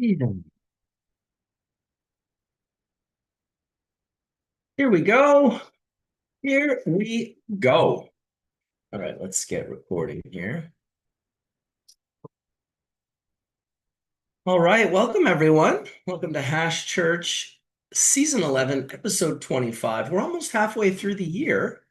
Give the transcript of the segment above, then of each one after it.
Here we go. Here we go. All right, let's get recording here. All right, welcome everyone. Welcome to Hashurch Season 11, Episode 25. We're almost halfway through the year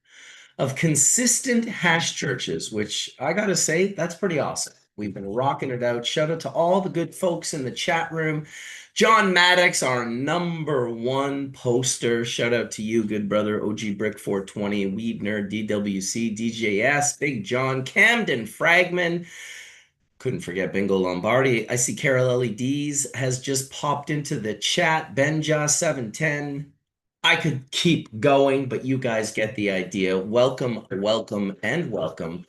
of consistent hash churches, which I gotta say, that's pretty awesome. We've been rocking it out. Shout out to all the good folks in the chat room. John Maddox, our number one poster. Shout out to you, good brother. OG Brick 420, Weed Nerd, DWC, DJS, Big John, Camden, Fragman. Couldn't forget Bingo Lombardi. I see Carol LEDs has just popped into the chat. Benja710. I could keep going, but you guys get the idea. Welcome, welcome, and welcome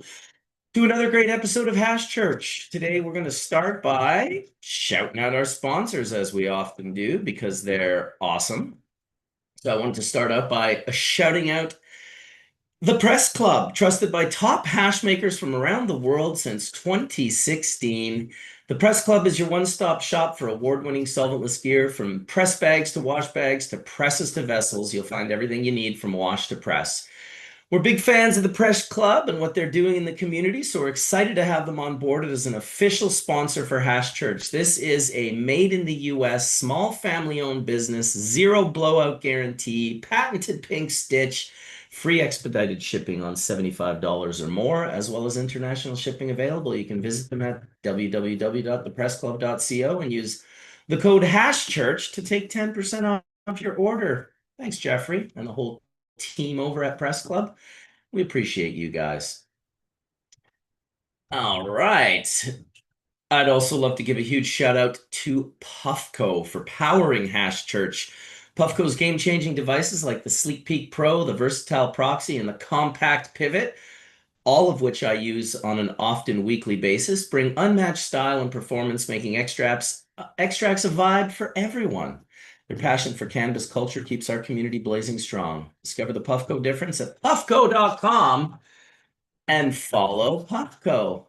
to another great episode of Hashurch. Today, we're going to start by shouting out our sponsors, as we often do, because they're awesome. So I wanted to start out by shouting out the Press Club, trusted by top hash makers from around the world since 2016. The Press Club is your one-stop shop for award-winning solventless gear, from press bags to wash bags to presses to vessels. You'll find everything you need from wash to press. We're big fans of the Press Club and what they're doing in the community, so we're excited to have them on board as an official sponsor for Hashurch. This is a made in the US, small family-owned business, zero blowout guarantee, patented pink stitch, free expedited shipping on $75 or more, as well as international shipping available. You can visit them at www.thepressclub.co and use the code HashChurch to take 10% off your order. Thanks, Jeffrey, and the whole team over at Press Club. We appreciate you guys. All right. I'd also love to give a huge shout out to Puffco for powering Hashurch. Puffco's game-changing devices like the Sleek Peak Pro, the Versatile Proxy, and the Compact Pivot, all of which I use on an often weekly basis, bring unmatched style and performance, making extracts a vibe for everyone. Their passion for cannabis culture keeps our community blazing strong. Discover the Puffco difference at puffco.com and follow Puffco.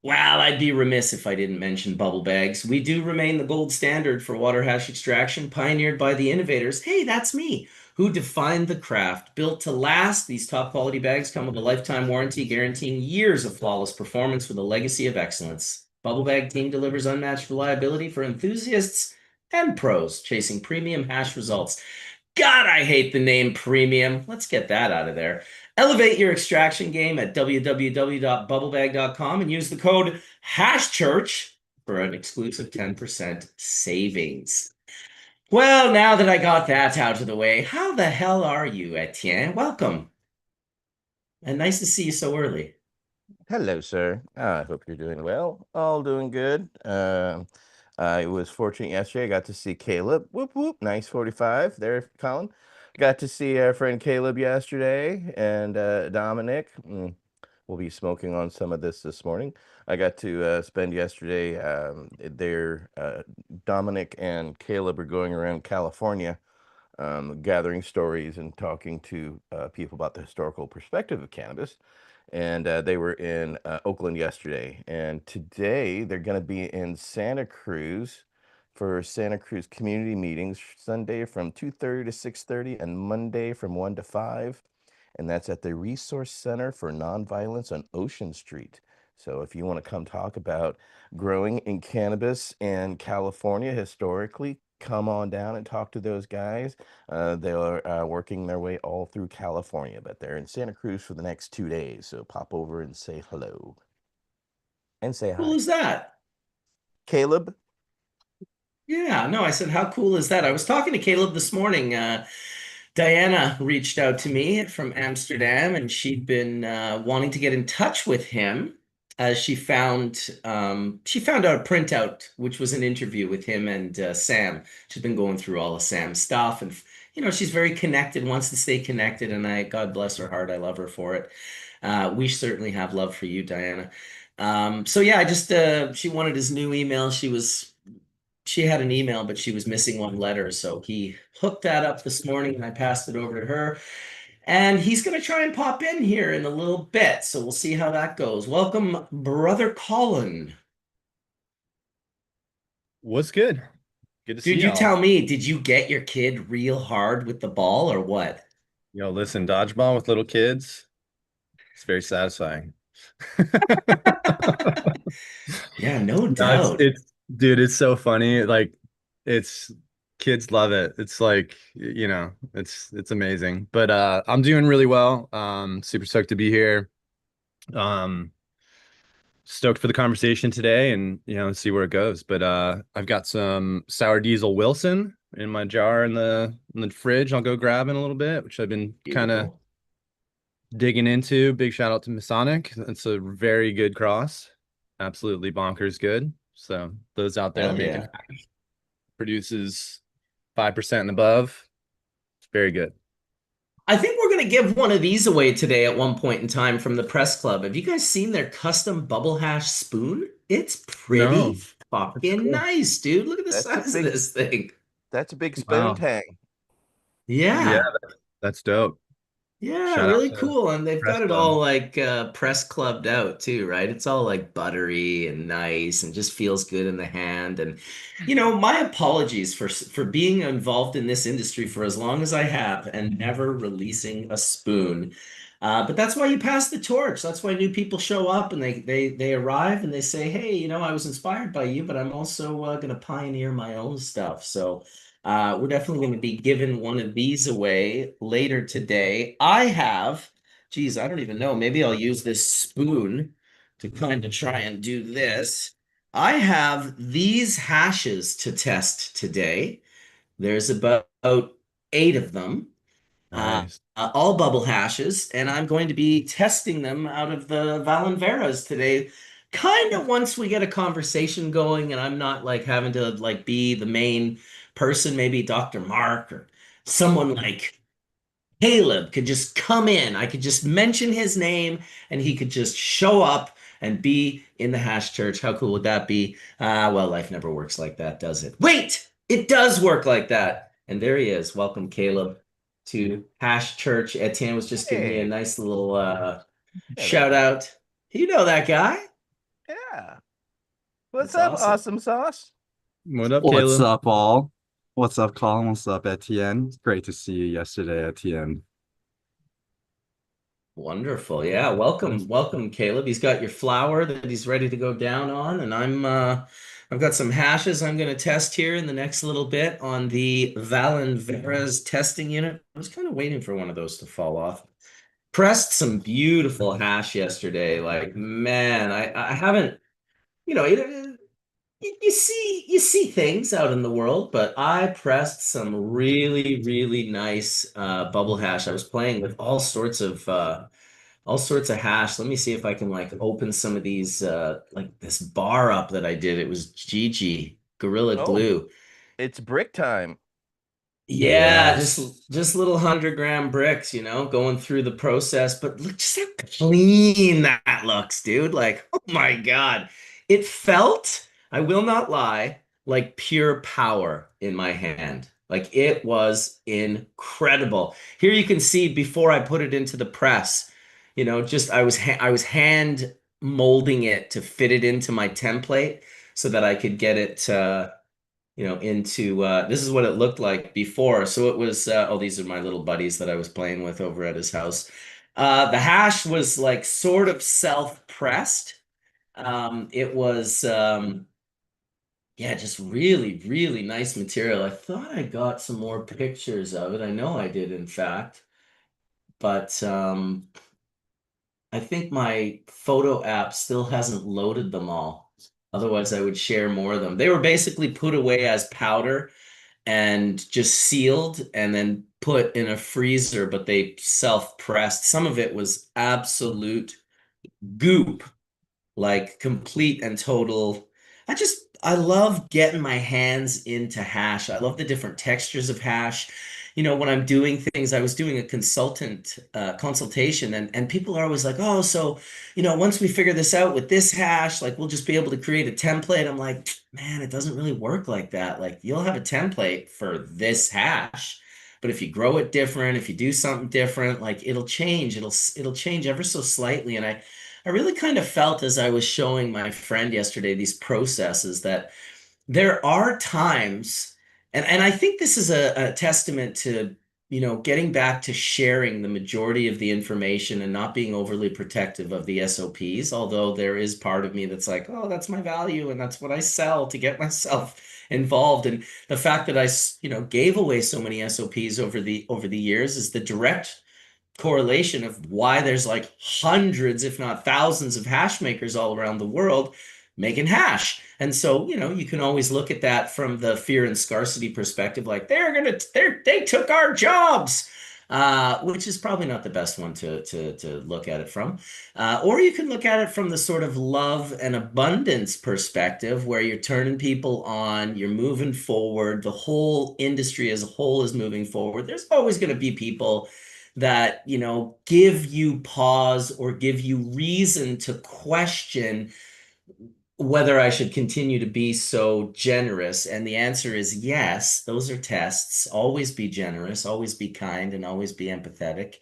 Well, I'd be remiss if I didn't mention bubble bags. We do remain the gold standard for water hash extraction, pioneered by the innovators. Hey, that's me, who defined the craft. Built to last, these top quality bags come with a lifetime warranty guaranteeing years of flawless performance with a legacy of excellence. Bubble Bag team delivers unmatched reliability for enthusiasts and pros chasing premium hash results. God, I hate the name premium. Let's get that out of there. Elevate your extraction game at www.bubblebag.com and use the code HashChurch for an exclusive 10% savings. Well, now that I got that out of the way, how the hell are you, Etienne? Welcome. And nice to see you so early. Hello, sir. I hope you're doing well. All doing good. I was fortunate yesterday. I got to see Caleb. Whoop whoop. Nice 45 there, Colin. Got to see our friend Caleb yesterday and Dominic. We'll be smoking on some of this morning. I got to spend yesterday there. Dominic and Caleb are going around California, gathering stories and talking to people about the historical perspective of cannabis. And they were in Oakland yesterday. And today they're going to be in Santa Cruz for Santa Cruz community meetings, Sunday from 2:30 to 6:30 and Monday from 1 to 5. And that's at the Resource Center for Nonviolence on Ocean Street. So if you want to come talk about growing in cannabis in California historically, come on down and talk to those guys. They are working their way all through California, but they're in Santa Cruz for the next 2 days. So pop over and say hello and say Cool hi. is that? Caleb? Yeah, no, I said, how cool is that? I was talking to Caleb this morning. Diana reached out to me from Amsterdam, and she'd been wanting to get in touch with him as she found out a printout, which was an interview with him and Sam. She's been going through all of Sam's stuff, and she's very connected, wants to stay connected, and God bless her heart, I love her for it. We certainly have love for you, Diana. So yeah, I just she wanted his new email. She had an email, but she was missing one letter. So he hooked that up this morning and I passed it over to her. And he's going to try and pop in here in a little bit. So we'll see how that goes. Welcome, Brother Colin. What's good? Good to see Dude, you y'all. tell me, did you get your kid real hard with the ball or what? Yo, listen, dodgeball with little kids, it's very satisfying. Yeah, no No, doubt. dude, it's so funny. Like, it's kids love it. It's like, it's amazing. But I'm doing really well. Super stoked to be here. Um, Stoked for the conversation today and see where it goes. But I've got some sour diesel Wilson in my jar in the fridge. I'll go grab in a little bit, which I've been kind of Beautiful. digging into. Big shout out to Masonic. It's a very good cross. Absolutely bonkers good. So those out there Hell making yeah. produces 5% and above. It's very good. I think we're going to give one of these away today at one point in time from the press club. Have you guys seen their custom bubble hash spoon? It's pretty No, it's fucking cool. nice, dude. Look at the That's a size of big this thing. that's a big spoon Wow. tang. Yeah, Yeah. that's dope. Yeah, Shout out really to cool. And they've Press got it Club. all like press clubbed out too, right? It's all like buttery and nice and just feels good in the hand. And my apologies for being involved in this industry for as long as I have and never releasing a spoon. But that's why you pass the torch. That's why new people show up and they arrive and they say, "Hey, I was inspired by you, but I'm also going to pioneer my own stuff." So we're definitely going to be giving one of these away later today. Geez, I don't even know. Maybe I'll use this spoon to kind of try and do this. I have these hashes to test today. There's about eight of them, Nice. all bubble hashes, and I'm going to be testing them out of the Valenveras today. Kind of once we get a conversation going, and I'm not like having to like be the main person, maybe Dr. Mark or someone like Caleb could just come in. I could just mention his name and he could just show up and be in the hash church. How cool would that be? Well, life never works like that, does it? Wait, it does work like that. And there he is. Welcome, Caleb, to Hash Church. Etienne was just giving me a Hey, nice little yeah, that shout out. You know that guy? yeah. What's That's up, awesome. awesome sauce? What up, What's Caleb? up, all? What's up, Colin? What's up, Etienne? It's great to see you yesterday, Etienne. Wonderful. Yeah, welcome, Caleb. He's got your flour that he's ready to go down on, and I've got some hashes I'm gonna test here in the next little bit on the Valenvera's testing unit. I was kind of waiting for one of those to fall off. Pressed some beautiful hash yesterday. Like, man, I haven't, you know, you see things out in the world, but I pressed some really, really nice bubble hash. I was playing with all sorts of hash. Let me see if I can like open some of these like this bar up that I did. It was Gigi Gorilla Oh, Glue. it's brick time. Yeah, Yes. just little 100-gram bricks, going through the process. But look just how clean that looks, dude. Like, oh my God. It felt, I will not lie, like pure power in my hand. Like it was incredible. Here you can see before I put it into the press, just I was hand molding it to fit it into my template so that I could get it into this is what it looked like before. So it was these are my little buddies that I was playing with over at his house. The hash was like sort of self-pressed. It was yeah, just really, really nice material. I thought I got some more pictures of it. I know I did, in fact, but I think my photo app still hasn't loaded them all. Otherwise, I would share more of them. They were basically put away as powder and just sealed and then put in a freezer, but they self-pressed. Some of it was absolute goop, like complete and total. I love getting my hands into hash. I love the different textures of hash. When I'm doing things, I was doing a consultation, and people are always like, "Oh, so, once we figure this out with this hash, like we'll just be able to create a template." I'm like, "Man, it doesn't really work like that. Like you'll have a template for this hash, but if you grow it different, if you do something different, like it'll change. It'll change ever so slightly." And I really kind of felt as I was showing my friend yesterday these processes that there are times, and I think this is a testament to, getting back to sharing the majority of the information and not being overly protective of the SOPs, although there is part of me that's like, oh, that's my value and that's what I sell to get myself involved. And the fact that gave away so many SOPs over the years is the direct correlation of why there's like hundreds, if not thousands, of hash makers all around the world making hash. And so, you can always look at that from the fear and scarcity perspective, like they took our jobs. Which is probably not the best one to look at it from. Or you can look at it from the sort of love and abundance perspective where you're turning people on, you're moving forward, the whole industry as a whole is moving forward. There's always going to be people that, give you pause or give you reason to question whether I should continue to be so generous. And the answer is yes. Those are tests. Always be generous, always be kind, and always be empathetic.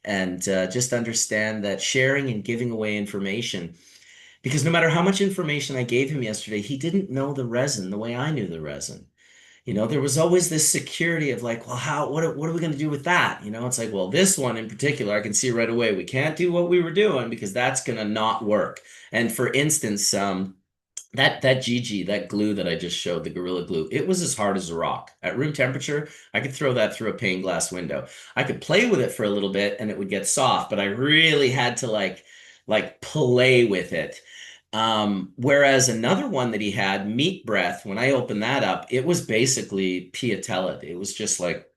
And just understand that sharing and giving away information, because no matter how much information I gave him yesterday, he didn't know the resin the way I knew the resin. There was always this security of like, well, what are we going to do with that? It's like, well, this one in particular, I can see right away, we can't do what we were doing because that's going to not work. And for instance, that GG, that glue that I just showed, the Gorilla Glue, it was as hard as a rock. At room temperature, I could throw that through a pane glass window. I could play with it for a little bit and it would get soft, but I really had to like play with it. Whereas another one that he had, Meat Breath, when I opened that up, it was basically piatelid. It was just like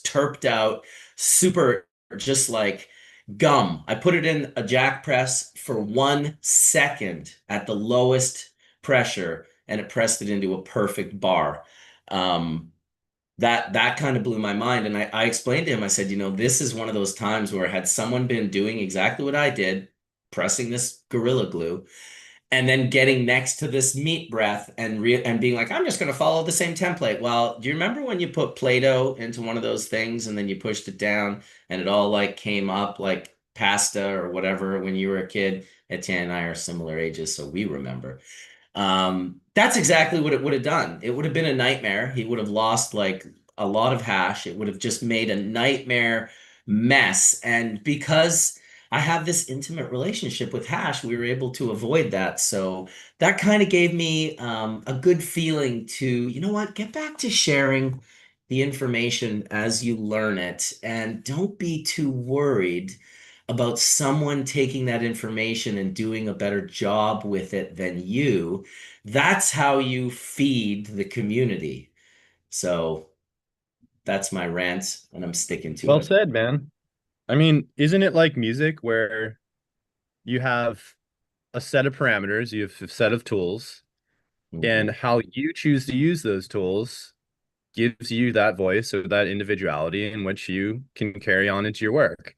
terped out, super, just like gum. I put it in a jack press for 1 second at the lowest pressure, and it pressed it into a perfect bar. Um, that kind of blew my mind. And I explained to him, I said, this is one of those times where had someone been doing exactly what I did, pressing this Gorilla Glue, and then getting next to this Meat Breath and being like, I'm just going to follow the same template. Well, do you remember when you put Play-Doh into one of those things and then you pushed it down and it all like came up like pasta or whatever when you were a kid? Etienne and I are similar ages, so we remember. That's exactly what it would have done. It would have been a nightmare. He would have lost like a lot of hash. It would have just made a nightmare mess. And because I have this intimate relationship with hash, we were able to avoid that. So that kind of gave me a good feeling to, get back to sharing the information as you learn it, and don't be too worried about someone taking that information and doing a better job with it than you. That's how you feed the community. So that's my rant, and I'm sticking to Well it. said, man. I mean, isn't it like music where you have a set of parameters, you have a set of tools, and Mhm. how you choose to use those tools gives you that voice or that individuality in which you can carry on into your work.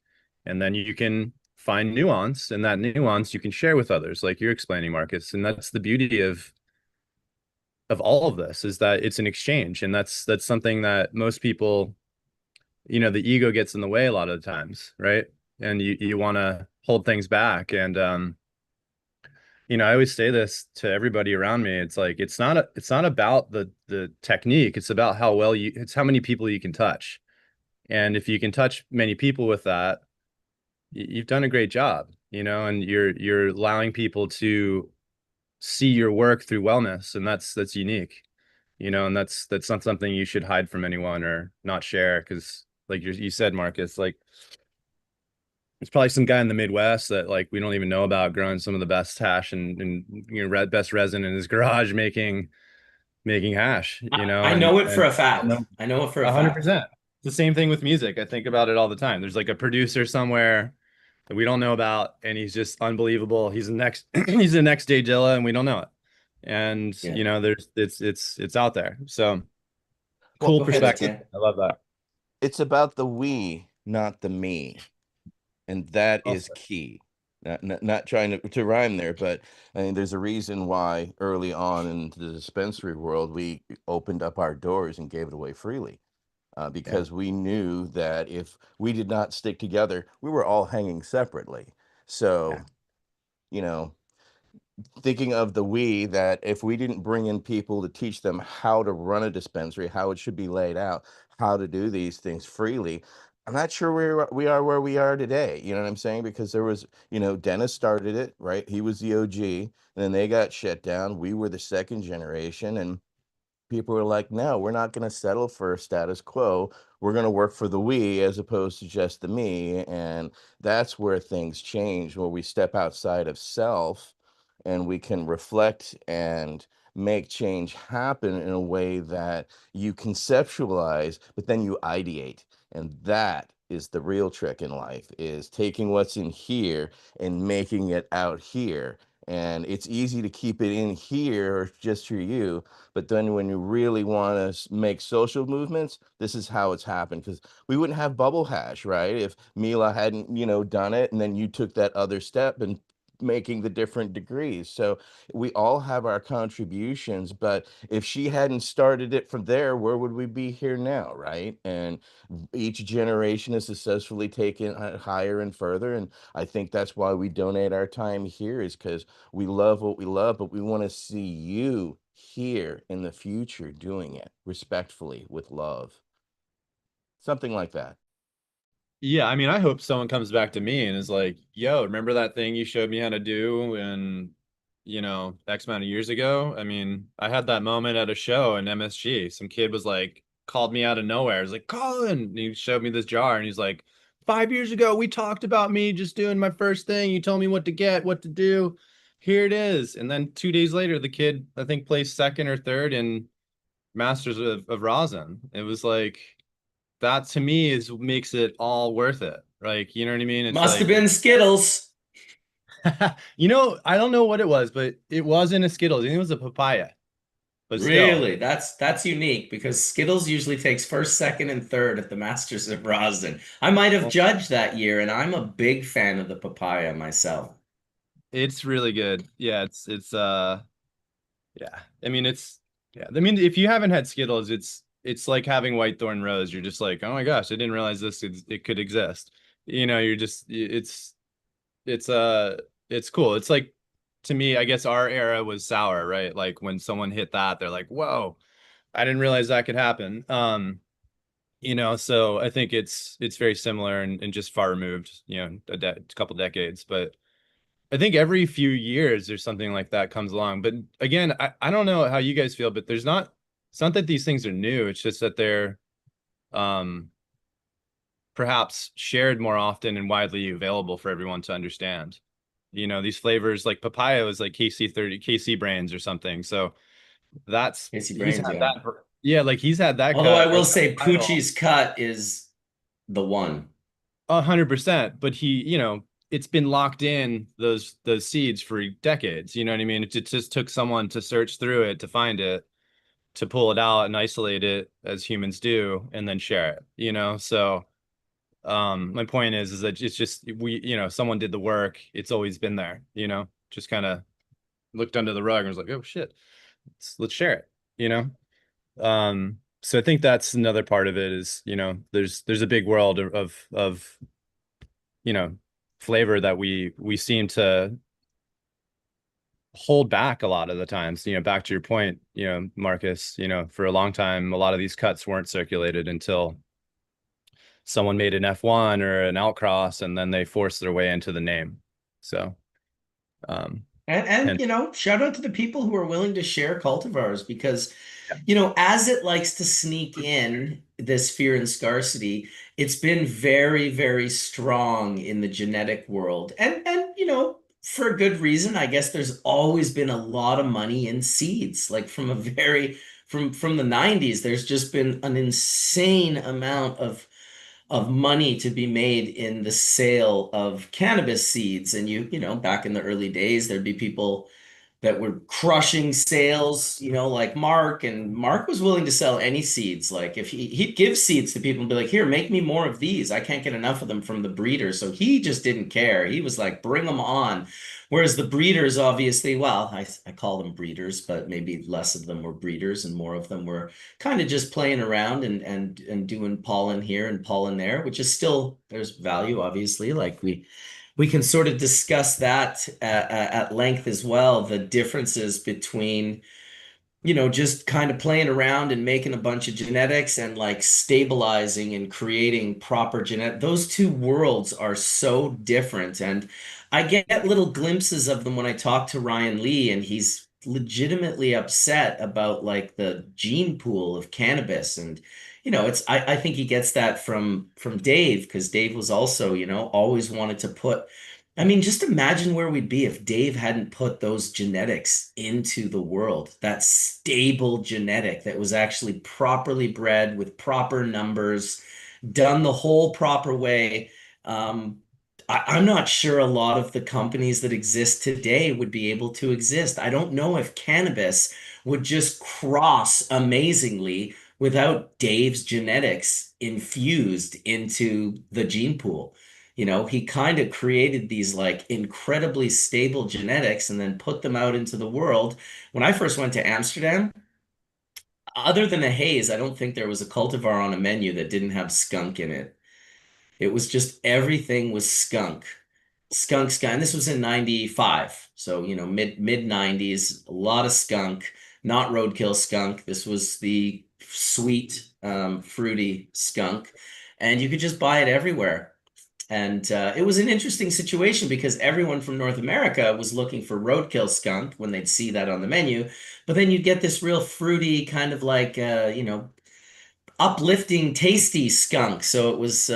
And then you can find nuance, and that nuance you can share with others, like you're explaining, Marcus. And that's the beauty of all of this, is that it's an exchange. And that's something that most people, the ego gets in the way a lot of the times, right? And you want to hold things back. And I always say this to everybody around me. It's like it's not about the technique. It's about it's how many people you can touch. And if you can touch many people with that, you've done a great job, and you're allowing people to see your work through wellness, and that's unique, and that's not something you should hide from anyone or not share, because like you said, Marcus, like there's probably some guy in the Midwest that like we don't even know about growing some of the best hash and best resin in his garage making hash, I and know it for and a I don't fact. know. I know it for a fact. 100%. The same thing with music. I think about it all the time. There's like a producer somewhere that we don't know about, and he's just unbelievable. He's the next he's the next Jay Dilla, and we don't know it. And Yeah. there's it's out there. So Well, cool Go ahead, perspective. Etienne. I love that. it's about the we, not the me. And that is Also, key. Not trying to rhyme there, but I mean, there's a reason why early on in the dispensary world, we opened up our doors and gave it away freely. yeah. Because we knew that if we did not stick together, we were all hanging separately. Yeah. So, you know, thinking of the we, that if we didn't bring in people to teach them how to run a dispensary, how it should be laid out, how to do these things freely, I'm not sure we are where we are today. You know what I'm saying? Because there was, Dennis started it, right? He was the OG, and then they got shut down. We were the second generation, and people are like, no, we're not going to settle for status quo. We're going to work for the we as opposed to just the me. And that's where things change, where we step outside of self and we can reflect and make change happen in a way that you conceptualize, but then you ideate. And that is the real trick in life, is taking what's in here and making it out here. And it's easy to keep it in here just for you, but then when you really want to make social movements, this is how it's happened. Because we wouldn't have bubble hash, right? If Mila hadn't, done it, and then you took that other step and making the different degrees. So we all have our contributions, but if she hadn't started it from there, where would we be here now, right? And each generation is successfully taken higher and further. And I think that's why we donate our time here, is because we love what we love, but we want to see you here in the future doing it respectfully with love. Something like that. Yeah, I mean, I hope someone comes back to me and is like, yo, remember that thing you showed me how to do in, X amount of years ago? I mean, I had that moment at a show in MSG. Some kid was like, called me out of nowhere. He's like, Colin, and he showed me this jar and he's like, 5 years ago, we talked about me just doing my first thing. You told me what to get, what to do. Here it is. And then 2 days later, the kid, I think, placed second or third in Masters of Rosin. It was like, that to me is makes it all worth it. Like, you know what I mean? It's Must have like, been Skittles. I don't know what it was, but it wasn't a Skittles. I think it was a papaya. But still, Really? That's unique because Skittles usually takes first, second, and third at the Masters of Rosin. I might have judged that year, and I'm a big fan of the papaya myself. it's really good. Yeah, it's yeah. I mean, it's yeah. I mean, if you haven't had Skittles, it's like having White Thorn Rose. You're just like, oh my gosh, I didn't realize it could exist. You're just it's it's cool. It's like, to me, I guess our era was sour, right? Like when someone hit that, they're like, whoa, I didn't realize that could happen. So I think it's very similar and just far removed, a couple decades. But I think every few years there's something like that comes along. But again, I don't know how you guys feel, but it's not that these things are new. It's just that they're um perhaps shared more often and widely available for everyone to understand. These flavors, like papaya was like KC brains or something. So that's Casey he's Brains, had yeah. that. Yeah, like he's had that Although I cut or will that say title Poochie's cut is the one. 100%. But it's been locked in those seeds for decades. You know what I mean? It just took someone to search through it to find it, to pull it out and isolate it as humans do, and then share it. So my point is that it's just someone did the work. It's always been there. Just kind of looked under the rug and was like, oh shit, let's share it. So I think that's another part of it is, there's a big world of you know flavor that we seem to hold back a lot of the times. Back to your point, Marcus, for a long time a lot of these cuts weren't circulated until someone made an F1 or an outcross, and then they forced their way into the name. So um And and shout out to the people who are willing to share cultivars because, yeah. as it likes to sneak in this fear and scarcity, it's been very, very strong in the genetic world. And for a good reason. I guess there's always been a lot of money in seeds. Like from the 90s, there's just been an insane amount of money to be made in the sale of cannabis seeds. And back in the early days, there'd be people that were crushing sales, like Mark, and Mark was willing to sell any seeds. Like if he'd give seeds to people and be like, here, make me more of these. I can't get enough of them from the breeder. So he just didn't care. He was like, bring them on. Whereas the breeders, obviously, well, I call them breeders, but maybe less of them were breeders and more of them were kind of just playing around and doing pollen here and pollen there, which is still, there's value, obviously. Like we can sort of discuss that at length as well, the differences between just kind of playing around and making a bunch of genetics and like stabilizing and creating proper genetic. Those two worlds are so different. And I get little glimpses of them when I talk to Ryan Lee, and he's legitimately upset about like the gene pool of cannabis. And I think he gets that from Dave, because Dave was also, always wanted to put. I mean, just imagine where we'd be if Dave hadn't put those genetics into the world. That stable genetic that was actually properly bred with proper numbers, done the whole proper way. Um, I'm not sure a lot of the companies that exist today would be able to exist. I don't know if cannabis would just cross amazingly without Dave's genetics infused into the gene pool. He kind of created these like incredibly stable genetics and then put them out into the world. When I first went to Amsterdam, other than a haze, I don't think there was a cultivar on a menu that didn't have skunk in it. It was just everything was skunk. Skunk sky. And this was in 95. So, mid 90s, a lot of skunk, not roadkill skunk. This was the sweet, fruity skunk. And you could just buy it everywhere. And it was an interesting situation because everyone from North America was looking for roadkill skunk when they'd see that on the menu. But then you'd get this real fruity, kind of like, uplifting, tasty skunk. So it was,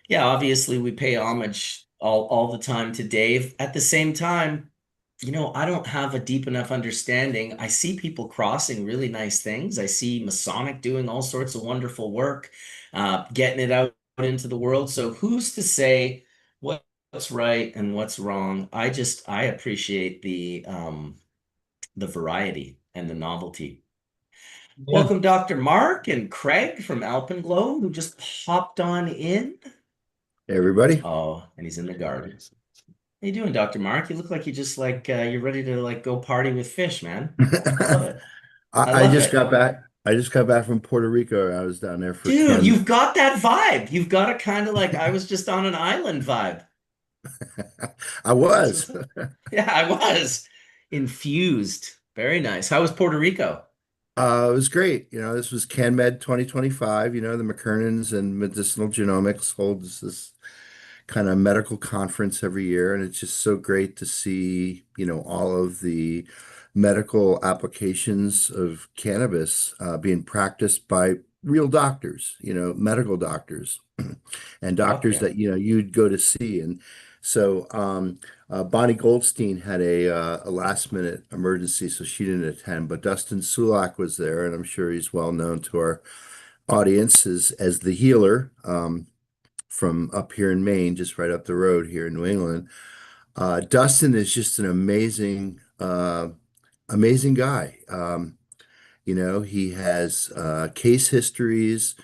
yeah, obviously we pay homage all the time to Dave. At the same time, I don't have a deep enough understanding. I see people crossing really nice things. I see Masonic doing all sorts of wonderful work, getting it out into the world. So who's to say what's right and what's wrong? I appreciate the variety and the novelty. Yeah. Welcome, Dr. Mark and Craig from Alpenglow, who just popped on in. Hey, everybody. Oh, and he's in the garden. How you doing, Dr. Mark? You look like you just like you're ready to like go party with fish, man. I love it. I I love just it. got back. I just got back from Puerto Rico. I was down there for Dude, 10. you've got that vibe. You've got a kind of like I was just on an island vibe. I That's was. what's up. Yeah, I was infused. Very nice. How was Puerto Rico? It was great. This was CanMed 2025. The McKernans and Medicinal Genomics holds this kind of medical conference every year, and it's just so great to see, all of the medical applications of cannabis being practiced by real doctors, medical doctors and doctors Okay. that, you'd go to see. And so Bonnie Goldstein had a last minute emergency, so she didn't attend, but Dustin Sulak was there, and I'm sure he's well known to our audience as the healer. From up here in Maine, just right up the road here in New England. Dustin is just an amazing guy. He has case histories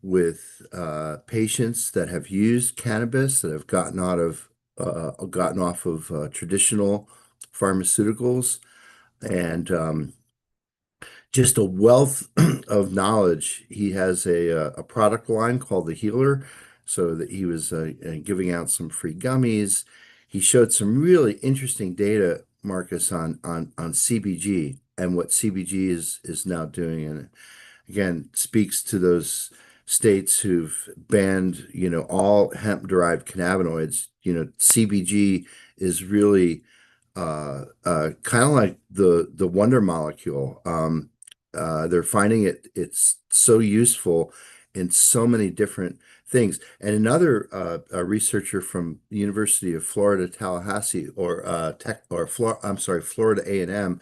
with patients that have used cannabis that have gotten off of traditional pharmaceuticals, and just a wealth of knowledge. He has a product line called the Healer, so that he was giving out some free gummies. He showed some really interesting data, Marcus, on CBG and what CBG is now doing, and again speaks to those states who've banned, all hemp-derived cannabinoids. CBG is really kind of like the wonder molecule. They're finding it's so useful in so many different things. And another a researcher from the University of Florida, Tallahassee, or I'm sorry, Florida A&M,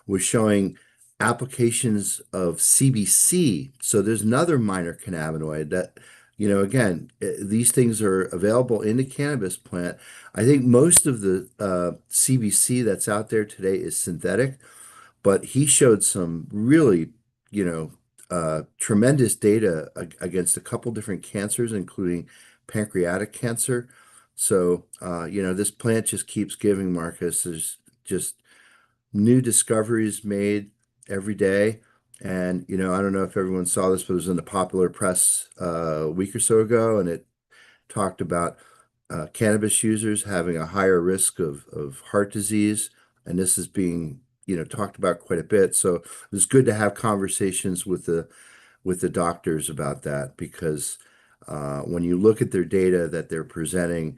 was showing applications of CBC. So there's another minor cannabinoid that, again, these things are available in the cannabis plant. I think most of the CBC that's out there today is synthetic, but he showed some really, tremendous data against a couple different cancers, including pancreatic cancer. So, this plant just keeps giving, Marcus. There's just new discoveries made every day. And, I don't know if everyone saw this, but it was in the popular press a week or so ago, and it talked about cannabis users having a higher risk of heart disease, and this is being, talked about quite a bit. So it's good to have conversations with the doctors about that because when you look at their data that they're presenting,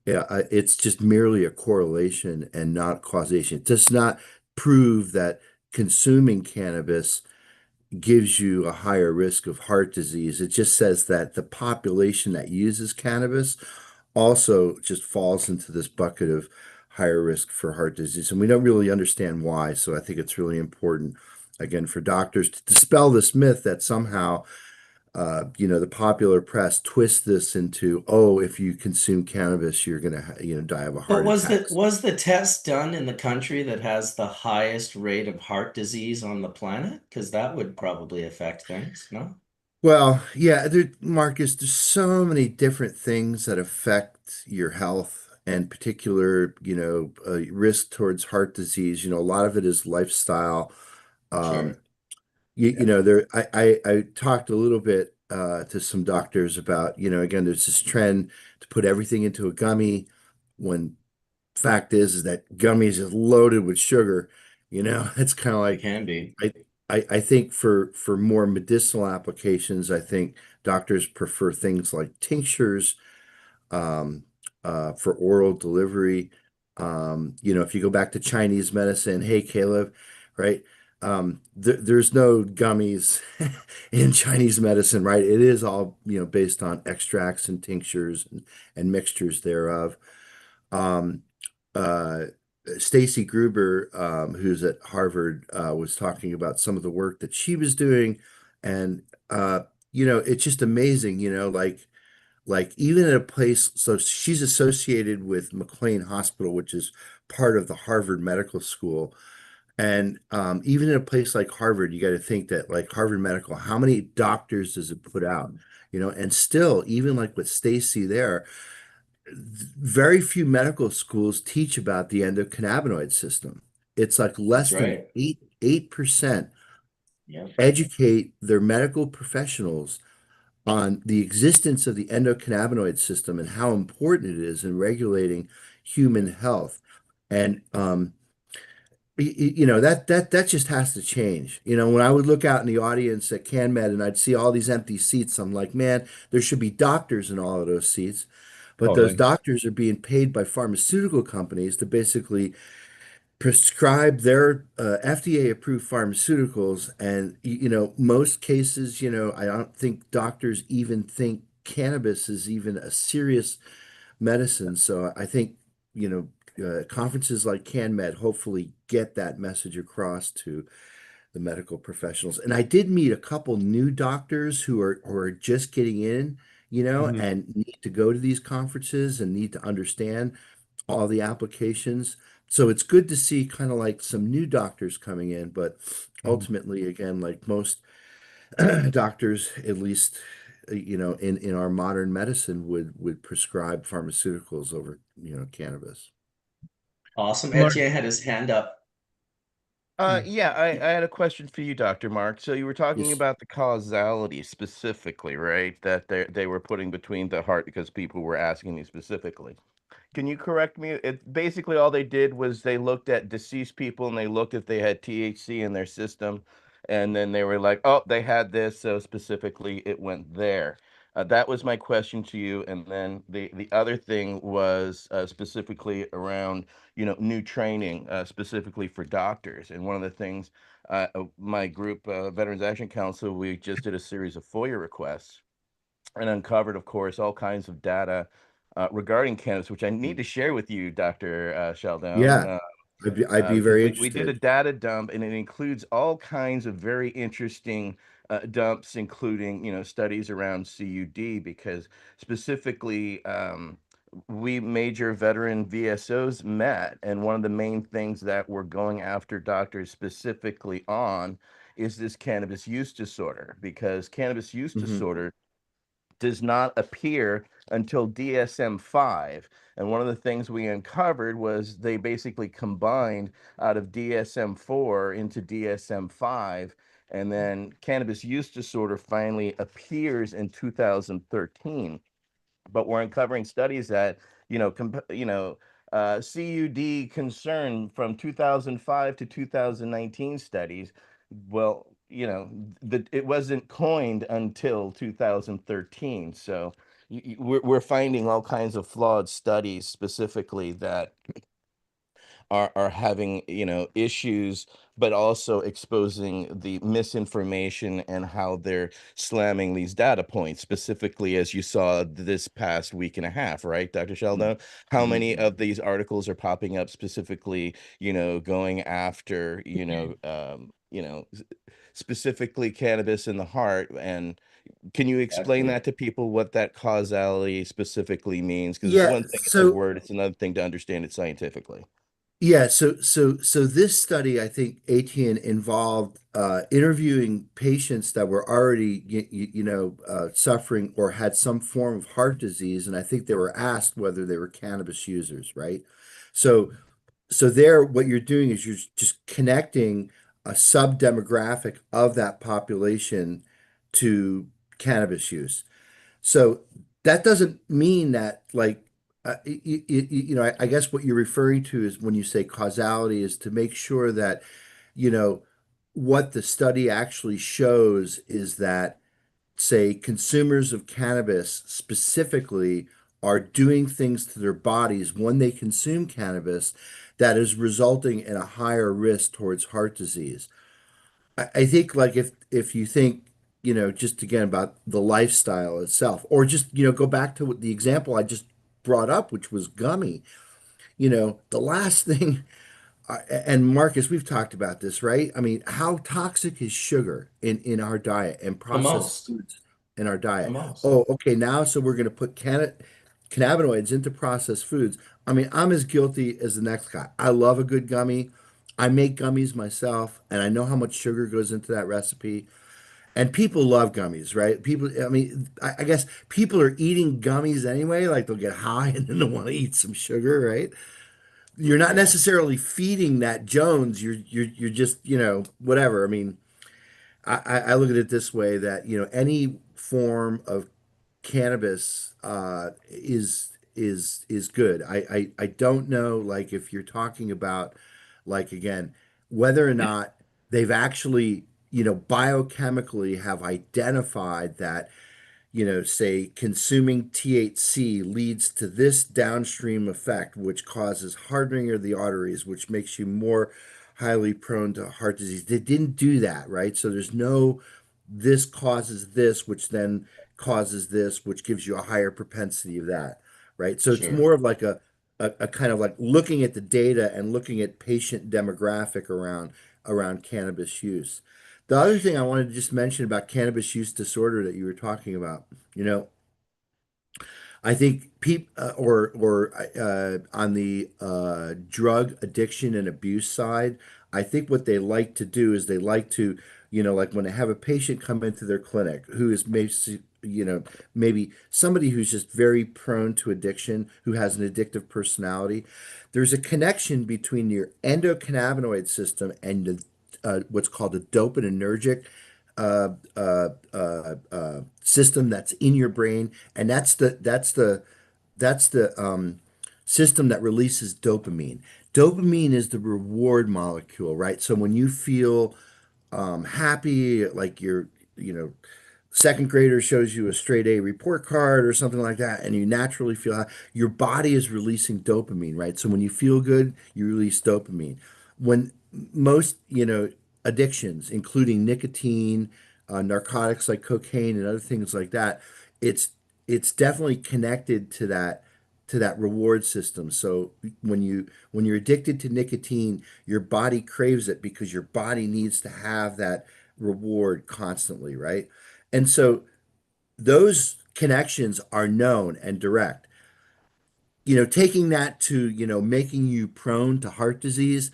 yeah, it's just merely a correlation and not causation. It does not prove that consuming cannabis gives you a higher risk of heart disease. It just says that the population that uses cannabis also just falls into this bucket of higher risk for heart disease. And we don't really understand why. So I think it's really important, again, for doctors to dispel this myth that somehow, the popular press twists this into, oh, if you consume cannabis, you're going to, die of a But heart attack. was the test done in the country that has the highest rate of heart disease on the planet? Because that would probably affect things, no? Well, yeah, Marcus, there's so many different things that affect your health and particular, risk towards heart disease. A lot of it is lifestyle. Um, Sure. I talked a little bit to some doctors about, again, there's this trend to put everything into a gummy when fact is that gummies is loaded with sugar. It's kind of It like can be. I, I think for more medicinal applications, I think doctors prefer things like tinctures um, for oral delivery. If you go back to Chinese medicine, hey, Caleb, right? There's no gummies in Chinese medicine, right? It is all, based on extracts and tinctures and mixtures thereof. Um, uh, Stacy Gruber, who's at Harvard, was talking about some of the work that she was doing, and it's just amazing, like even at a place. So she's associated with McLean Hospital, which is part of the Harvard Medical School, and even in a place like Harvard, you got to think that like Harvard Medical, how many doctors does it put out? And still, even like with Stacy there, very few medical schools teach about the endocannabinoid system. It's like That's less than right. 8% Yeah. educate their medical professionals on the existence of the endocannabinoid system and how important it is in regulating human health. And that just has to change. When I would look out in the audience at CanMed and I'd see all these empty seats, I'm like, man, there should be doctors in all of those seats. But those Totally. doctors are being paid by pharmaceutical companies to basically prescribe their FDA approved pharmaceuticals. And, most cases, I don't think doctors even think cannabis is even a serious medicine. So I think, conferences like CanMed hopefully get that message across to the medical professionals. And I did meet a couple new doctors who are just getting in, Mhm. and need to go to these conferences and need to understand all the applications. So it's good to see kind of like some new doctors coming in, but Mhm. ultimately, again, like most doctors, at least, in our modern medicine, would prescribe pharmaceuticals over, cannabis. Awesome. Mark, Etienne had his hand up. Yeah, I had a question for you, Dr. Mark. So you were talking Yes. about the causality specifically, right? That they were putting between the heart because people were asking me specifically. Can you correct me? It basically all they did was they looked at deceased people and they looked if they had THC in their system, and then they were like, "Oh, they had this, so specifically it went there." That was my question to you, and then the other thing was specifically around new training, specifically for doctors. And one of the things, my group, Veterans Action Council, we just did a series of FOIA requests and uncovered, of course, all kinds of data regarding cannabis, which I need to share with you, Dr. Sheldon. Yeah, I'd be Because very we did a interested. data dump, and it includes all kinds of very interesting dumps, including studies around CUD, because specifically we major veteran VSOs met, and one of the main things that we're going after doctors specifically on is this cannabis use disorder, because cannabis use Hmm. disorder does not appear until DSM-5. And one of the things we uncovered was they basically combined out of DSM-4 into DSM-5. And then cannabis use disorder finally appears in 2013. but we're uncovering studies that, CUD concern from 2005 to 2019 studies. Well, it wasn't coined until 2013. So we're finding all kinds of flawed studies specifically that are having, issues, but also exposing the misinformation and how they're slamming these data points, specifically as you saw this past week and a half, right, Dr. Sheldon? How many of these articles are popping up specifically, going after, specifically cannabis in the heart? And can you explain that to people, what that causality specifically means? Because it's Yeah, one thing, it's a so word, it's another thing to understand it scientifically. yeah, so this study, I think, ATN involved interviewing patients that were already suffering or had some form of heart disease, and I think they were asked whether they were cannabis users, right? So so there, what you're doing is you're just connecting a sub-demographic of that population to cannabis use. So that doesn't mean that I guess what you're referring to is when you say causality is to make sure that, you know, what the study actually shows is that, say, consumers of cannabis specifically are doing things to their bodies when they consume cannabis that is resulting in a higher risk towards heart disease. I think like if you think, just again about the lifestyle itself, or just, go back to the example I just brought up, which was gummy. The last thing, and Marcus, we've talked about this, right? I mean, how toxic is sugar in our diet and The processed most. foods in our The diet? most. Oh, okay, now so we're going to put cannabinoids into processed foods. I mean, I'm as guilty as the next guy. I love a good gummy. I make gummies myself, and I know how much sugar goes into that recipe. And people love gummies, right? People, I mean, I guess people are eating gummies anyway. Like they'll get high and then they'll want to eat some sugar, right? You're not Yeah, necessarily feeding that Jones. You're just, whatever. I mean, I look at it this way that, any form of cannabis is good. I don't know, like, if you're talking about, like, again, whether or not they've actually, biochemically have identified that, say consuming THC leads to this downstream effect, which causes hardening of the arteries, which makes you more highly prone to heart disease. They didn't do that, right? So there's no, this causes this, which then causes this, which gives you a higher propensity of that, right? So it's sure. more of like a kind of like looking at the data and looking at patient demographic around cannabis use. The other thing I wanted to just mention about cannabis use disorder that you were talking about, you know, I think on the drug addiction and abuse side, I think what they like to do is they like to, like when they have a patient come into their clinic who is maybe somebody who's just very prone to addiction, who has an addictive personality. There's a connection between your endocannabinoid system and what's called the dopaminergic system that's in your brain, and that's the system that releases dopamine. Dopamine is the reward molecule, right? So when you feel happy, like you know, second grader shows you a straight A report card or something like that, and you naturally feel your body is releasing dopamine, right? So when you feel good, you release dopamine. When most, addictions, including nicotine, narcotics like cocaine and other things like that, it's it's definitely connected to that reward system. So when you're addicted to nicotine, your body craves it because your body needs to have that reward constantly, right? And so those connections are known and direct. Taking that to, making you prone to heart disease,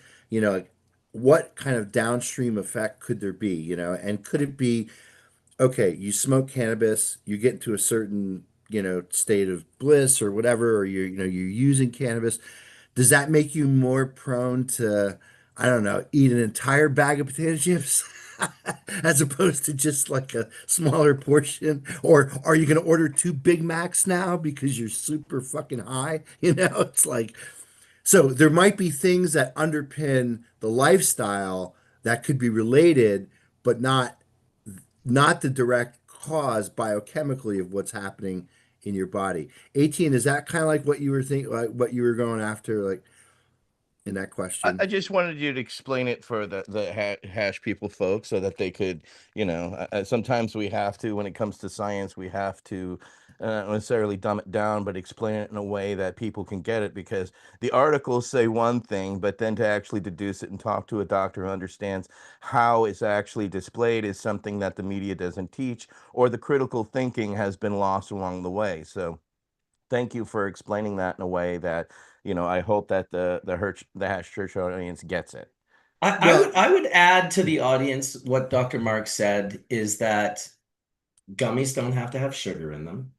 what kind of downstream effect could there be, and could it be, okay, you smoke cannabis, you get into a certain, state of bliss or whatever, or you're using cannabis. Does that make you more prone to, I don't know, eat an entire bag of potato chips? as opposed to just like a smaller portion? Or are you going to order two Big Macs now because you're super fucking high? It's like, so there might be things that underpin the lifestyle that could be related, but not the direct cause biochemically of what's happening in your body. 18, is that kind of like what you were thinking, like what you were going after, like in that I question? just wanted you to explain it for the hash people folks so that they could, sometimes we have to, when it comes to science, we have to not necessarily dumb it down, but explain it in a way that people can get it, because the articles say one thing, but then to actually deduce it and talk to a doctor who understands how it's actually displayed is something that the media doesn't teach, or the critical thinking has been lost along the way. So thank you for explaining that in a way that, I hope that the Hash Church audience gets it. Well, I would add to the audience what Dr. Mark said is that gummies don't have to have sugar in them.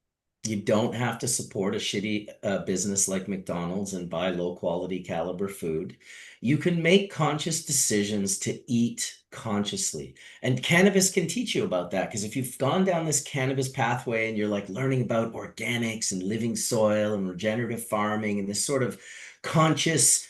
You don't have to support a shitty business like McDonald's and buy low quality caliber food. You can make conscious decisions to eat consciously. And cannabis can teach you about that. Because if you've gone down this cannabis pathway and you're like learning about organics and living soil and regenerative farming and this sort of conscious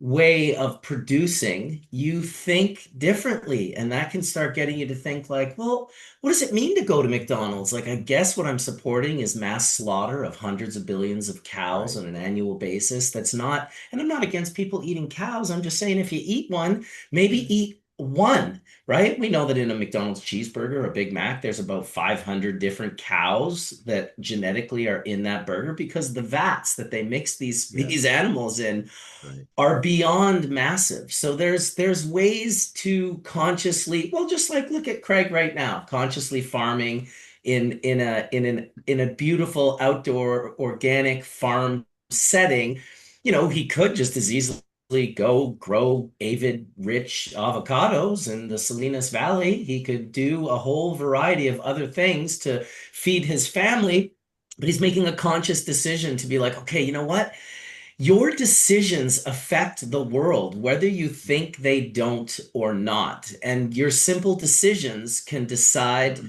way of producing, you think differently. And that can start getting you to think like, well, what does it mean to go to McDonald's? Like, I guess what I'm supporting is mass slaughter of hundreds of billions of cows right. on an annual basis. That's not, and I'm not against people eating cows. I'm just saying if you eat one, maybe eat one, right? We know that in a McDonald's cheeseburger or a Big Mac, there's about 500 different cows that genetically are in that burger because the vats that they mix these Yeah, these animals in right. are beyond massive. So there's ways to consciously, well, just like look at Craig right now, consciously farming in a beautiful outdoor organic farm setting. He could just as easily go grow avid rich avocados in the Salinas Valley. He could do a whole variety of other things to feed his family, but he's making a conscious decision to be like, okay, you know what? Your decisions affect the world, whether you think they don't or not. And your simple decisions can decide,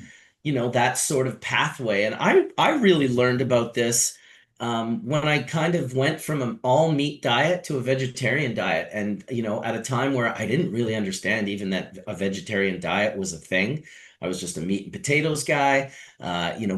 that sort of pathway. And I really learned about this when I kind of went from an all meat diet to a vegetarian diet. And, at a time where I didn't really understand even that a vegetarian diet was a thing. I was just a meat and potatoes guy,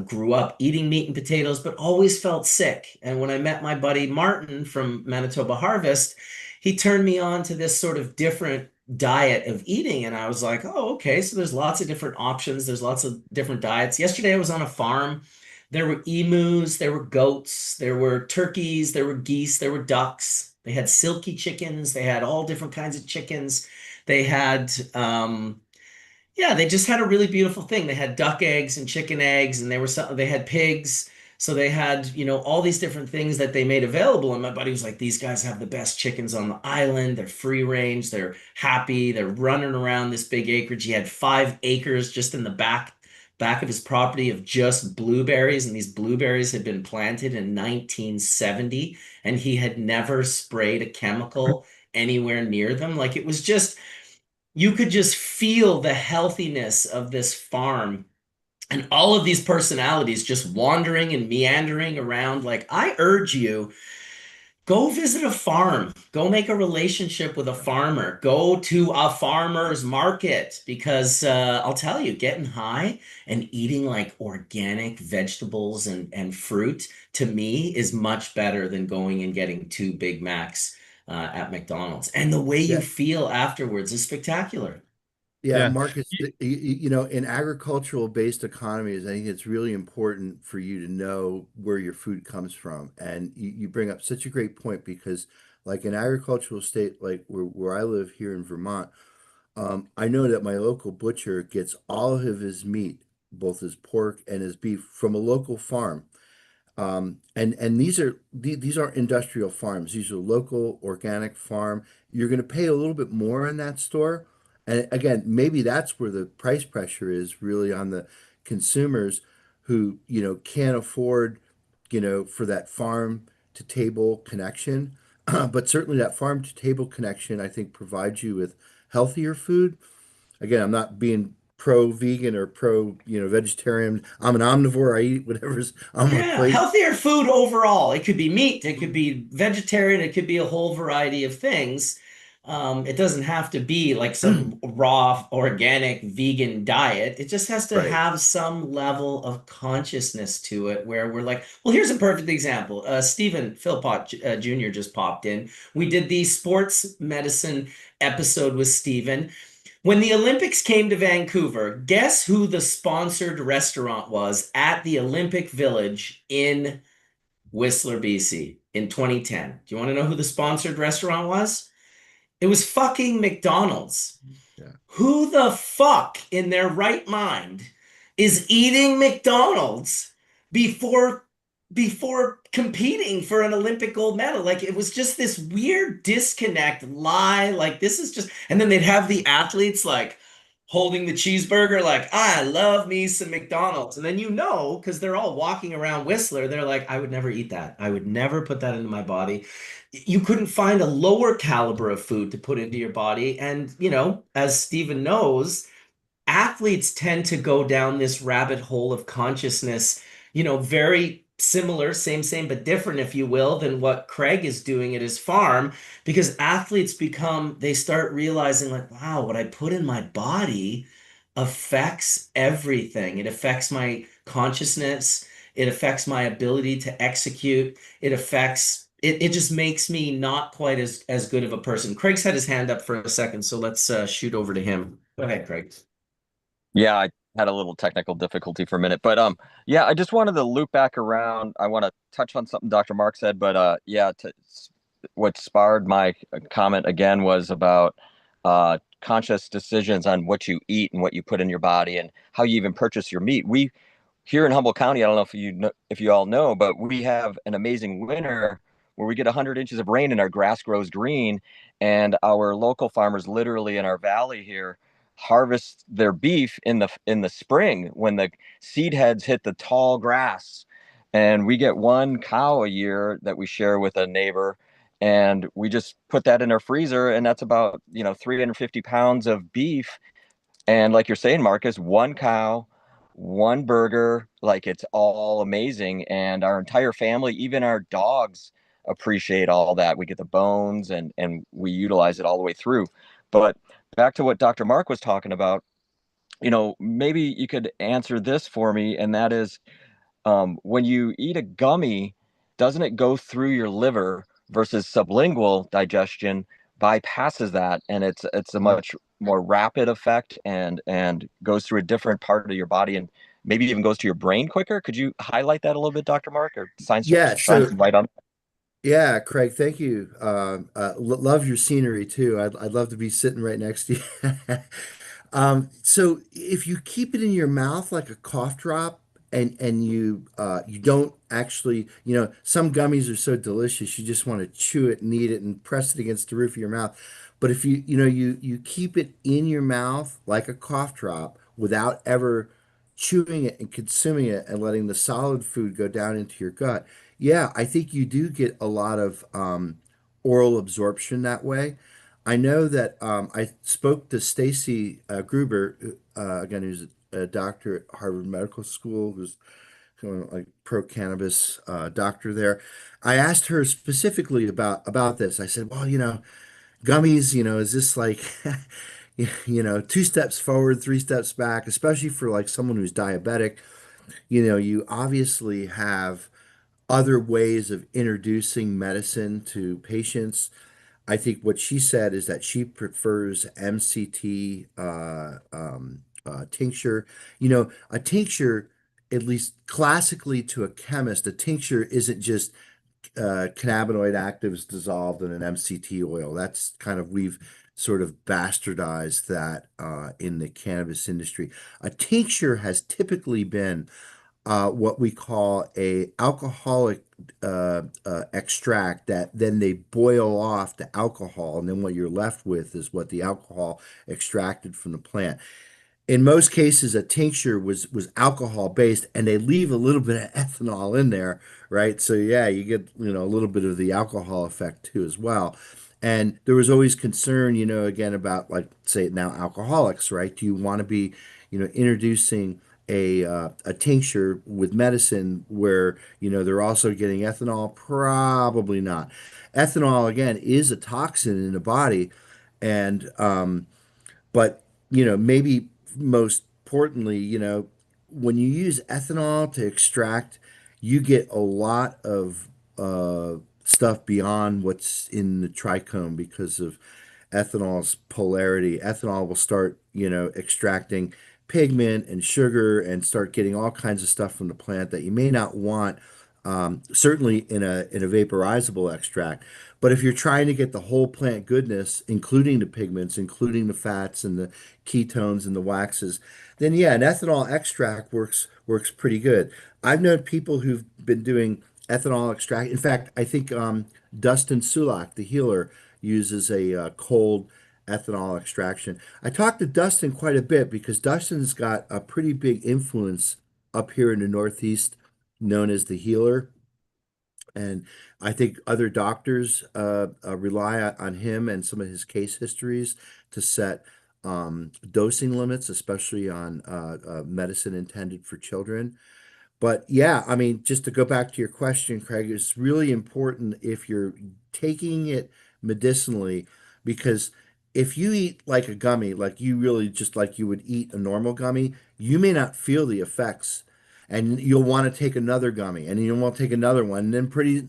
grew up eating meat and potatoes, but always felt sick. And when I met my buddy Martin from Manitoba Harvest, he turned me on to this sort of different diet of eating. And I was like, oh, okay. So there's lots of different options. There's lots of different diets. Yesterday I was on a farm. There were emus, there were goats, there were turkeys, there were geese, there were ducks. They had silky chickens. They had all different kinds of chickens. They had, yeah, they just had a really beautiful thing. They had duck eggs and chicken eggs, and they had pigs. So they had, all these different things that they made available. And my buddy was like, these guys have the best chickens on the island. They're free range, they're happy, they're running around this big acreage. He had 5 acres just in the back of his property of just blueberries, and these blueberries had been planted in 1970, and he had never sprayed a chemical anywhere near them. Like it was just you could just feel the healthiness of this farm and all of these personalities just wandering and meandering around. Like, I urge you, go visit a farm, go make a relationship with a farmer, go to a farmer's market because I'll tell you, getting high and eating like organic vegetables and fruit to me is much better than going and getting 2 Big Macs at McDonald's. And the way you Yeah. feel afterwards is spectacular. Yeah, Yeah. Marcus, in agricultural based economies, I think it's really important for you to know where your food comes from. And you bring up such a great point because, like an agricultural state, like where I live here in Vermont, I know that my local butcher gets all of his meat, both his pork and his beef, from a local farm. And these aren't industrial farms. These are local organic farm. You're going to pay a little bit more in that store. And again, maybe that's where the price pressure is really on the consumers who, can't afford, for that farm to table connection. But certainly that farm to table connection, I think, provides you with healthier food. again, I'm not being pro vegan or pro, vegetarian. I'm an omnivore. I eat whatever's on my Yeah, plate. healthier food overall. It could be meat, it could be vegetarian, it could be a whole variety of things. It doesn't have to be like some raw, organic, vegan diet. It just has to Right. have some level of consciousness to it where we're like, well, here's a perfect example. Stephen Philpott Jr. just popped in. We did the sports medicine episode with Stephen. When the Olympics came to Vancouver, guess who the sponsored restaurant was at the Olympic Village in Whistler, BC in 2010? Do you want to know who the sponsored restaurant was? It was fucking McDonald's. Yeah. Who the fuck in their right mind is eating McDonald's before competing for an Olympic gold medal? Like it was just this weird disconnect lie. Like this is just, and then they'd have the athletes like holding the cheeseburger, like I love me some McDonald's, and then because they're all walking around Whistler, they're like, I would never eat that. I would never put that into my body. You couldn't find a lower caliber of food to put into your body. And, as Stephen knows, athletes tend to go down this rabbit hole of consciousness, very similar, same, but different, if you will, than what Craig is doing at his farm, because athletes they start realizing, like, wow, what I put in my body affects everything. It affects my consciousness. It affects my ability to execute. It just makes me not quite as good of a person. Craig's had his hand up for a second, so let's shoot over to him. Go ahead, Craig. Yeah, I had a little technical difficulty for a minute, but yeah, I just wanted to loop back around. I want to touch on something Dr. Mark said, but yeah, what sparred my comment again was about conscious decisions on what you eat and what you put in your body and how you even purchase your meat. We here in Humboldt County, I don't know if you all know, but we have an amazing winter where we get 100 inches of rain and our grass grows green, and our local farmers literally in our valley here harvest their beef in the spring when the seed heads hit the tall grass, and we get one cow a year that we share with a neighbor, and we just put that in our freezer, and that's about 350 pounds of beef. And like you're saying, Marcus, one cow, one burger, like it's all amazing. And our entire family, even our dogs, appreciate all that. We get the bones and we utilize it all the way through. But back to what Dr. Mark was talking about, maybe you could answer this for me, and that is when you eat a gummy, doesn't it go through your liver versus sublingual digestion bypasses that, and it's a much more rapid effect and goes through a different part of your body and maybe even goes to your brain quicker? Could you highlight that a little bit, Dr. Mark, or Yeah. shine So some light on? yeah, Craig, thank you. Love your scenery too. I'd love to be sitting right next to you. So if you keep it in your mouth like a cough drop and you don't actually, some gummies are so delicious you just want to chew it and eat it and press it against the roof of your mouth. But if you keep it in your mouth like a cough drop without ever chewing it and consuming it and letting the solid food go down into your gut, yeah, I think you do get a lot of oral absorption that way. I know that I spoke to Stacy Gruber, again, who's a doctor at Harvard Medical School, who's kind of like pro cannabis doctor there. I asked her specifically about this. I said, well, gummies, is this like, two steps forward, three steps back, especially for like someone who's diabetic? You obviously have other ways of introducing medicine to patients. I think what she said is that she prefers MCT tincture. A tincture, at least classically to a chemist, a tincture isn't just cannabinoid actives dissolved in an MCT oil. That's kind of, we've sort of bastardized that in the cannabis industry. A tincture has typically been what we call a alcoholic extract that then they boil off the alcohol, and then what you're left with is what the alcohol extracted from the plant. In most cases, a tincture was alcohol based, and they leave a little bit of ethanol in there, right? So yeah, you get a little bit of the alcohol effect too as well. And there was always concern, again, about like say now alcoholics, right? Do you want to be, introducing a tincture with medicine where, they're also getting ethanol? Probably not. Ethanol, again, is a toxin in the body. And but, maybe most importantly, when you use ethanol to extract, you get a lot of stuff beyond what's in the trichome because of ethanol's polarity. Ethanol will start, extracting pigment and sugar and start getting all kinds of stuff from the plant that you may not want, certainly in a vaporizable extract. But if you're trying to get the whole plant goodness, including the pigments, including the fats and the ketones and the waxes, then yeah, an ethanol extract works pretty good. I've known people who've been doing ethanol extract. In fact, I think Dustin Sulak, the healer, uses a cold ethanol extraction. I talked to Dustin quite a bit because Dustin's got a pretty big influence up here in the Northeast, known as the healer. And I think other doctors rely on him and some of his case histories to set dosing limits, especially on medicine intended for children. But yeah, I mean, just to go back to your question, Craig, it's really important if you're taking it medicinally, because if you eat like a gummy, like you really just like you would eat a normal gummy, you may not feel the effects. And you'll want to take another gummy and you'll want to take another one. And then pretty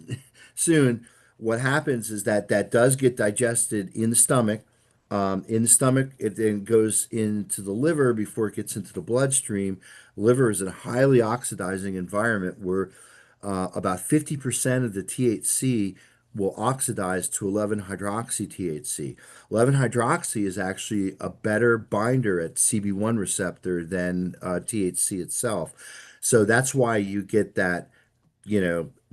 soon, what happens is that that does get digested in the stomach. In the stomach, it then goes into the liver before it gets into the bloodstream. Liver is a highly oxidizing environment where about 50% of the THC will oxidize to 11-hydroxy THC. 11-hydroxy is actually a better binder at CB1 receptor than THC itself. So that's why you get that,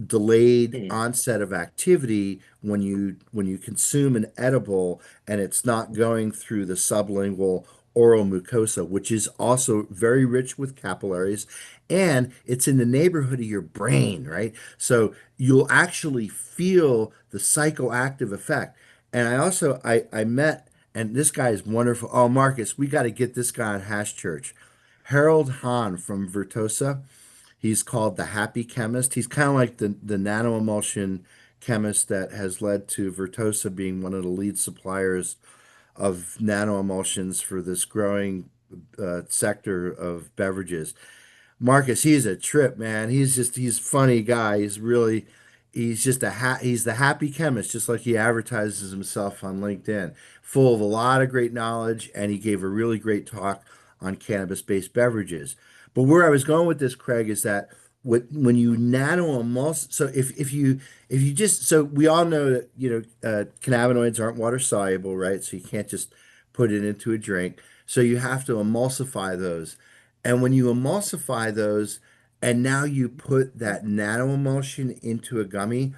delayed Hmm. onset of activity when you consume an edible and it's not going through the sublingual oral mucosa, which is also very rich with capillaries, and it's in the neighborhood of your brain, right? So you'll actually feel the psychoactive effect. And I met, and this guy is wonderful. Oh, Marcus, we got to get this guy on Hashurch. Harold Hahn from Vertosa. He's called the Happy Chemist. He's kind of like the nano-emulsion chemist that has led to Vertosa being one of the lead suppliers of nano-emulsions for this growing sector of beverages. Marcus, he's a trip, man. He's a funny guy. He's the happy chemist, just like he advertises himself on LinkedIn, full of a lot of great knowledge, and he gave a really great talk on cannabis-based beverages. But where I was going with this, Craig, is that when you nano emulsify, so if you just so we all know that cannabinoids aren't water soluble, right? So you can't just put it into a drink. So you have to emulsify those. And when you emulsify those, and now you put that nano emulsion into a gummy,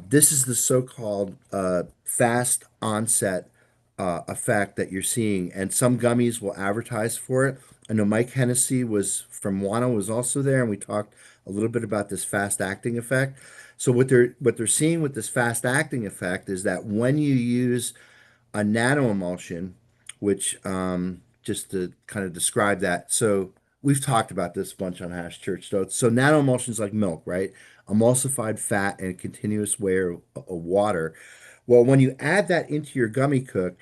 this is the so-called fast onset effect that you're seeing, and some gummies will advertise for it. I know Mike Hennessy was from Wano was also there, and we talked a little bit about this fast acting effect. So what they're seeing with this fast acting effect is that when you use a nano emulsion, which just to kind of describe that. So we've talked about this bunch on Hashurch. So nano emulsions like milk, right? Emulsified fat and a continuous layer of water. Well, when you add that into your gummy cook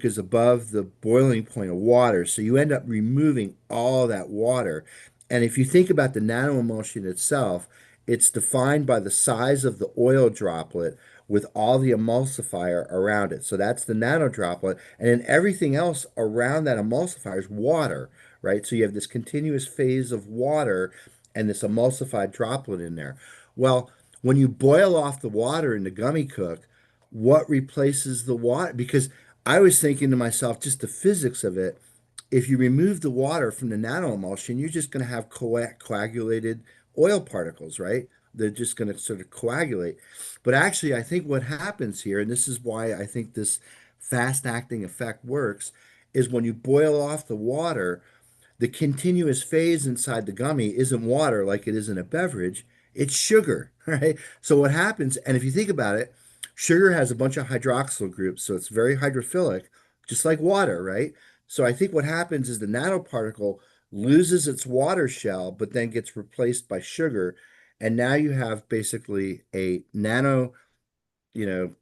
is above the boiling point of water. So you end up removing all that water. And if you think about the nano emulsion itself, it's defined by the size of the oil droplet with all the emulsifier around it. So that's the nano droplet. And then everything else around that emulsifier is water, right? So you have this continuous phase of water and this emulsified droplet in there. Well, when you boil off the water in the gummy cook, what replaces the water? Because I was thinking to myself, just the physics of it, if you remove the water from the nano emulsion, you're just going to have coagulated oil particles, right? They're just going to sort of coagulate. But actually, I think what happens here, and this is why I think this fast acting effect works, is when you boil off the water, the continuous phase inside the gummy isn't water like it is in a beverage, it's sugar, right? So what happens, and if you think about it, Sugar has a bunch of hydroxyl groups, so it's very hydrophilic, just like water, right? So I think what happens is the nanoparticle loses its water shell, but then gets replaced by sugar. And now you have basically a nano, you know,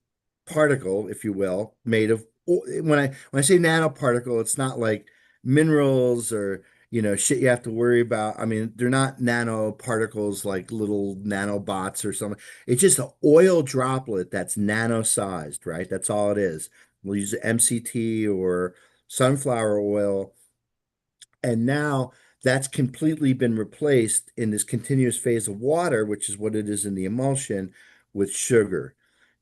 particle, if you will, made of when I say nanoparticle, it's not like minerals or shit you have to worry about. I mean, they're not nanoparticles like little nanobots or something. It's just an oil droplet that's nano-sized, right? That's all it is. We'll use MCT or sunflower oil, and now that's completely been replaced in this continuous phase of water, which is what it is in the emulsion, with sugar.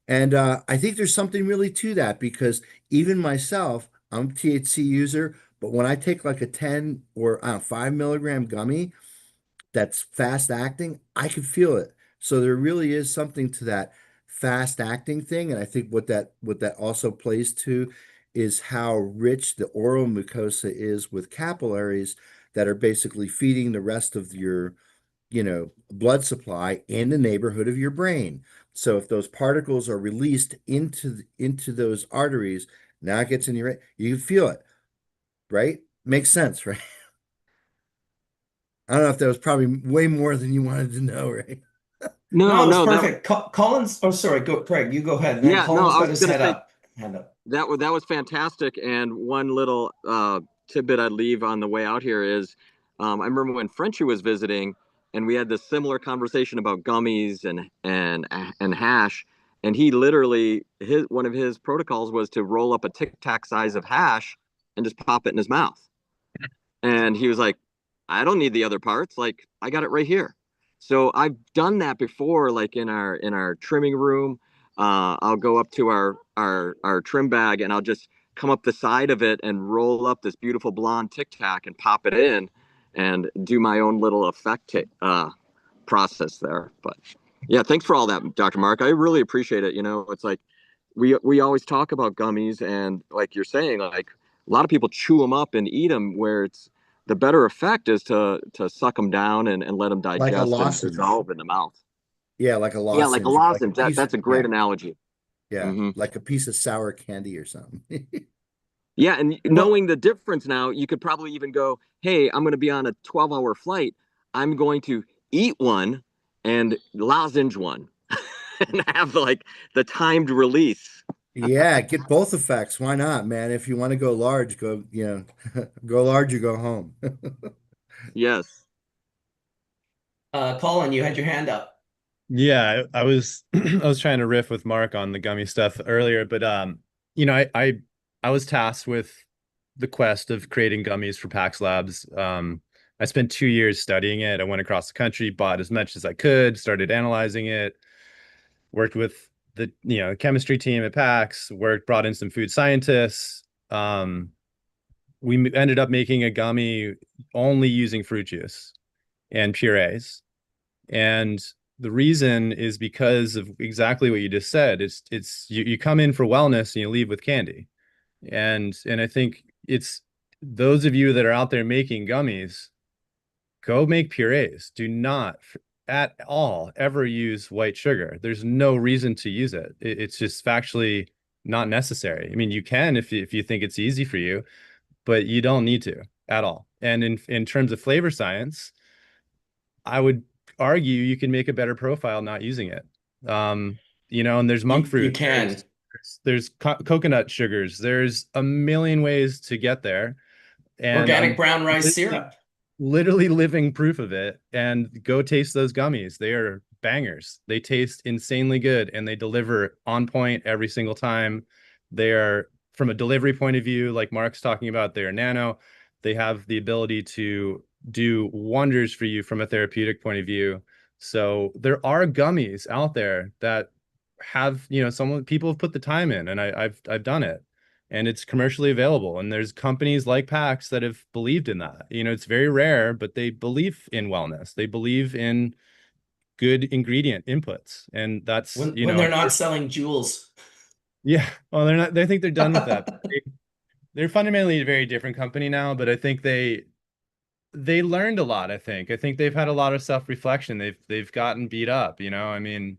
And I think there's something really to that because even myself, I'm a THC user, but when I take like a 10 or 5 milligram gummy that's fast acting, I can feel it. So there really is something to that fast acting thing. And I think what that also plays to is how rich the oral mucosa is with capillaries that are basically feeding the rest of your blood supply in the neighborhood of your brain. So if those particles are released into those arteries, now it gets in your, you can feel it, right? Makes sense, right? I don't know if that was probably way more than you wanted to know, right? No, No, it was no, perfect. Collins, oh, sorry, go, Craig, you go ahead. And then yeah, no, Collins I got was his gonna head say up. Hand up. that was fantastic. And one little tidbit I'd leave on the way out here is, I remember when Frenchie was visiting, and we had this similar conversation about gummies and hash, and he literally his one of his protocols was to roll up a Tic Tac size of hash and just pop it in his mouth. And he was like, I don't need the other parts. Like, I got it right here. So I've done that before, like in our trimming room. I'll go up to our trim bag and I'll just come up the side of it and roll up this beautiful blonde Tic Tac and pop it in and do my own little effect process there. But yeah, thanks for all that, Dr. Mark. I really appreciate it. It's like we always talk about gummies, and like you're saying, like a lot of people chew them up and eat them, where it's the better effect is to suck them down and let them Like a digest and lozenge. dissolve in the mouth. Yeah, like a Yeah, like a lozenge, like a lozenge. piece That's of, a great yeah, analogy. yeah, Hmm. like a piece of sour candy or something. Yeah, and Well, knowing the difference now, you could probably even go, hey, I'm going to be on a 12-hour flight. I'm going to eat one and lozenge one and have like the timed release. Yeah, get both effects. Why not, man? If you want to go large, go large or go home. Yes. Colin, you had your hand up. Yeah, I was I was trying to riff with Mark on the gummy stuff earlier, but I was tasked with the quest of creating gummies for Pax Labs. I spent 2 years studying it. I went across the country, bought as much as I could, started analyzing it, worked with the chemistry team at Pax, brought in some food scientists. We ended up making a gummy only using fruit juice and purees. And the reason is because of exactly what you just said. It's you come in for wellness and you leave with candy. And I think it's those of you that are out there making gummies, go make purees. Do not at all ever use white sugar. There's no reason to use it. It's just factually not necessary. I mean, you can if you think it's easy for you, but you don't need to at all. And in terms of flavor science, I would argue you can make a better profile not using it. And there's monk You fruit, can. there's coconut sugars, there's a million ways to get there. And Organic I'm brown rice literally, syrup. literally living proof of it. And go taste those gummies. They are bangers. They taste insanely good and they deliver on point every single time. They are, from a delivery point of view, like Mark's talking about, they are nano. They have the ability to do wonders for you from a therapeutic point of view. So there are gummies out there that have, people have put the time in, and I've done it, and it's commercially available. And there's companies like PAX that have believed in that. It's very rare, but they believe in wellness. They believe in good ingredient inputs. And that's, When they're not selling jewels. yeah, well, they're not, they think they're done with that. They're fundamentally a very different company now, but I think they learned a lot. I think they've had a lot of self-reflection. They've gotten beat up, I mean,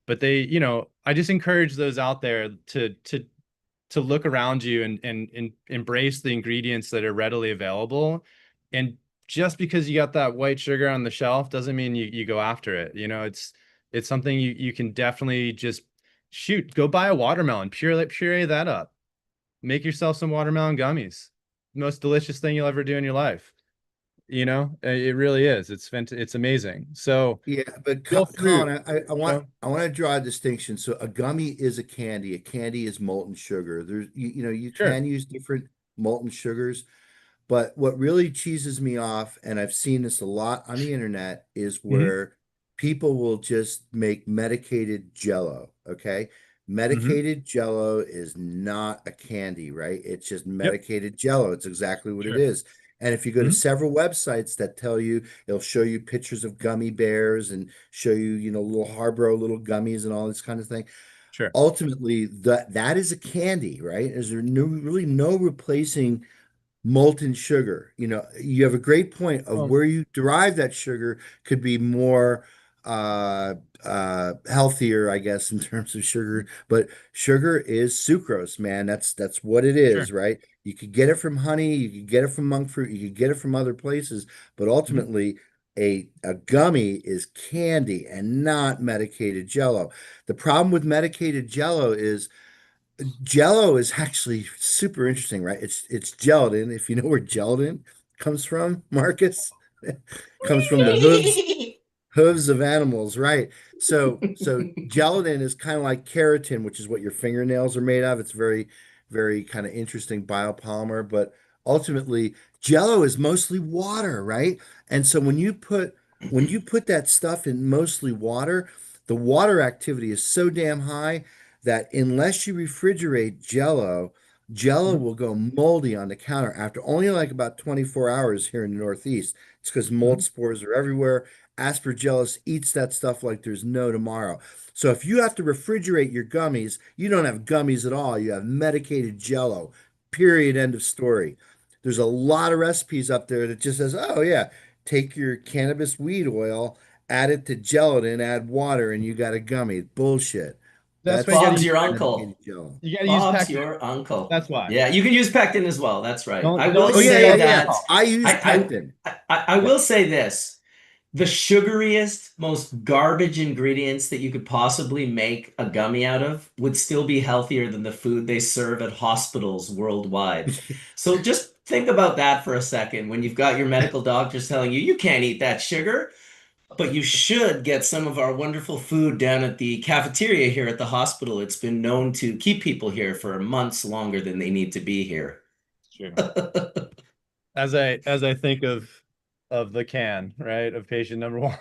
But I just encourage those out there to look around you and embrace the ingredients that are readily available. And just because you got that white sugar on the shelf doesn't mean you go after it. It's something you can definitely just go buy a watermelon, puree that up, make yourself some watermelon gummies. Most delicious thing you'll ever do in your life. It really is. It's amazing. So Yeah, but feel free, Colin, I you want know, I want to draw a distinction. So a gummy is a candy. A candy is molten sugar. There's you sure. can use different molten sugars, but what really cheeses me off, and I've seen this a lot on the internet, is Hmm. where people will just make medicated jello. Okay. Hmm. Medicated jello is not a candy, right? It's just Yep. medicated jello. It's exactly what it Sure. is. And if you go to Hmm. several websites that tell you, it'll show you pictures of gummy bears and show you, little Harborough little gummies and all this kind of thing. Sure. Ultimately, that is a candy, right? Is there really no replacing molten sugar? You have a great point of Well, where you derive that sugar could be more healthier, I guess, in terms of sugar. But sugar is sucrose, man. That's what it sure. is, right? You could get it from honey, you could get it from monk fruit, you could get it from other places, but Hmm. ultimately a gummy is candy and not medicated jello. The problem with medicated jello is Jello is actually super interesting, right? It's gelatin. If you know where gelatin comes from, Marcus, comes from the Yeah. hooves of animals, right? So gelatin is kind of like keratin, which is what your fingernails are made of. It's very, very kind of interesting biopolymer, but ultimately Jello is mostly water, right? And so when you put that stuff in mostly water, the water activity is so damn high that unless you refrigerate Jello Hmm. will go moldy on the counter after only like about 24 hours here in the Northeast. It's because mold Hmm. spores are everywhere. Aspergillus eats that stuff like there's no tomorrow. So if you have to refrigerate your gummies, you don't have gummies at all. You have medicated jello. Period. End of story. There's a lot of recipes up there that just says, oh yeah, take your cannabis weed oil, add it to gelatin, add water, and you got a gummy. Bullshit. That's why you That's got to Bob's use your pectin. uncle. medicated jello. You got to use Bob's pectin. your uncle. That's why. Yeah, you can use pectin as well. That's right. I will Don't Oh use yeah, yeah, say gummy yeah. that salt. I use I pectin. I Yeah. will say this. The sugariest, most garbage ingredients that you could possibly make a gummy out of would still be healthier than the food they serve at hospitals worldwide. So just think about that for a second when you've got your medical doctors telling you you can't eat that sugar, but you should get some of our wonderful food down at the cafeteria here at the hospital. It's been known to keep people here for months longer than they need to be here. Sure. As I think of the can, right, of patient number one.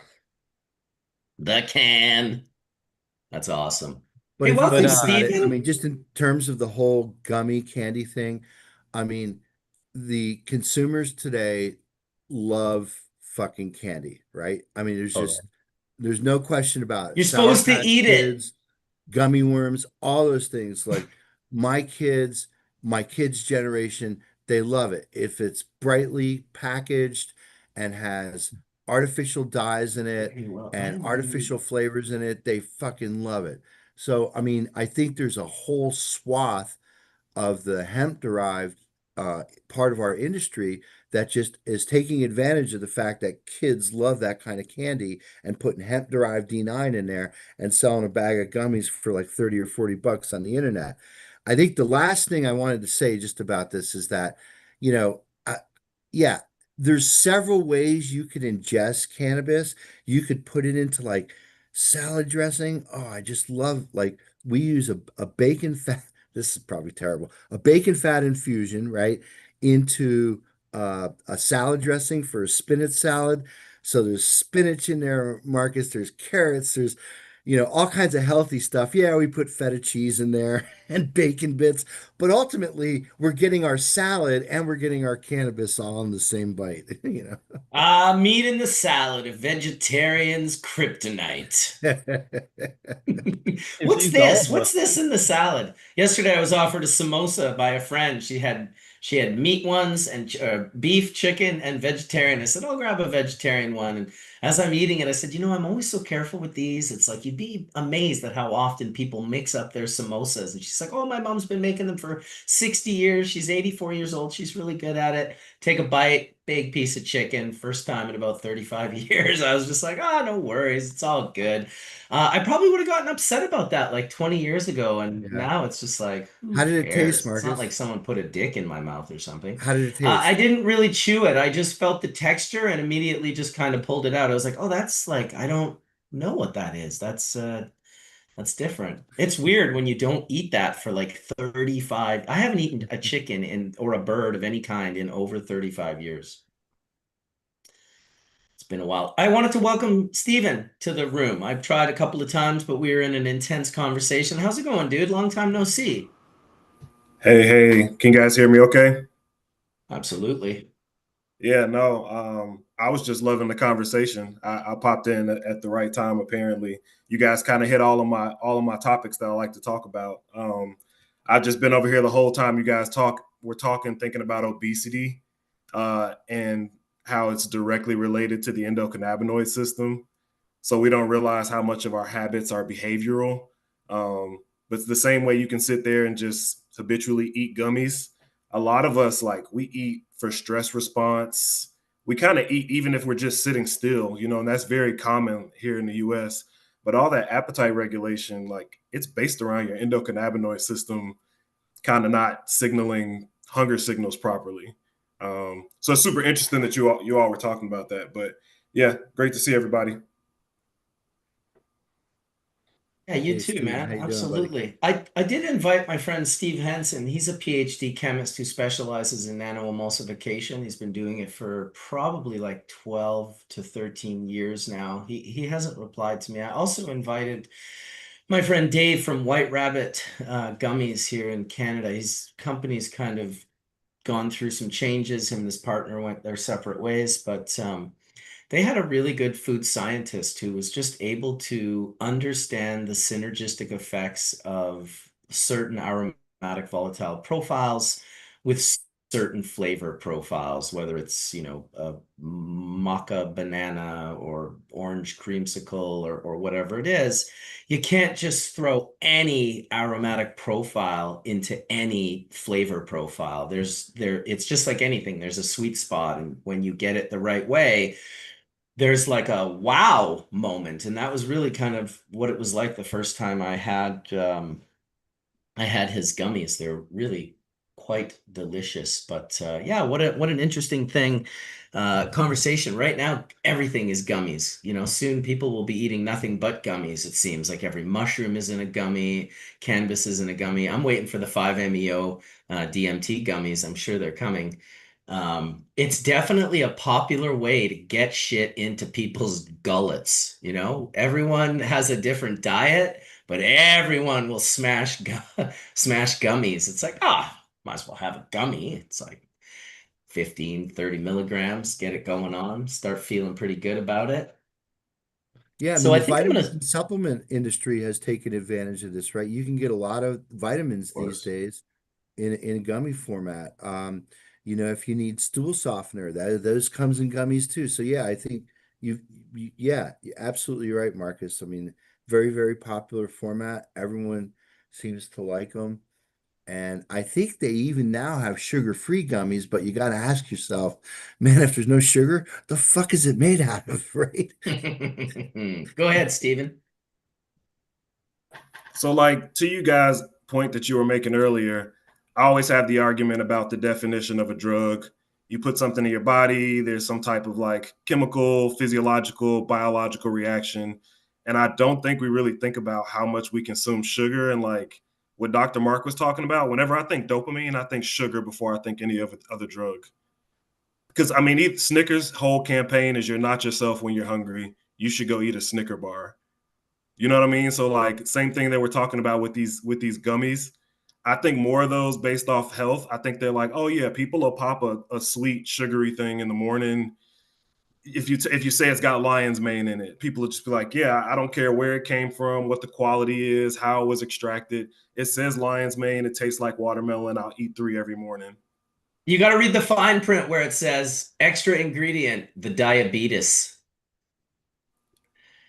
The can. That's awesome. But Hey, if you But welcome, think about it, I Stephen. mean, just in terms of the whole gummy candy thing, I mean, the consumers today love fucking candy, right? I mean, totally. there's no question about it. You're Sour supposed to Patch eat it. Kids, gummy worms, all those things. Like my kids, my kids' generation, they love it. If it's brightly packaged and has artificial dyes in it Very well. and artificial flavors in it, they fucking love it. So, I mean, I think there's a whole swath of the hemp derived part of our industry that just is taking advantage of the fact that kids love that kind of candy and putting hemp derived D9 in there and selling a bag of gummies for like 30 or 40 bucks on the internet. I think the last thing I wanted to say just about this is that, you know, yeah, there's several ways you could ingest cannabis. You could put it into like salad dressing. Oh, I just love like we use a bacon fat. This is probably terrible. A bacon fat infusion, right, into a salad dressing for a spinach salad. So there's spinach in there, Marcus. There's carrots. There's all kinds of healthy stuff. Yeah, we put feta cheese in there and bacon bits, but ultimately we're getting our salad and we're getting our cannabis all in the same bite. Meat in the salad, a vegetarian's kryptonite. What's It's all this? of those What's this things. in the salad? Yesterday I was offered a samosa by a friend. She had meat ones and beef, chicken, and vegetarian. I said, I'll grab a vegetarian one. And as I'm eating it, I said, I'm always so careful with these. It's like you'd be amazed at how often people mix up their samosas. And she's like, oh, my mom's been making them for 60 years. She's 84 years old. She's really good at it. Take a bite, big piece of chicken, first time in about 35 years. I was just like, oh, no worries. It's all good. I probably would have gotten upset about that like 20 years ago. And Yeah. now it's just like, who How did it taste, cares? It's not Marcus? like someone put a dick in my mouth or something. How did it I taste? didn't really chew it. I just felt the texture and immediately just kind of pulled it out. I was like, oh, that's like, I don't know what that is. That's different. It's weird when you don't eat that for like 35. I haven't eaten a chicken or a bird of any kind in over 35 years. It's been a while. I wanted to welcome Stephen to the room. I've tried a couple of times, but we were in an intense conversation. How's it going, dude? Long time no see. Hey, can you guys hear me okay? Absolutely. Yeah, no, I was just loving the conversation. I popped in at the right time, apparently. You guys kind of hit all of my topics that I like to talk about. I've just been over here the whole time you guys we're talking, thinking about obesity, and how it's directly related to the endocannabinoid system. So we don't realize how much of our habits are behavioral. But it's the same way you can sit there and just habitually eat gummies. A lot of us, like, we eat for stress response. We kind of eat even if we're just sitting still, and that's very common here in the US. But all that appetite regulation, like, it's based around your endocannabinoid system kind of not signaling hunger signals properly. So it's super interesting that you all were talking about that. But yeah, great to see everybody. Yeah, you Hey, too, Steven, man. how you doing, buddy? Absolutely. I did invite my friend Steve Henson. He's a PhD chemist who specializes in nano-emulsification. He's been doing it for probably like 12 to 13 years now. He hasn't replied to me. I also invited my friend Dave from White Rabbit Gummies here in Canada. His company's kind of gone through some changes. Him and his partner went their separate ways, but they had a really good food scientist who was just able to understand the synergistic effects of certain aromatic volatile profiles with certain flavor profiles, whether it's, a maca banana or orange creamsicle or whatever it is. You can't just throw any aromatic profile into any flavor profile. It's just like anything. There's a sweet spot, and when you get it the right way, there's like a wow moment. And that was really kind of what it was like the first time I had his gummies. They're really quite delicious. But yeah, what an interesting thing. Conversation right now, everything is gummies. Soon people will be eating nothing but gummies. It seems like every mushroom is in a gummy, cannabis is in a gummy. I'm waiting for the 5-MeO DMT gummies. I'm sure they're coming. It's definitely a popular way to get shit into people's gullets. Everyone has a different diet, but everyone will smash gummies. It's like, might as well have a gummy. It's like 15, 30 milligrams, get it going on, start feeling pretty good about it. Yeah, I So mean, I the think I'm vitamins gonna, and supplement industry has taken advantage of this, right? You can get a lot of of vitamins these course. days in a gummy format. If you need stool softener, those comes in gummies too. So yeah, I think yeah, you're absolutely right, Marcus. I mean, very, very popular format. Everyone seems to like them. And I think they even now have sugar-free gummies, but you got to ask yourself, man, if there's no sugar, the fuck is it made out of, right? Go ahead, Stephen. So, like, to you guys' point that you were making earlier, I always have the argument about the definition of a drug. You put something in your body, there's some type of like chemical, physiological, biological reaction. And I don't think we really think about how much we consume sugar. And like what Dr. Mark was talking about, whenever I think dopamine, I think sugar before I think any other drug. Because I mean, Snickers' whole campaign is you're not yourself when you're hungry. You should go eat a Snicker bar. You know what I mean? So like same thing that we're talking about with these gummies. I think more of those based off health. I think they're like, oh yeah, people will pop a sweet sugary thing in the morning. If you say it's got lion's mane in it, people will just be like, yeah, I don't care where it came from, what the quality is, how it was extracted. It says lion's mane. It tastes like watermelon. I'll eat 3 every morning. You got to read the fine print where it says extra ingredient, the diabetes.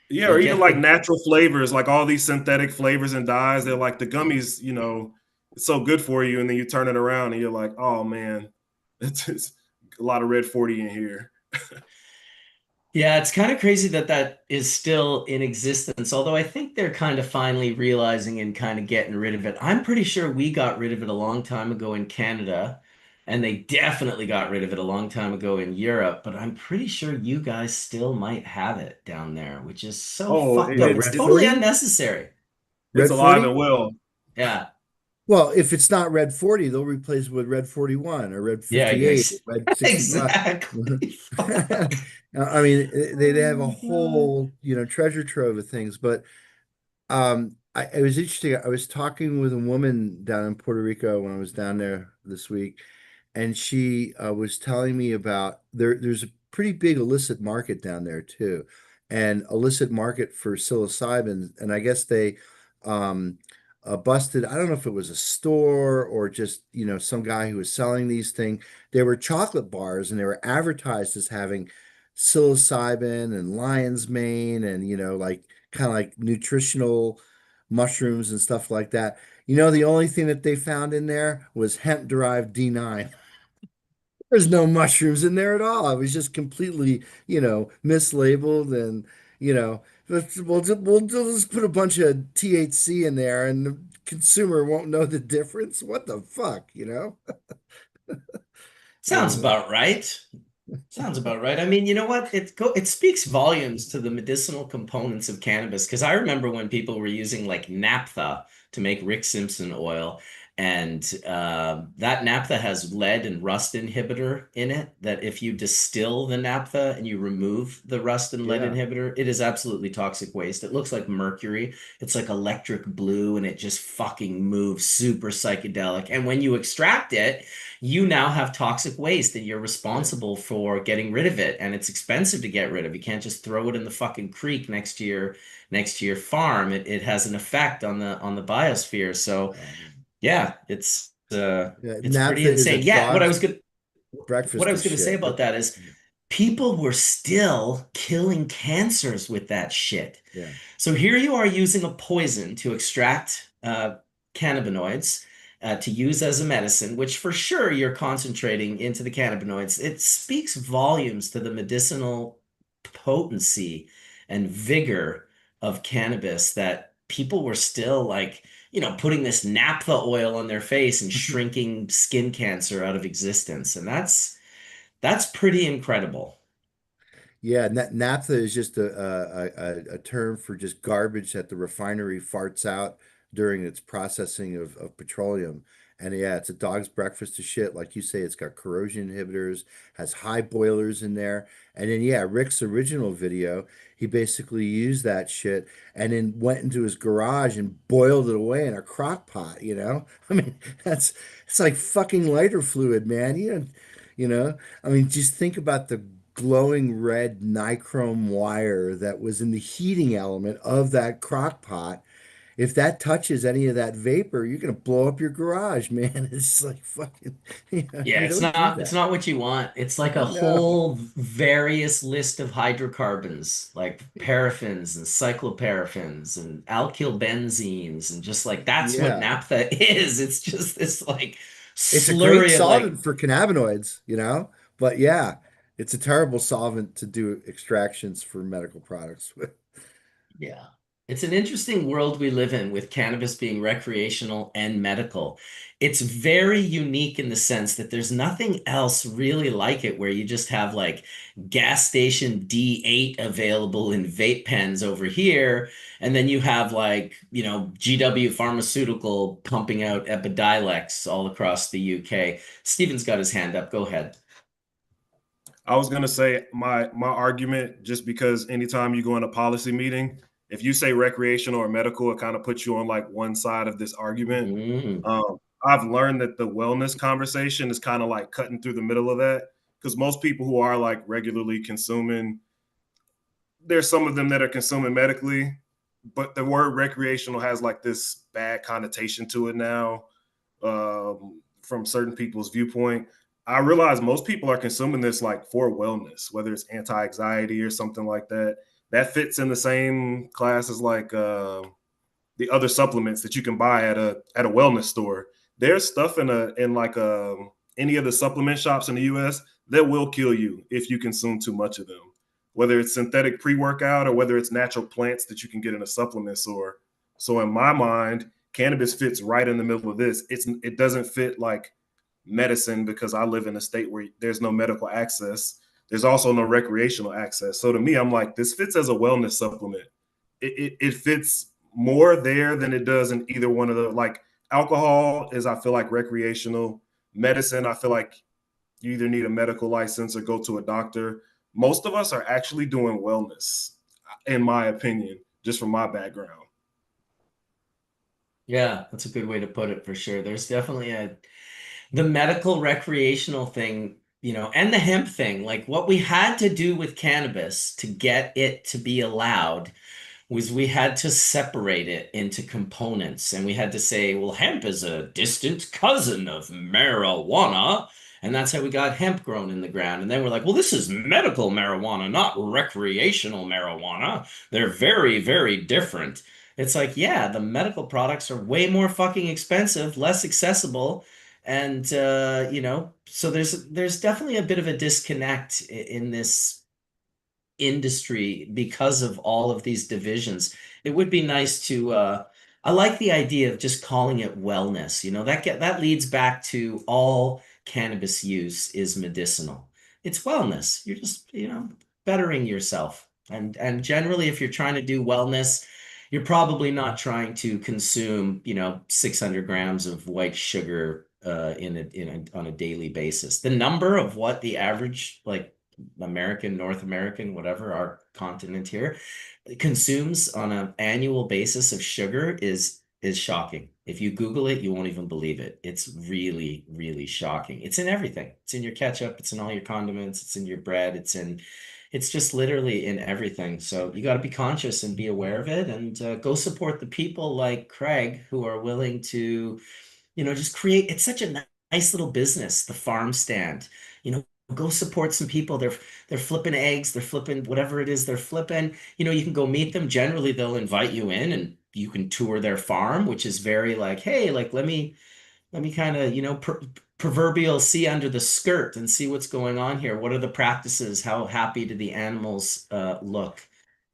Yeah, or Like even get like the natural flavors, like all these synthetic flavors and dyes. They're like the gummies, it's so good for you, and then you turn it around and you're like, oh man, it's a lot of red 40 in here. Yeah, it's kind of crazy that that is still in existence, although I think they're kind of finally realizing and kind of getting rid of it. I'm pretty sure we got rid of it a long time ago in Canada, and they definitely got rid of it a long time ago in Europe, but I'm pretty sure you guys still might have it down there, which is so Oh, fucked What, up. It's Red it's totally 40? unnecessary. it's Red alive 40? and well. Yeah. Well, if it's not Red 40, they'll replace it with Red 41 or Red Yeah, 58 or Red 65. exactly. Fuck. I mean, they Oh have a my God. whole, treasure trove of things. But it was interesting. I was talking with a woman down in Puerto Rico when I was down there this week, and she was telling me about there's a pretty big illicit market down there too, and illicit market for psilocybin. And I guess they um, busted. I don't know if it was a store or just some guy who was selling these things. They were chocolate bars, and they were advertised as having psilocybin and lion's mane, and like kind of like nutritional mushrooms and stuff like that. The only thing that they found in there was hemp-derived D9. There's no mushrooms in there at all. It was just completely, mislabeled, and we'll just put a bunch of THC in there and the consumer won't know the difference. What the fuck? Sounds Uh, about right. Sounds about right. I mean, you know what? It speaks volumes to the medicinal components of cannabis because I remember when people were using like naphtha to make Rick Simpson oil, and that naphtha has lead and rust inhibitor in it. That if you distill the naphtha and you remove the rust and lead yeah. inhibitor, it is absolutely toxic waste. It looks like mercury. It's like electric blue, and it just fucking moves super psychedelic. And when you extract it, you now have toxic waste and you're Yeah. responsible for getting rid of it, and it's expensive to get rid of. You can't just throw it in the fucking creek next to your farm. It has an effect on the biosphere. So yeah, Yeah. it's pretty Naphtha is a insane. Yeah, dog's what I breakfast of was gonna say shit. about that is people were still killing cancers with that shit. Yeah. So here you are using a poison to extract cannabinoids to use as a medicine, which for sure you're concentrating into the cannabinoids. It speaks volumes to the medicinal potency and vigor of cannabis that people were still like, putting this naphtha oil on their face and shrinking skin cancer out of existence. And that's pretty incredible. Yeah, naphtha is just a term for just garbage that the refinery farts out during its processing of petroleum. And yeah, it's a dog's breakfast of shit. Like you say, it's got corrosion inhibitors, has high boilers in there. And then, yeah, Rick's original video, he basically used that shit and then went into his garage and boiled it away in a crock pot? I mean, it's like fucking lighter fluid, man. You know, I mean, just think about the glowing red nichrome wire that was in the heating element of that crock pot. If that touches any of that vapor, you're gonna blow up your garage, man. It's like fucking, Yeah, you it's don't do not it's that. not what you want. It's like a No. whole various list of hydrocarbons, like paraffins and cycloparaffins and alkyl benzenes, and just like that's what Yeah. naphtha is. It's just this like It's a great slurry of like, solvent for cannabinoids. But yeah, it's a terrible solvent to do extractions for medical products with. yeah. It's an interesting world we live in with cannabis being recreational and medical. It's very unique in the sense that there's nothing else really like it where you just have like gas station D8 available in vape pens over here, and then you have like, GW Pharmaceutical pumping out Epidiolex all across the UK. Steven's got his hand up. Go ahead. I was gonna say my argument, just because anytime you go in a policy meeting, if you say recreational or medical, it kind of puts you on like one side of this argument. Mm, I've learned that the wellness conversation is kind of like cutting through the middle of that, because most people who are like regularly consuming, there's some of them that are consuming medically, but the word recreational has like this bad connotation to it now, from certain people's viewpoint. I realize most people are consuming this like for wellness, whether it's anti-anxiety or something like that. that fits in the same class as like the other supplements that you can buy at a wellness store. There's stuff in any of the supplement shops in the US that will kill you if you consume too much of them, whether it's synthetic pre-workout or whether it's natural plants that you can get in a supplement store. So in my mind, cannabis fits right in the middle of this. It doesn't fit like medicine because I live in a state where there's no medical access. There's also no recreational access. So to me, I'm like, this fits as a wellness supplement. It fits more there than it does in either one of the, like, alcohol is, I feel like, recreational. Medicine, I feel like you either need a medical license or go to a doctor. Most of us are actually doing wellness, in my opinion, just from my background. Yeah, that's a good way to put it for sure. There's definitely the medical recreational thing, and the hemp thing. Like what we had to do with cannabis to get it to be allowed was we had to separate it into components, and we had to say, well, hemp is a distant cousin of marijuana, and that's how we got hemp grown in the ground. And then we're like, well, this is medical marijuana, not recreational marijuana. They're very, very different. It's like, yeah, the medical products are way more fucking expensive, less accessible, and so there's definitely a bit of a disconnect in this industry because of all of these divisions. It would be nice to I like the idea of just calling it wellness. That leads back to all cannabis use is medicinal. It's wellness. You're just, bettering yourself. And generally if you're trying to do wellness, you're probably not trying to consume, 600 grams of white sugar on a daily basis. The number of what the average, like, American, North American, whatever our continent here, consumes on an annual basis of sugar is shocking. If you Google it, you won't even believe it. It's really, really shocking. It's in everything. It's in your ketchup, it's in all your condiments, it's in your bread, it's just literally in everything. So you got to be conscious and be aware of it, and go support the people like Craig who are willing to, just create. It's such a nice little business, the farm stand. Go support some people. They're flipping eggs, they're flipping whatever it is they're flipping. You can go meet them. Generally, they'll invite you in and you can tour their farm, which is very like, hey, like let me kind of, proverbial see under the skirt and see what's going on here. What are the practices? How happy do the animals look?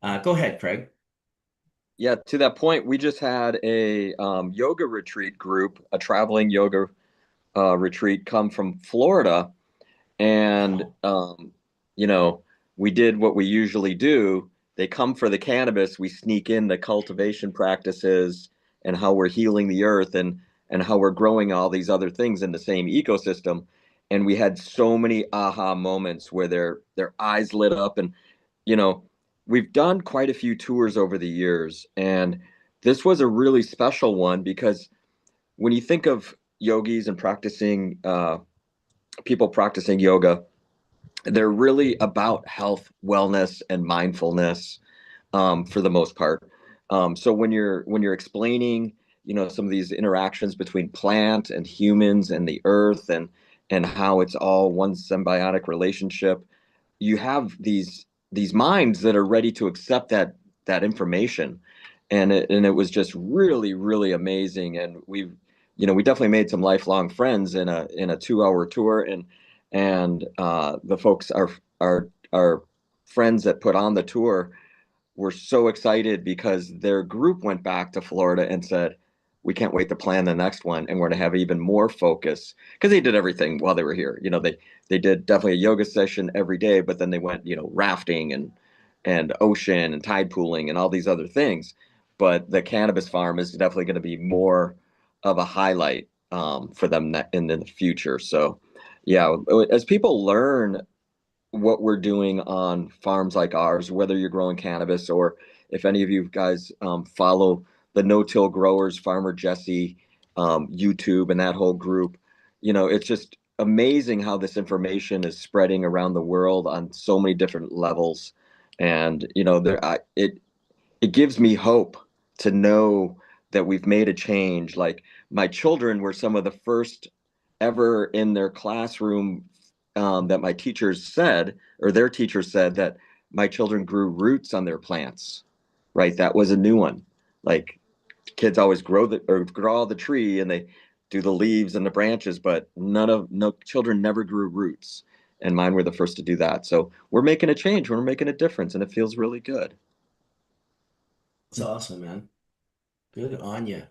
Go ahead, Craig. Yeah, to that point, we just had a yoga retreat group, a traveling yoga retreat come from Florida. And, we did what we usually do. They come for the cannabis. We sneak in the cultivation practices and how we're healing the earth and how we're growing all these other things in the same ecosystem. And we had so many aha moments where their eyes lit up. And, we've done quite a few tours over the years. And this was a really special one because when you think of yogis and practicing, people practicing yoga, they're really about health, wellness, and mindfulness, for the most part. So when you're explaining, some of these interactions between plant and humans and the earth and how it's all one symbiotic relationship, you have these minds that are ready to accept that information, and it was just really, really amazing. And we definitely made some lifelong friends in a 2-hour tour, and the folks, our friends that put on the tour, were so excited because their group went back to Florida and said, we can't wait to plan the next one, and we're going to have even more focus, because they did everything while they were here. They did definitely a yoga session every day, but then they went, rafting and ocean and tide pooling and all these other things. But the cannabis farm is definitely going to be more of a highlight for them in the future. So, yeah, as people learn what we're doing on farms like ours, whether you're growing cannabis or if any of you guys follow the no-till growers, Farmer Jesse, YouTube, and that whole group, it's just amazing how this information is spreading around the world on so many different levels. And, it gives me hope to know that we've made a change. Like, my children were some of the first ever in their classroom, that my teachers said, or their teachers said, that my children grew roots on their plants, right? That was a new one. Like kids always grow the tree and they do the leaves and the branches, but no children never grew roots. And mine were the first to do that. So we're making a change, we're making a difference, and it feels really good. It's awesome, man. Good on you.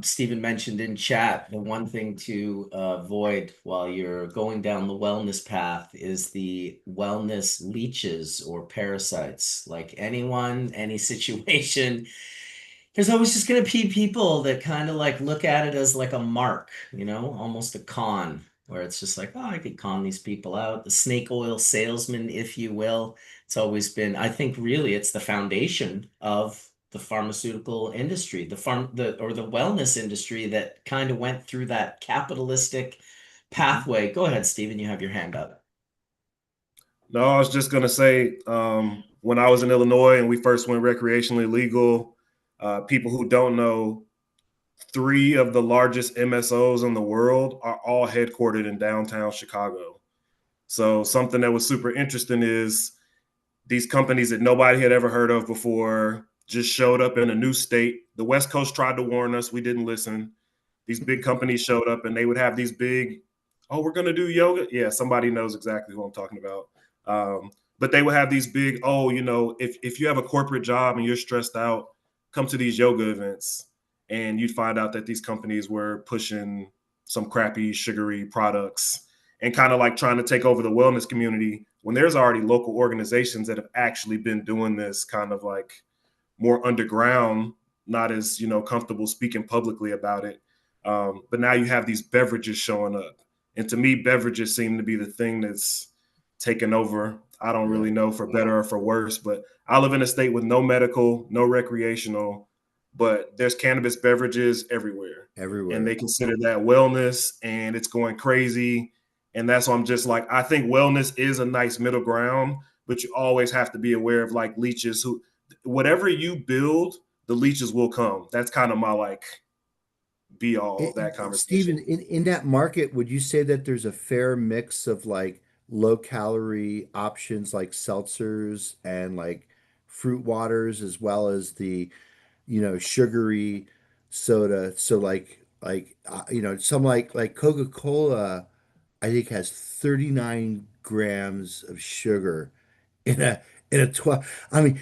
Stephen mentioned in chat the one thing to avoid while you're going down the wellness path is the wellness leeches or parasites. Like anyone, any situation, there's always just going to be people that kind of like look at it as like a mark, almost a con, where it's just like, oh, I could con these people out. The snake oil salesman, if you will. It's always been, I think, really, it's the foundation of the pharmaceutical industry, the wellness industry that kind of went through that capitalistic pathway. Go ahead, Stephen, you have your hand up. No, I was just going to say, when I was in Illinois and we first went recreationally legal, people who don't know, 3 of the largest MSOs in the world are all headquartered in downtown Chicago. So something that was super interesting is these companies that nobody had ever heard of before just showed up in a new state. The West Coast tried to warn us. We didn't listen. These big companies showed up and they would have these big, oh, we're going to do yoga. Yeah, somebody knows exactly who I'm talking about. But they would have these big, oh, if you have a corporate job and you're stressed out, come to these yoga events. And you'd find out that these companies were pushing some crappy, sugary products and kind of like trying to take over the wellness community when there's already local organizations that have actually been doing this kind of like more underground, not as, comfortable speaking publicly about it. But now you have these beverages showing up. And to me, beverages seem to be the thing that's taken over. I don't really know for better or for worse, but I live in a state with no medical, no recreational, but there's cannabis beverages everywhere. And they consider that wellness, and it's going crazy. And that's why I'm just like, I think wellness is a nice middle ground, but you always have to be aware of like leeches who, whatever you build, the leeches will come. That's kind of my like be all of that conversation. Stephen, in that market, would you say that there's a fair mix of like low calorie options like seltzers and like fruit waters as well as the, sugary soda? So some like Coca-Cola, I think has 39 grams of sugar in a 12. I mean,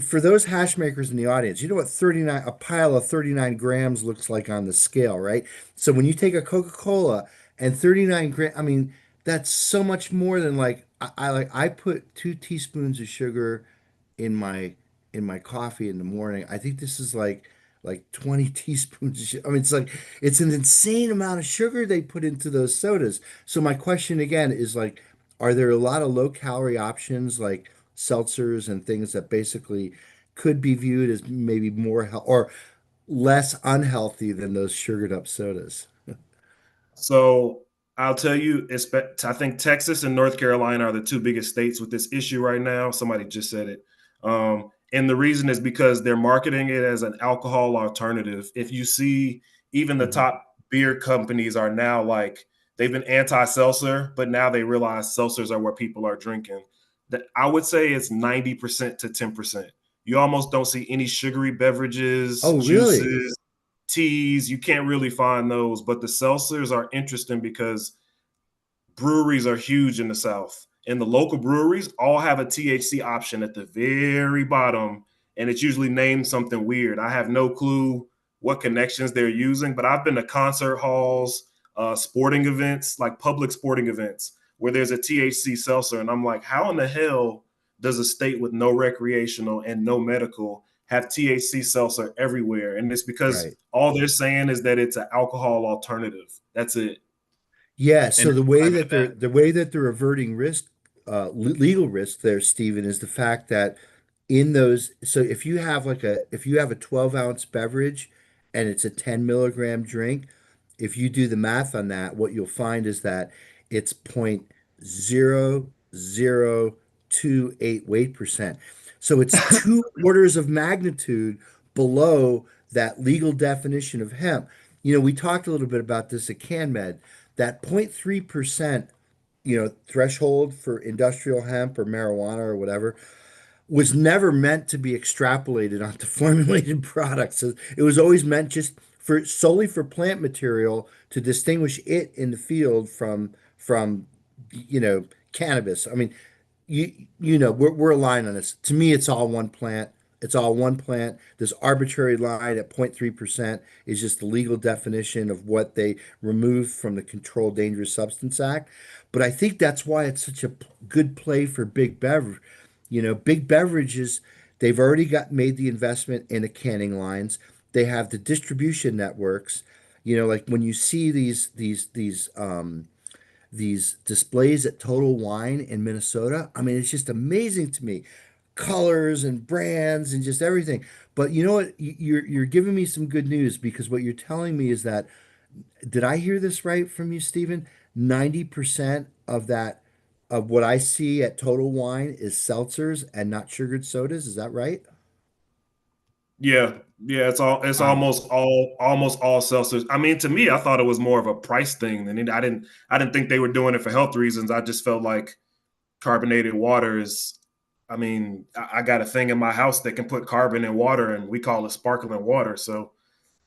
for those hash makers in the audience, you know what 39 a pile of 39 grams looks like on the scale, right? So when you take a Coca-Cola and 39 gram, I mean, that's so much more than like I put 2 teaspoons of sugar in my coffee in the morning. I think this is like 20 teaspoons of sugar. I mean, it's an insane amount of sugar they put into those sodas. So my question again is like, are there a lot of low calorie options like seltzers and things that basically could be viewed as maybe more or less unhealthy than those sugared up sodas? So I'll tell you, I think Texas and North Carolina are the 2 biggest states with this issue right now. Somebody just said it. And the reason is because they're marketing it as an alcohol alternative. If you see, even the top beer companies are now like, they've been anti-seltzer, but now they realize seltzers are what people are drinking. That I would say it's 90% to 10%. You almost don't see any sugary beverages, Oh, really? juices, teas. You can't really find those, but the seltzers are interesting because breweries are huge in the South, and the local breweries all have a THC option at the very bottom, and it's usually named something weird. I have no clue what connections they're using, but I've been to concert halls, sporting events, like public sporting events, where there's a THC seltzer, and I'm like, how in the hell does a state with no recreational and no medical have THC seltzer everywhere? And it's because Right. all they're saying is that it's an alcohol alternative. That's it. Yeah, And so the way that they're averting risk, legal risk there, Stephen, is the fact that in those, so if you have a 12-ounce beverage and it's a 10 milligram drink, if you do the math on that, what you'll find is that it's 0.0028 weight percent. So it's 2 orders of magnitude below that legal definition of hemp. We talked a little bit about this at CanMed, that 0.3% threshold for industrial hemp or marijuana or whatever was never meant to be extrapolated onto formulated products. So it was always meant just for solely for plant material to distinguish it in the field from cannabis. I mean, we're aligned on this. To me, it's all one plant. It's all one plant. This arbitrary line at 0.3% is just the legal definition of what they removed from the Controlled Dangerous Substance Act. But I think that's why it's such a good play for big beverage. Big beverages, they've already got made the investment in the canning lines. They have the distribution networks. Like when you see these displays at Total Wine in Minnesota. I mean, it's just amazing to me. Colors and brands and just everything. But you know what? You're giving me some good news because what you're telling me is that, did I hear this right from you, Stephen? 90% of what I see at Total Wine is seltzers and not sugared sodas. Is that right? Yeah, yeah, it's Wow. almost all seltzers. I mean, to me, I thought it was more of a price thing than I didn't think they were doing it for health reasons. I just felt like carbonated water is, I mean, I got a thing in my house that can put carbon in water and we call it sparkling water. So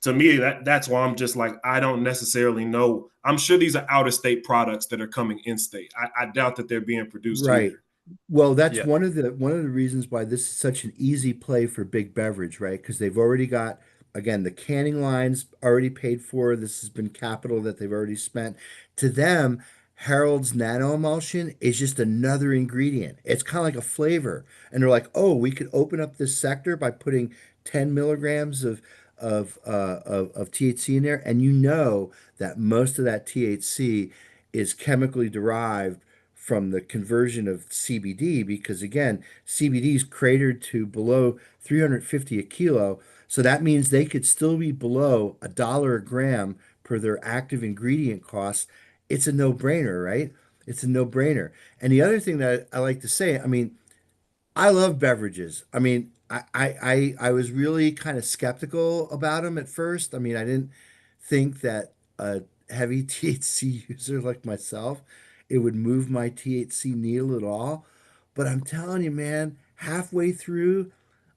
to me, that's why I'm just like, I don't necessarily know. I'm sure these are out of state products that are coming in state. I doubt that they're being produced Right. here. Well, that's Yeah. one of the reasons why this is such an easy play for big beverage, right? Because they've already got, again, the canning lines already paid for. This has been capital that they've already spent. To them, Harold's nano-emulsion is just another ingredient. It's kind of like a flavor. And they're like, oh, we could open up this sector by putting 10 milligrams of THC in there. And you know that most of that THC is chemically derived from the conversion of CBD because again, CBD is cratered to below 350 a kilo. So that means they could still be below $1 a gram per their active ingredient costs. It's a no-brainer, right? It's a no-brainer. And the other thing that I like to say, I mean, I love beverages. I mean, I was really kind of skeptical about them at first. I mean, I didn't think that a heavy THC user like myself, it would move my THC needle at all. But I'm telling you, man, halfway through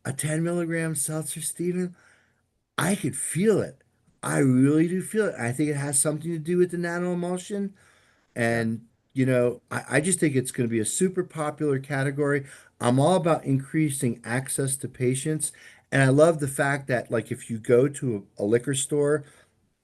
a 10 milligram seltzer, Steven, I could feel it. I really do feel it. I think it has something to do with the nano emulsion. Yeah. And, I just think it's going to be a super popular category. I'm all about increasing access to patients. And I love the fact that, like, if you go to a liquor store,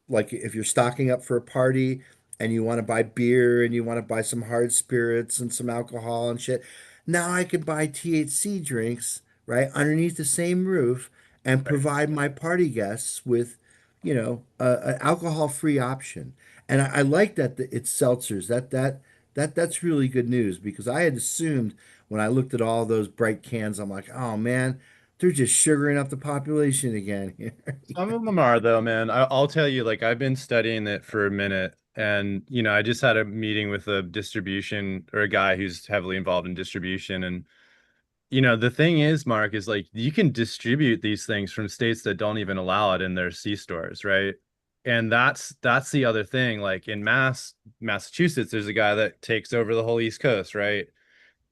like if you're stocking up for a party and you want to buy beer and you want to buy some hard spirits and some alcohol and shit, now I could buy THC drinks, right, underneath the same roof and Right. provide my party guests with, an alcohol-free option. And I like that it's seltzers. That's really good news because I had assumed when I looked at all those bright cans, I'm like, oh man, they're just sugaring up the population again here. Some of them are though, man. I'll tell you, like I've been studying it for a minute, and I just had a meeting with a distribution or a guy who's heavily involved in distribution, and the thing is, Mark, is like you can distribute these things from states that don't even allow it in their C stores, right? And that's the other thing. Like in Massachusetts, there's a guy that takes over the whole East Coast, right?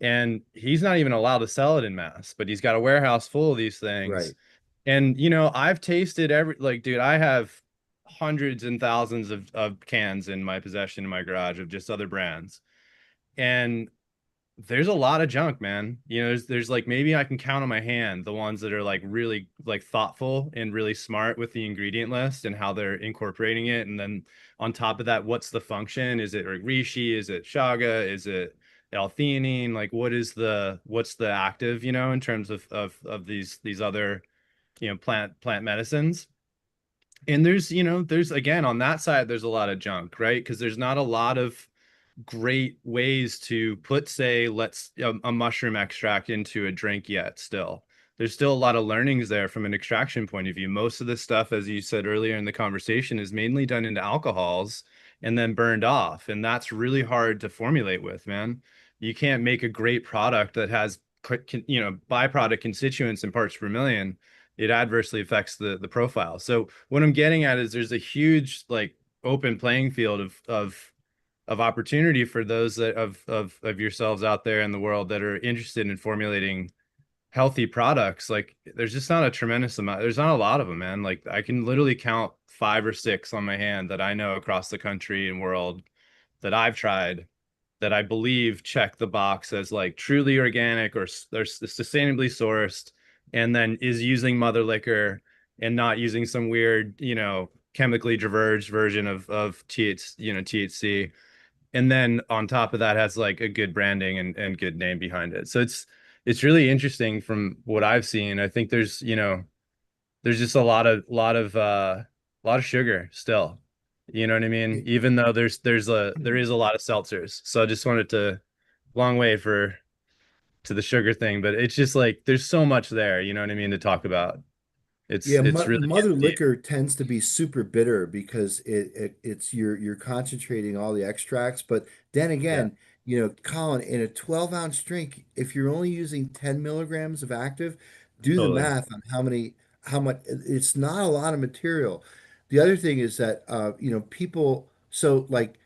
And he's not even allowed to sell it in mass, but he's got a warehouse full of these things. Right. And I've tasted like, dude, I have hundreds and thousands of cans in my possession in my garage of just other brands. And there's a lot of junk, man. There's like maybe I can count on my hand the ones that are like really like thoughtful and really smart with the ingredient list and how they're incorporating it. And then on top of that, what's the function? Is it reishi? Is it chaga? Is it L-theanine? Like what's the active, in terms of these other, plant medicines. And there's again on that side, there's a lot of junk, right? Because there's not a lot of great ways to put, say, let's a mushroom extract into a drink yet still. There's still a lot of learnings there from an extraction point of view. Most of this stuff, as you said earlier in the conversation, is mainly done into alcohols and then burned off. And that's really hard to formulate with, man. You can't make a great product that has, byproduct constituents in parts per million. It adversely affects the profile. So what I'm getting at is there's a huge like open playing field of opportunity for those that of yourselves out there in the world that are interested in formulating healthy products. Like there's just not a tremendous amount. There's not a lot of them, man. Like I can literally count 5 or 6 on my hand that I know across the country and world that I've tried that I believe check the box as like truly organic or they're sustainably sourced, and then is using mother liquor and not using some weird, chemically diverged version of THC. And then on top of that has like a good branding and good name behind it. So it's really interesting from what I've seen. I think there's just a lot of sugar still. You know what I mean? Even though there is a lot of seltzers. So I just wanted to long way to the sugar thing, but it's just like there's so much there, you know what I mean, to talk about. Yeah, It's really mother deep. liquor tends to be super bitter because it's you're concentrating all the extracts. But then Yeah, again, Colin, in a 12-ounce drink, if you're only using 10 milligrams of active, do the totally. math on how much it's not a lot of material. The other thing is that people so like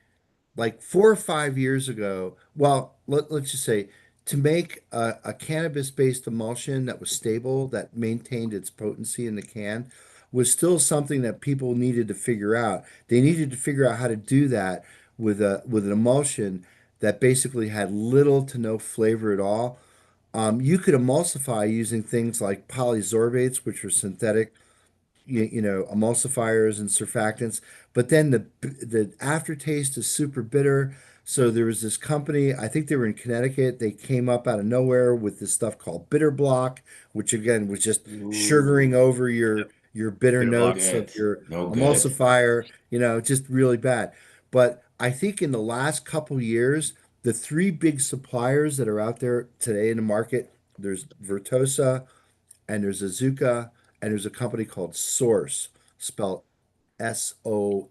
4 or 5 years ago, well, let's just say to make a cannabis-based emulsion that was stable, that maintained its potency in the can, was still something that people needed to figure out. They needed to figure out how to do that with an emulsion that basically had little to no flavor at all. You could emulsify using things like polysorbates, which are synthetic emulsifiers and surfactants. But then the aftertaste is super bitter. So there was this company, I think they were in Connecticut. They came up out of nowhere with this stuff called Bitter Block, which again was just sugaring Ooh, over Yep. your bitter Bitter no block. notes of good. your No good. emulsifier, just really bad. But I think in the last couple years, the three big suppliers that are out there today in the market, there's Vertosa, and there's Azuka, and there's a company called Source, spelled SOARSE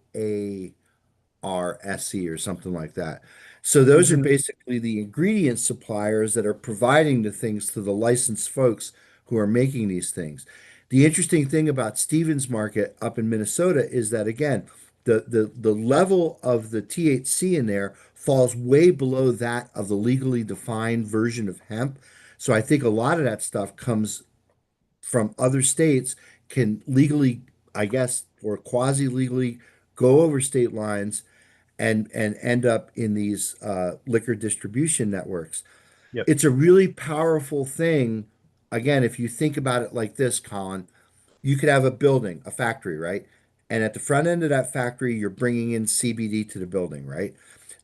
or something like that. So those are Mhm. basically the ingredient suppliers that are providing the things to the licensed folks who are making these things. The interesting thing about Stevens Market up in Minnesota is that again, the level of the THC in there falls way below that of the legally defined version of hemp. So I think a lot of that stuff comes from other states, can legally, I guess, or quasi legally go over state lines and end up in these liquor distribution networks. Yep. It's a really powerful thing. Again, if you think about it like this, Colin, you could have a building, a factory, right? And at the front end of that factory, you're bringing in CBD to the building, right?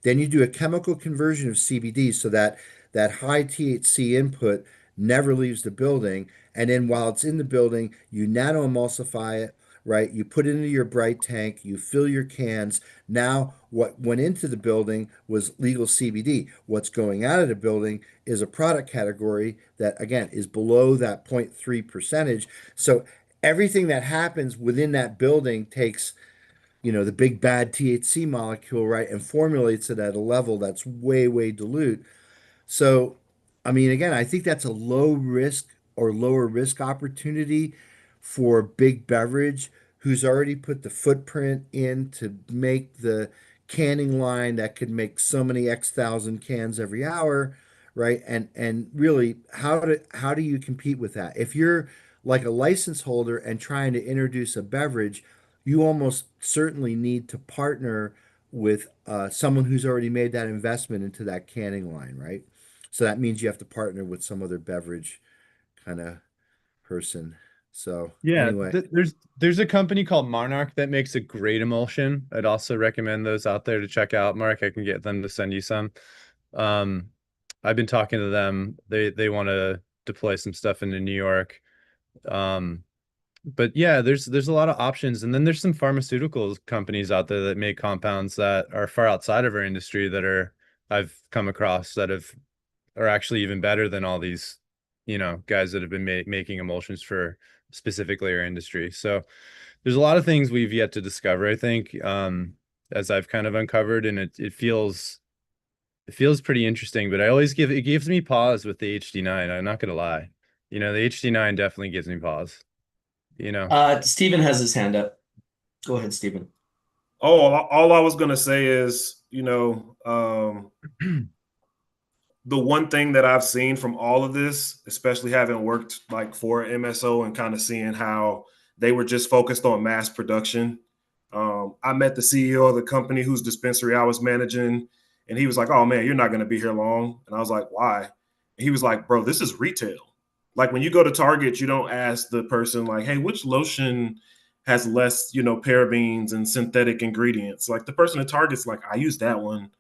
Then you do a chemical conversion of CBD so that that high THC input never leaves the building. And then while it's in the building, you nano emulsify it, right? You put it into your bright tank, you fill your cans. Now, what went into the building was legal CBD. What's going out of the building is a product category that, again, is below that 0.3 percentage. So everything that happens within that building takes the big bad THC molecule, right, and formulates it at a level that's way, way dilute. So, I mean, again, I think that's a low risk or lower risk opportunity for big beverage who's already put the footprint in to make the canning line that could make so many X thousand cans every hour, right? And really, how do you compete with that? If you're like a license holder and trying to introduce a beverage, you almost certainly need to partner with someone who's already made that investment into that canning line, right? So that means you have to partner with some other beverage kind of person. So Yeah, anyway, there's a company called Monarch that makes a great emulsion. I'd also recommend those out there to check out. Mark, I can get them to send you some. Um, I've been talking to them. They want to deploy some stuff into New York. Um, but yeah, there's a lot of options, and then there's some pharmaceutical companies out there that make compounds that are far outside of our industry that are I've come across that are actually even better than all these, guys that have been making emulsions for specifically our industry. So there's a lot of things we've yet to discover, I think, as I've kind of uncovered, and it feels pretty interesting. But it gives me pause with the HD9. I'm not gonna lie, the HD9 definitely gives me pause. Stephen has his hand up. Go ahead, Stephen. Oh, all I was gonna say is, the one thing that I've seen from all of this, especially having worked like for MSO and kind of seeing how they were just focused on mass production. I met the CEO of the company whose dispensary I was managing, and he was like, "Oh man, you're not going to be here long." And I was like, "Why?" And he was like, "Bro, this is retail. Like when you go to Target, you don't ask the person like, 'Hey, which lotion has less, parabens and synthetic ingredients?'" Like the person at Target's like, "I use that one.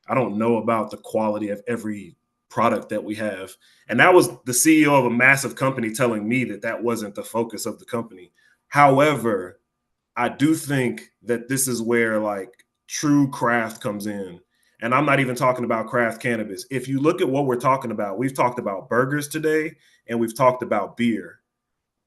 I don't know about the quality of every product that we have." And that was the CEO of a massive company telling me that that wasn't the focus of the company. However, I do think that this is where like true craft comes in. And I'm not even talking about craft cannabis. If you look at what we're talking about, we've talked about burgers today and we've talked about beer.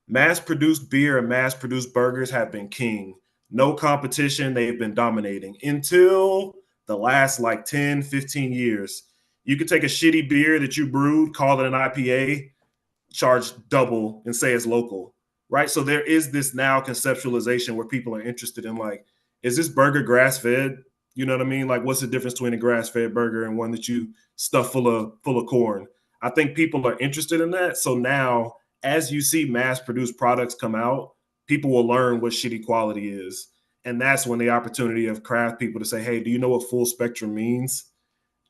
Mass produced beer and mass produced burgers have been king. No competition. They've been dominating until the last like 10, 15 years. You could take a shitty beer that you brewed, call it an IPA, charge double and say it's local, right? So there is this now conceptualization where people are interested in like, is this burger grass fed? You know what I mean? Like, what's the difference between a grass fed burger and one that you stuff full of corn? I think people are interested in that. So now, as you see mass produced products come out, people will learn what shitty quality is. And that's when the opportunity of craft people to say, hey, do you know what full spectrum means?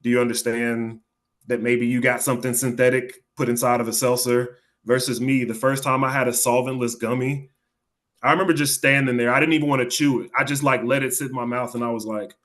Do you understand that maybe you got something synthetic put inside of a seltzer versus me? The first time I had a solventless gummy, I remember just standing there. I didn't even want to chew it. I just like let it sit in my mouth and I was like,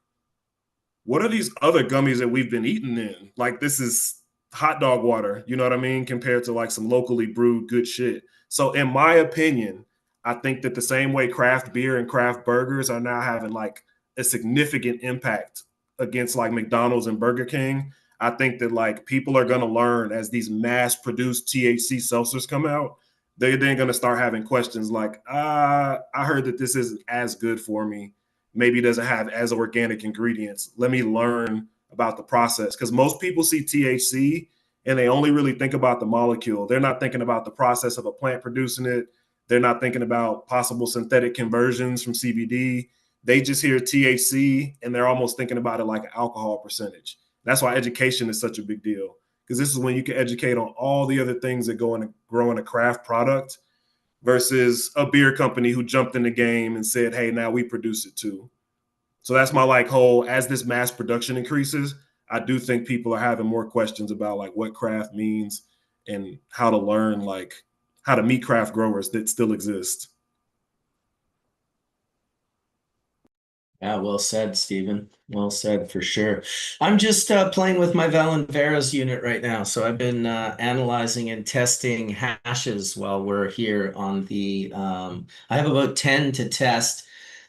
what are these other gummies that we've been eating in? Like this is hot dog water, you know what I mean? Compared to like some locally brewed good shit. So in my opinion, I think that the same way craft beer and craft burgers are now having like a significant impact against like McDonald's and Burger King, I think that like people are going to learn as these mass produced THC seltzers come out. They're then going to start having questions like, I heard that this isn't as good for me. Maybe doesn't have as organic ingredients. Let me learn about the process. Because most people see THC and they only really think about the molecule. They're not thinking about the process of a plant producing it. They're not thinking about possible synthetic conversions from CBD. They just hear THC and they're almost thinking about it like an alcohol percentage. That's why education is such a big deal, because this is when you can educate on all the other things that go into growing a craft product versus a beer company who jumped in the game and said, hey, now we produce it too. So that's my like whole, as this mass production increases, I do think people are having more questions about like what craft means and how to learn like how to meet craft growers that still exist. Yeah, well said, Stephen. Well said for sure. I'm just playing with my Valenveras unit right now. So I've been analyzing and testing hashes while we're here on the. I have about 10 to test.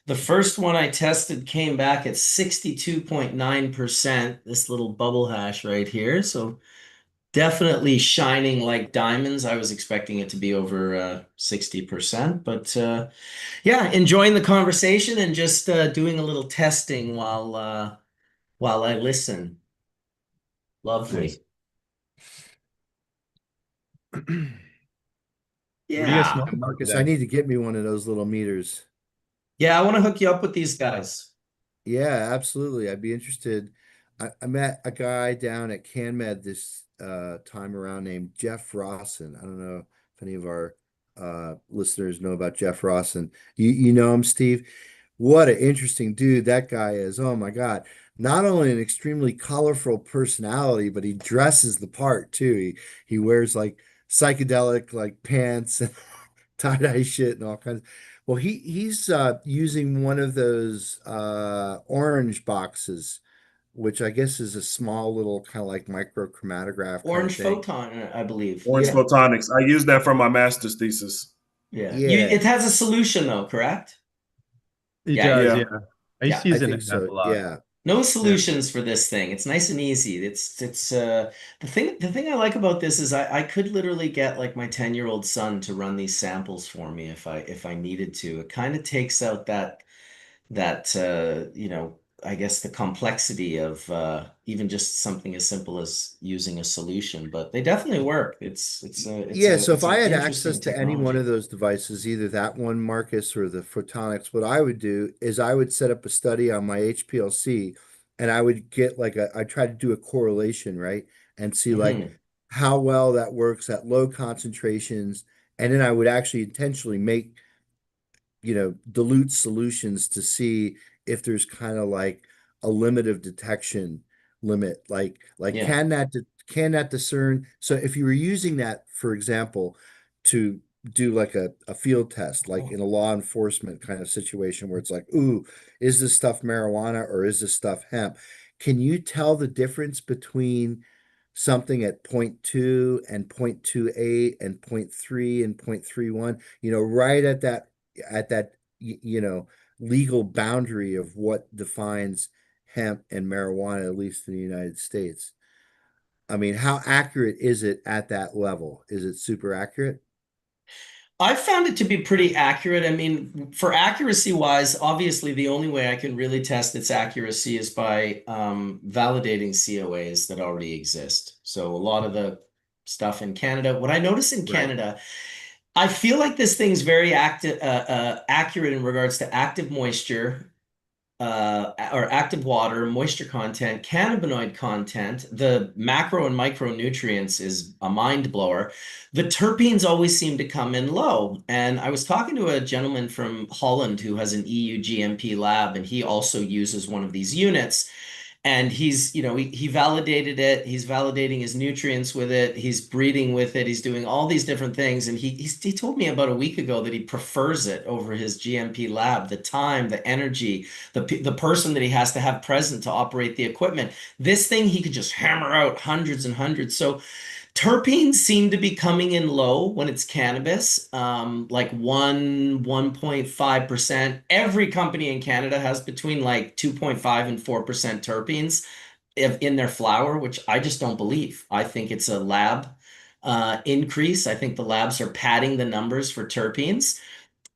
The first one I tested came back at 62.9%, this little bubble hash right here. So definitely shining like diamonds. I was expecting it to be over 60%, but yeah, enjoying the conversation and just doing a little testing while I listen. Lovely. What do you guys Yeah. smoking on Marcus, I today? need to get me one of those little meters. Yeah, I want to hook you up with these guys. Yeah, absolutely. I'd be interested. I met a guy down at CanMed this time around named Jeff Rawson. I don't know if any of our listeners know about Jeff Rawson. You know him, Steve? What an interesting dude that guy is. Oh my God. Not only an extremely colorful personality, but he dresses the part too. He wears like psychedelic like pants and tie-dye shit and all kinds. Well, he's using one of those orange boxes, which I guess is a small little kind of like microchromatograph kind of Orange thing. photon, I believe. Orange Yeah, photonics. I used that for my master's thesis. Yeah. yeah, It has a solution though, correct? He Yeah, does, Yeah. yeah. I used yeah. to I use it in think hemp so. a lot. Yeah. No Yeah. solutions for this thing. It's nice and easy. It's the thing I like about this is I could literally get like my 10-year-old son to run these samples for me if I needed to. It kind of takes out that I guess, the complexity of even just something as simple as using a solution, but they definitely work. Yeah, so if it's I an had access interesting to any one of technology. those devices, either that one, Marcus, or the photonics, what I would do is I would set up a study on my HPLC and I would get I try to do a correlation, right? And see like Hmm. how well that works at low concentrations. And then I would actually intentionally make dilute solutions to see if there's kind of like a limit of detection limit. Like Yeah. can that discern? So if you were using that, for example, to do like a field test, like in a law enforcement kind of situation where it's like, ooh, is this stuff marijuana or is this stuff hemp? Can you tell the difference between something at point 0.2 and 0.28 and 0.3 and 0.31, right at that legal boundary of what defines hemp and marijuana, at least in the United States? I mean, how accurate is it at that level? Is it super accurate? I found it to be pretty accurate. I mean, for accuracy wise, obviously the only way I can really test its accuracy is by validating COAs that already exist. So a lot of the stuff in Canada, what I notice in Right. Canada, I feel like this thing's very accurate in regards to active moisture, or active water, moisture content, cannabinoid content. The macro and micronutrients is a mind blower. The terpenes always seem to come in low. And I was talking to a gentleman from Holland who has an EU GMP lab, and he also uses one of these units. And he validated it. He's validating his nutrients with it. He's breeding with it. He's doing all these different things. And he told me about a week ago that he prefers it over his GMP lab. The time, the energy, the person that he has to have present to operate the equipment. This thing he could just hammer out hundreds and hundreds. So terpenes seem to be coming in low when it's cannabis, like 1.5%. Every company in Canada has between like 2.5 and 4% terpenes in their flower, which I just don't believe. I think it's a lab increase. I think the labs are padding the numbers for terpenes.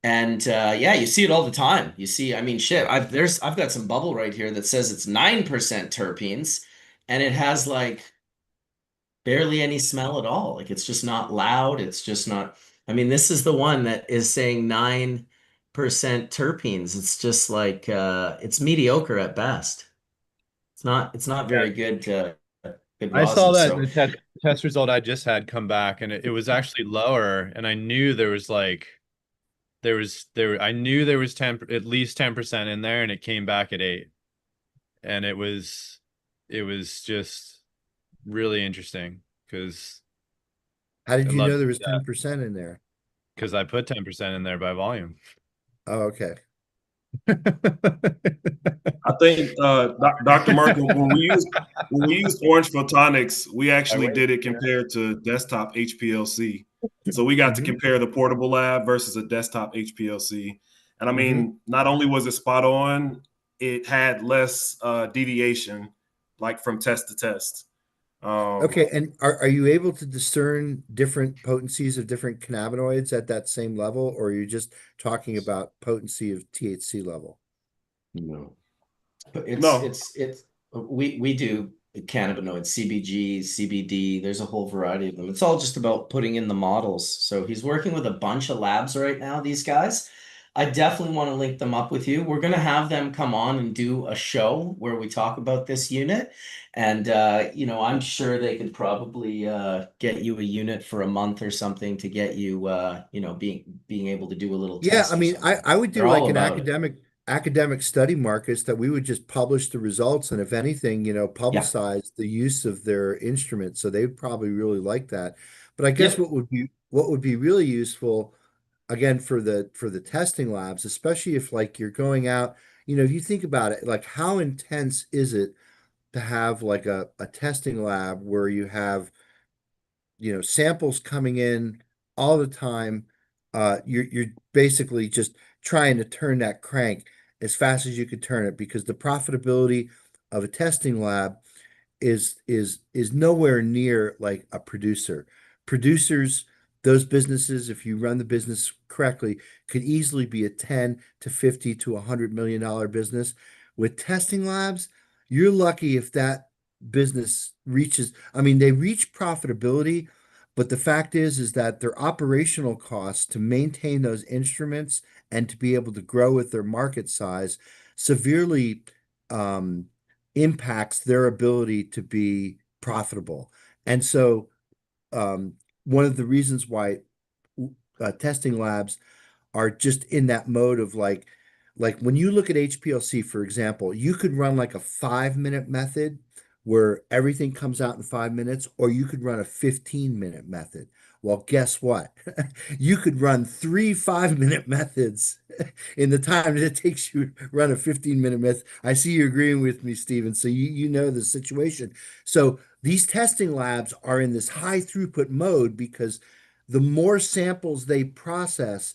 And yeah, you see it all the time. You see, I mean, shit, I've got some bubble right here that says it's 9% terpenes, and it has like barely any smell at all. Like it's just not loud. It's just not. I mean, this is the one that is saying 9% terpenes. It's just like it's mediocre at best. It's not very good I saw rosin. that in So the test result I just had come back, and it was actually lower. And I knew there was like I knew there was 10, at least 10% in there, and it came back at 8. And it was just really interesting because How did I'd you love know to there see was that 10% in there? because I put 10% in there by volume. Oh, okay. I think Dr. Mark, when we used Orange Photonics, we I actually wait. did it compared to desktop HPLC. So we got to Mhm. compare the portable lab versus a desktop HPLC. And I Mhm. mean, not only was it spot on, it had less deviation, like from test to test. Okay, and are you able to discern different potencies of different cannabinoids at that same level, or are you just talking about potency of THC level? no, but No, we do cannabinoids, CBG, CBD. There's a whole variety of them. It's all just about putting in the models. So he's working with a bunch of labs right now, these guys. I definitely want to link them up with you. We're going to have them come on and do a show where we talk about this unit. And I'm sure they could probably get you a unit for a month or something to get you being able to do a little Yeah, I test or mean, something. I would do They're like all an about it. academic study, Marcus, that we would just publish the results, and if anything, Yeah. publicize the use of their instruments. So they'd probably really like that. But I guess Yep. what would be really useful, again, for the testing labs, especially if like you're going out, if you think about it, like how intense is it to have like a testing lab where you have samples coming in all the time. You're basically just trying to turn that crank as fast as you could turn it, because the profitability of a testing lab is nowhere near like a producer. Producers, those businesses, if you run the business correctly, could easily be a 10 to 50 to $100 million business. With testing labs, you're lucky if that business reaches, I mean, they reach profitability, but the fact is that their operational costs to maintain those instruments and to be able to grow with their market size severely um, impacts their ability to be profitable. And so um, one of the reasons why testing labs are just in that mode of like when you look at HPLC, for example, you could run like a 5-minute method where everything comes out in 5 minutes, or you could run a 15-minute method. Well, guess what? You could run three 5-minute methods in the time that it takes you to run a 15-minute method. I see you agreeing with me, Stephen. So you know the situation. So these testing labs are in this high throughput mode because the more samples they process,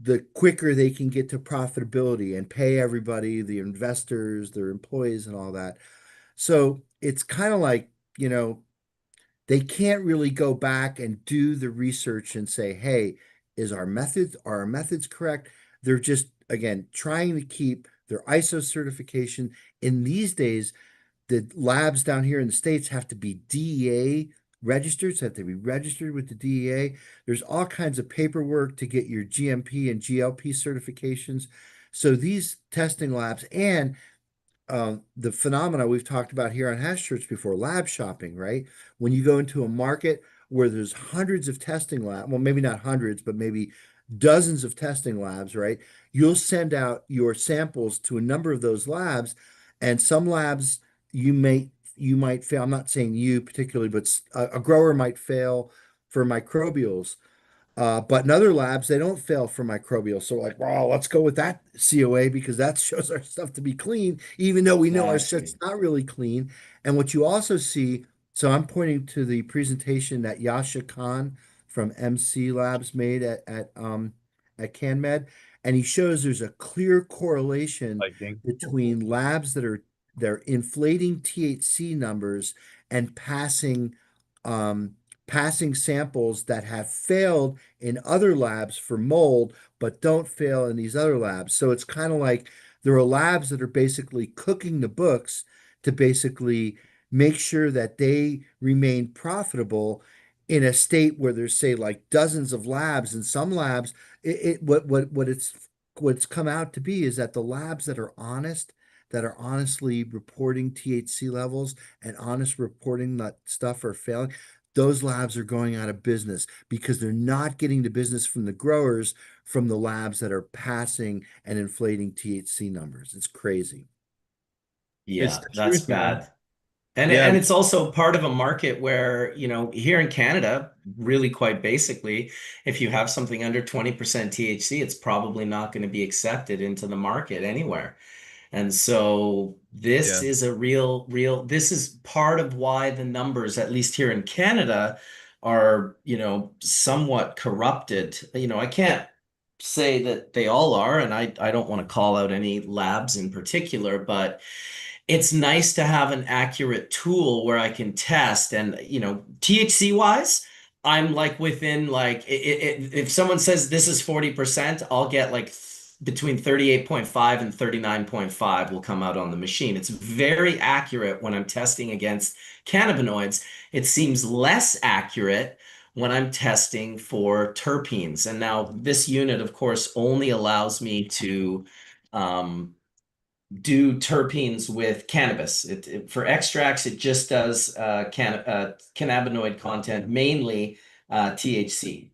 the quicker they can get to profitability and pay everybody, the investors, their employees, and all that. So it's kind of like, you know, they can't really go back and do the research and say, hey, are our methods correct? They're just, again, trying to keep their ISO certification. In these days, the labs down here in the States have to be DEA registered, so have to be registered with the DEA. There's all kinds of paperwork to get your GMP and GLP certifications. So these testing labs and the phenomena we've talked about here on Hashurch before, lab shopping, right? When you go into a market where there's hundreds of testing labs, well, maybe not hundreds, but maybe dozens of testing labs, right? You'll send out your samples to a number of those labs, and some labs you might fail. I'm not saying you particularly, but a grower might fail for microbials. But in other labs, they don't fail for microbial. So like, wow, let's go with that COA because that shows our stuff to be clean, even though we know our stuff's not really clean. And what you also see, so I'm pointing to the presentation that Yasha Khan from MC Labs made at CanMed, and he shows there's a clear correlation Liking. between labs that are they're inflating THC numbers and um, passing samples that have failed in other labs for mold, but don't fail in these other labs. So it's kind of like there are labs that are basically cooking the books to basically make sure that they remain profitable in a state where there's, say, like dozens of labs. And some labs, what's come out to be is that the labs that are honest, that are honestly reporting THC levels and honest reporting that stuff are failing, those labs are going out of business because they're not getting the business from the growers, from the labs that are passing and inflating THC numbers. It's crazy. It's Yeah, the that's truth, man. bad. And Yeah, and it's also part of a market where, here in Canada, really quite basically, if you have something under 20% THC, it's probably not going to be accepted into the market anywhere. And so this yeah. is a this is part of why the numbers, at least here in Canada, are, somewhat corrupted. I can't say that they all are, and I don't want to call out any labs in particular, but it's nice to have an accurate tool where I can test and, THC wise, I'm like within if someone says this is 40%, I'll get like between 38.5 and 39.5 will come out on the machine. It's very accurate when I'm testing against cannabinoids. It seems less accurate when I'm testing for terpenes. And now this unit, of course, only allows me to um, do terpenes with cannabis. For extracts, it just does cannabinoid content, mainly THC.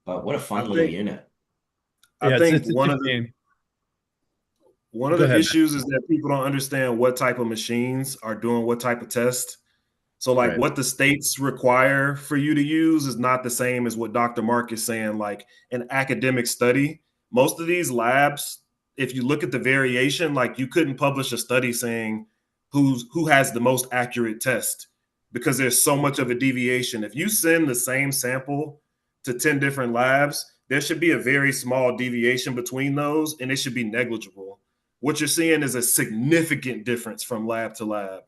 But what a I fun little think unit. I Yeah, think it's such a shame. one of Go the ahead, issues is that people don't understand what type of machines are doing what type of test. So like Right. what the states require for you to use is not the same as what Dr. Mark is saying. Like an academic study, most of these labs, if you look at the variation, like you couldn't publish a study saying who has the most accurate test because there's so much of a deviation. If you send the same sample to 10 different labs, there should be a very small deviation between those and it should be negligible. What you're seeing is a significant difference from lab to lab.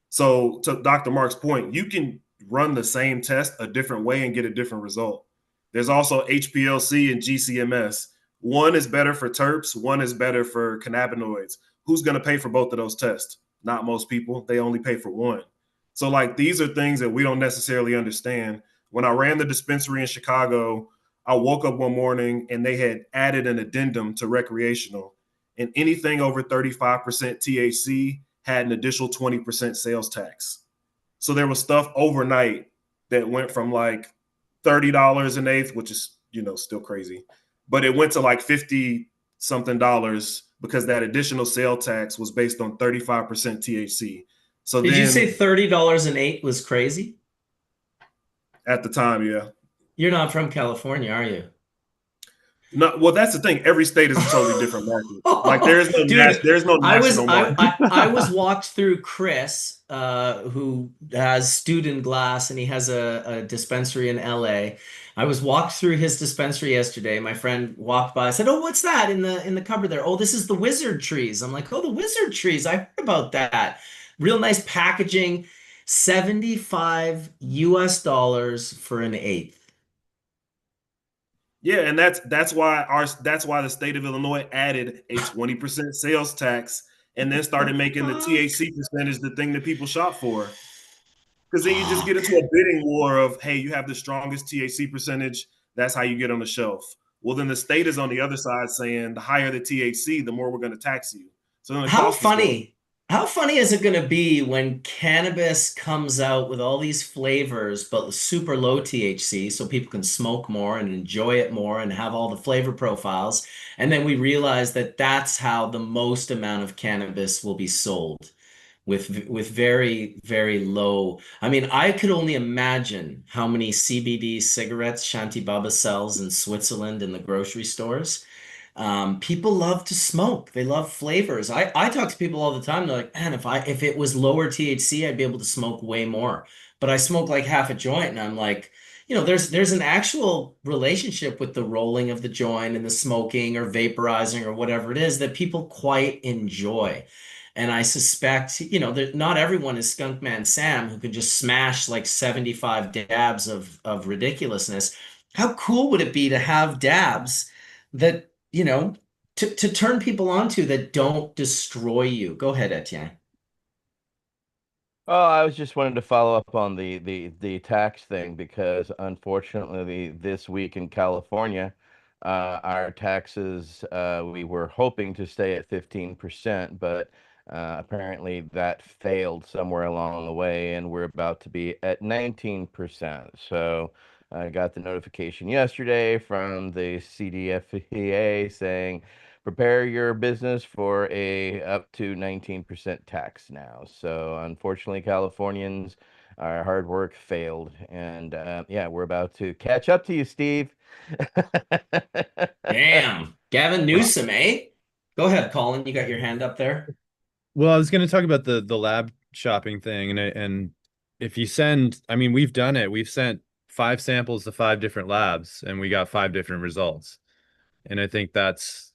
So to Dr. Mark's point, you can run the same test a different way and get a different result. There's also HPLC and GCMS. One is better for terps, one is better for cannabinoids. Who's going to pay for both of those tests? Not most people. They only pay for one. So, like, these are things that we don't necessarily understand. When I ran the dispensary in Chicago, I woke up one morning and they had added an addendum to recreational, and anything over 35% THC had an additional 20% sales tax. So there was stuff overnight that went from like $30 an eighth, which is, still crazy, but it went to like 50 something dollars because that additional sale tax was based on 35% THC. So Did you then say $30 an eight was crazy? at the time, yeah. You're not from California, are you? No, well, that's the thing. Every state is a totally different market. Like Dude, there's no I was national market. I was walked through Chris, who has Student Glass, and he has a dispensary in LA. I was walked through his dispensary yesterday. My friend walked by. I said, "Oh, what's that in the cupboard there?" "Oh, this is the wizard trees." I'm like, "Oh, the wizard trees. I heard about that. Real nice packaging. $75 for an eighth." Yeah, and that's why the state of Illinois added a 20% sales tax and then started making the THC percentage the thing that people shop for. Because then you just get into a bidding war of, hey, you have the strongest THC percentage, that's how you get on the shelf. Well, then the state is on the other side saying the higher the THC, the more we're going to tax you. So then the How cost is going. funny. How funny is it going to be when cannabis comes out with all these flavors, but super low THC, so people can smoke more and enjoy it more and have all the flavor profiles? And then we realize that that's how the most amount of cannabis will be sold with very, very low. I mean, I could only imagine how many CBD cigarettes Shanti Baba sells in Switzerland in the grocery stores. People love to smoke. They love flavors. I talk to people all the time. They're like, man, if it was lower THC, I'd be able to smoke way more. But I smoke like half a joint, and I'm like, there's an actual relationship with the rolling of the joint and the smoking or vaporizing or whatever it is that people quite enjoy. And I suspect, that not everyone is Skunkman Sam who can just smash like 75 dabs of ridiculousness. How cool would it be to have dabs that to turn people onto that don't destroy you? Go ahead, Etienne. Oh, I was just wanting to follow up on the tax thing because unfortunately this week in California, our taxes we were hoping to stay at 15%, but apparently that failed somewhere along the way, and we're about to be at 19%. So I got the notification yesterday from the CDFEA saying prepare your business for a up to 19% tax now. So unfortunately, Californians, our hard work failed, and yeah, we're about to catch up to you, Steve. Damn. Gavin Newsom, eh? Go ahead, Colin. You got your hand up there. Well, I was going to talk about the lab shopping thing, and if you send, I mean, we've done it. We've sent 5 samples to 5 different labs, and we got 5 different results. And I think that's,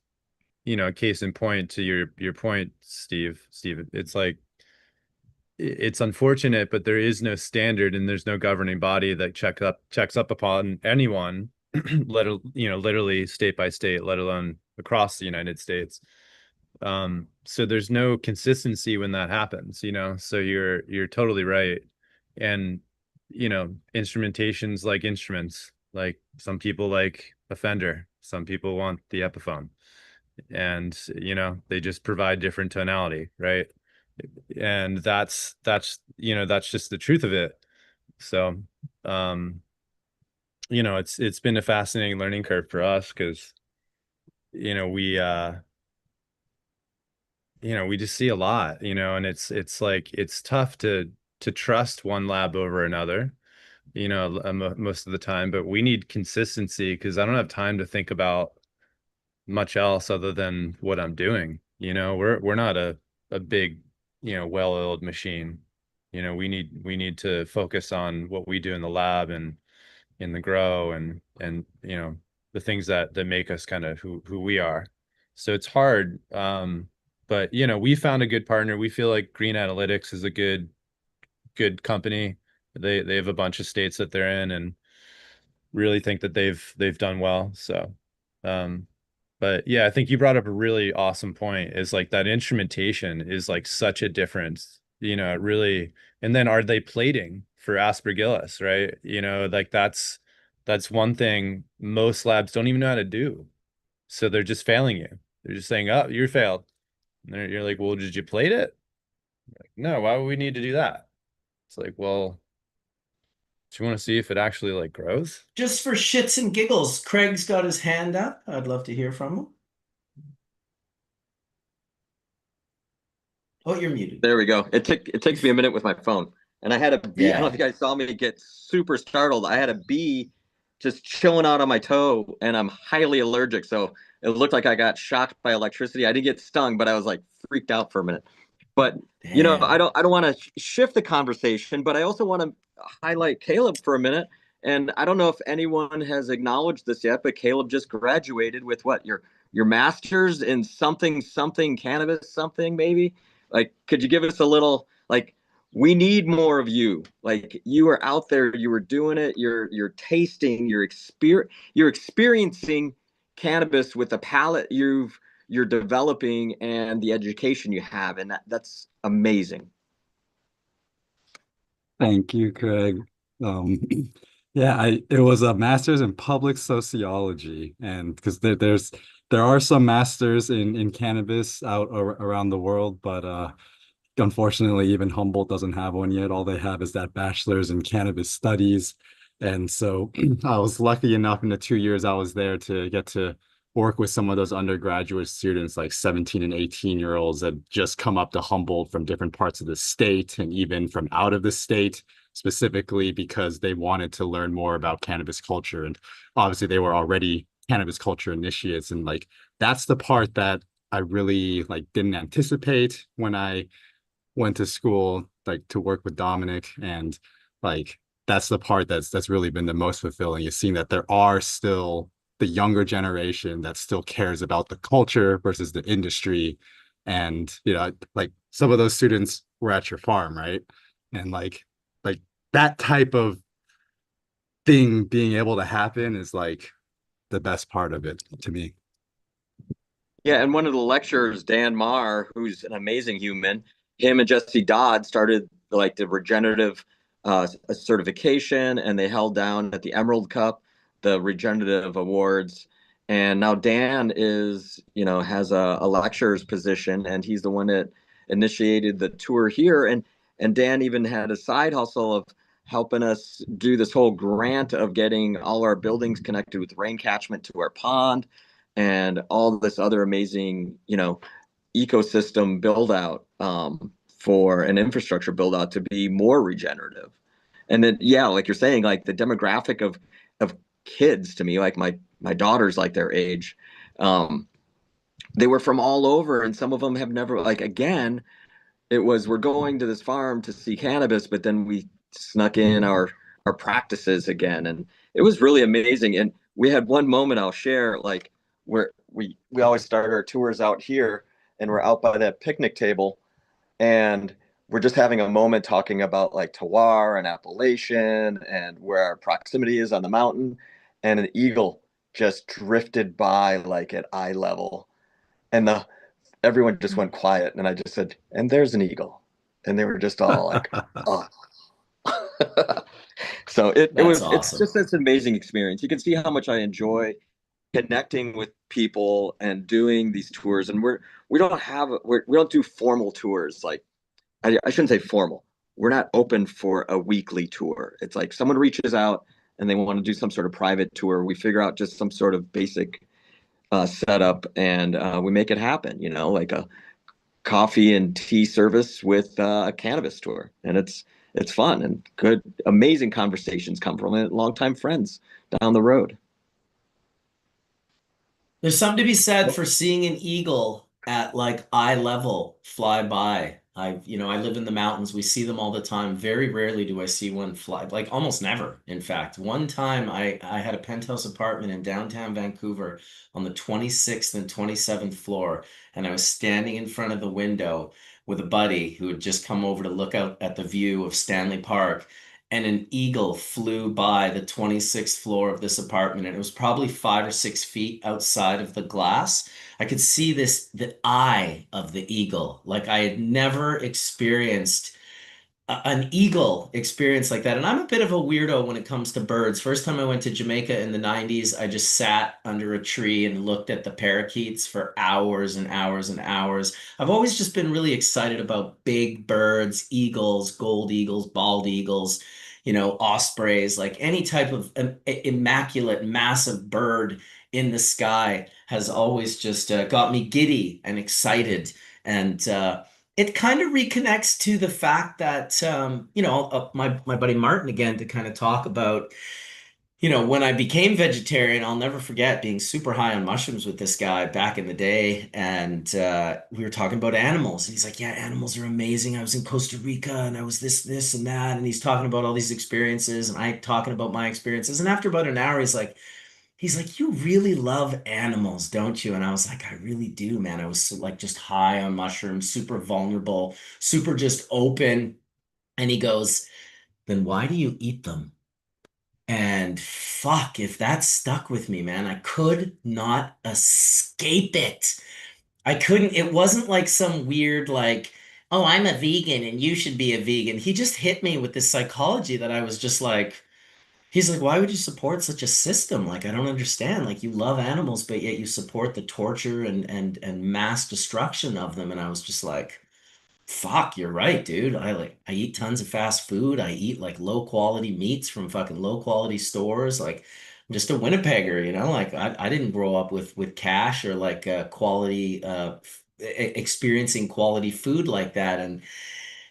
a case in point to your point, Steve. It's like it's unfortunate, but there is no standard, and there's no governing body that checks up upon anyone, literally state by state, let alone across the United States. So there's no consistency when that happens, so you're totally right. And instrumentation's like instruments. Like some people like a Fender, some people want the Epiphone, and they just provide different tonality, right? And that's just the truth of it. So it's been a fascinating learning curve for us because we just see a lot, and it's like it's tough to trust one lab over another, most of the time. But we need consistency because I don't have time to think about much else other than what I'm doing. We're not a big, well-oiled machine. We need to focus on what we do in the lab and in the grow and the things that make us kind of who we are. So it's hard. But we found a good partner. We feel like Green Analytics is a good company. They have a bunch of states that they're in and really think that they've done well. So But yeah, I think you brought up a really awesome point, is like that instrumentation is like such a difference, it really. And then are they plating for aspergillus, right? Like that's one thing most labs don't even know how to do. So they're just failing you. They're just saying, oh, you failed. And you're like, well, did you plate it? Like, no, why would we need to do that? It's like, well, do you want to see if it actually like grows? Just for shits and giggles, Craig's got his hand up. I'd love to hear from him. Oh, you're muted. There we go. It takes me a minute with my phone. And I had a bee. I don't know if you guys saw me get super startled. I had a bee just chilling out on my toe, and I'm highly allergic. So it looked like I got shocked by electricity. I didn't get stung, but I was like freaked out for a minute. But Damn. I don't want to shift the conversation, but I also want to highlight Caleb for a minute. And I don't know if anyone has acknowledged this yet, but Caleb just graduated with what, your master's in something cannabis something maybe. Like, could you give us a little, like, we need more of you. Like, you were out there, you were doing it, you're tasting, you're experiencing cannabis with the palate you're developing and the education you have, and that's amazing. Thank you, Craig. Um, yeah, it was a master's in public sociology, and because there are some masters in cannabis out around the world, but unfortunately, even Humboldt doesn't have one yet. All they have is that bachelor's in cannabis studies. And so I was lucky enough in the 2 years I was there to get to work with some of those undergraduate students, like 17 and 18-year-olds that just come up to Humboldt from different parts of the state and even from out of the state, specifically because they wanted to learn more about cannabis culture. And obviously they were already cannabis culture initiates. And like, that's the part that I really like didn't anticipate when I went to school, like to work with Dominic, and like that's the part that's really been the most fulfilling, is seeing that there are still the younger generation that still cares about the culture versus the industry. And like some of those students were at your farm, right? And like that type of thing being able to happen is like the best part of it to me. Yeah, and one of the lecturers, Dan Marr, who's an amazing human, him and Jesse Dodd started like the regenerative certification, and they held down at the Emerald Cup the regenerative awards. And now Dan is, has a lecturer's position, and he's the one that initiated the tour here. And Dan even had a side hustle of helping us do this whole grant of getting all our buildings connected with rain catchment to our pond and all this other amazing, ecosystem build out for an infrastructure build out to be more regenerative. And then, yeah, like you're saying, like the demographic of kids to me, like my daughters, like their age, they were from all over, and some of them have never, like, again, it was, we're going to this farm to see cannabis, but then we snuck in our practices again, and it was really amazing. And we had one moment I'll share, like, where we always start our tours out here, and we're out by that picnic table, and we're just having a moment talking about like terroir and appellation and where our proximity is on the mountain, and an eagle just drifted by like at eye level, and everyone just went quiet, and I just said, and there's an eagle, and they were just all like, oh. So That's awesome. It's just this amazing experience. You can see how much I enjoy connecting with people and doing these tours. And we don't do formal tours. Like, I shouldn't say formal. We're not open for a weekly tour. It's like someone reaches out and they want to do some sort of private tour. We figure out just some sort of basic setup, and we make it happen, like a coffee and tea service with a cannabis tour. And it's fun, and good, amazing conversations come from it. Longtime friends down the road. There's something to be said for seeing an eagle at like eye level fly by. I live in the mountains. We see them all the time. Very rarely do I see one fly, like almost never. In fact, one time I had a penthouse apartment in downtown Vancouver on the 26th and 27th floor, and I was standing in front of the window with a buddy who had just come over to look out at the view of Stanley Park. and an eagle flew by the 26th floor of this apartment, and it was probably 5 or 6 feet outside of the glass. I could see the eye of the eagle. Like I had never experienced an eagle experience like that. And I'm a bit of a weirdo when it comes to birds. First time I went to Jamaica in the 90s, I just sat under a tree and looked at the parakeets for hours and hours and hours. I've always just been really excited about big birds, eagles, gold eagles, bald eagles, ospreys, like any type of immaculate, massive bird in the sky has always just got me giddy and excited. And it kind of reconnects to the fact that my buddy Martin again to kind of talk about when I became vegetarian. I'll never forget being super high on mushrooms with this guy back in the day, and we were talking about animals, and he's like, "Yeah, animals are amazing. I was in Costa Rica, and I was this, and that," and he's talking about all these experiences, and I talking about my experiences, and after about an hour, He's like, "You really love animals, don't you?" And I was like, "I really do, man." I was like just high on mushrooms, super vulnerable, super just open. And he goes, "Then why do you eat them?" And fuck, if that stuck with me, man, I could not escape it. I couldn't, it wasn't like some weird, like, "Oh, I'm a vegan and you should be a vegan." He just hit me with this psychology that I was just like, he's like, "Why would you support such a system? Like, I don't understand. Like, you love animals, but yet you support the torture and mass destruction of them." And I was just like, "Fuck, you're right, dude. I eat tons of fast food. I eat like low quality meats from fucking low quality stores. Like, I'm just a Winnipegger, Like, I didn't grow up with cash or like quality experiencing quality food like that." And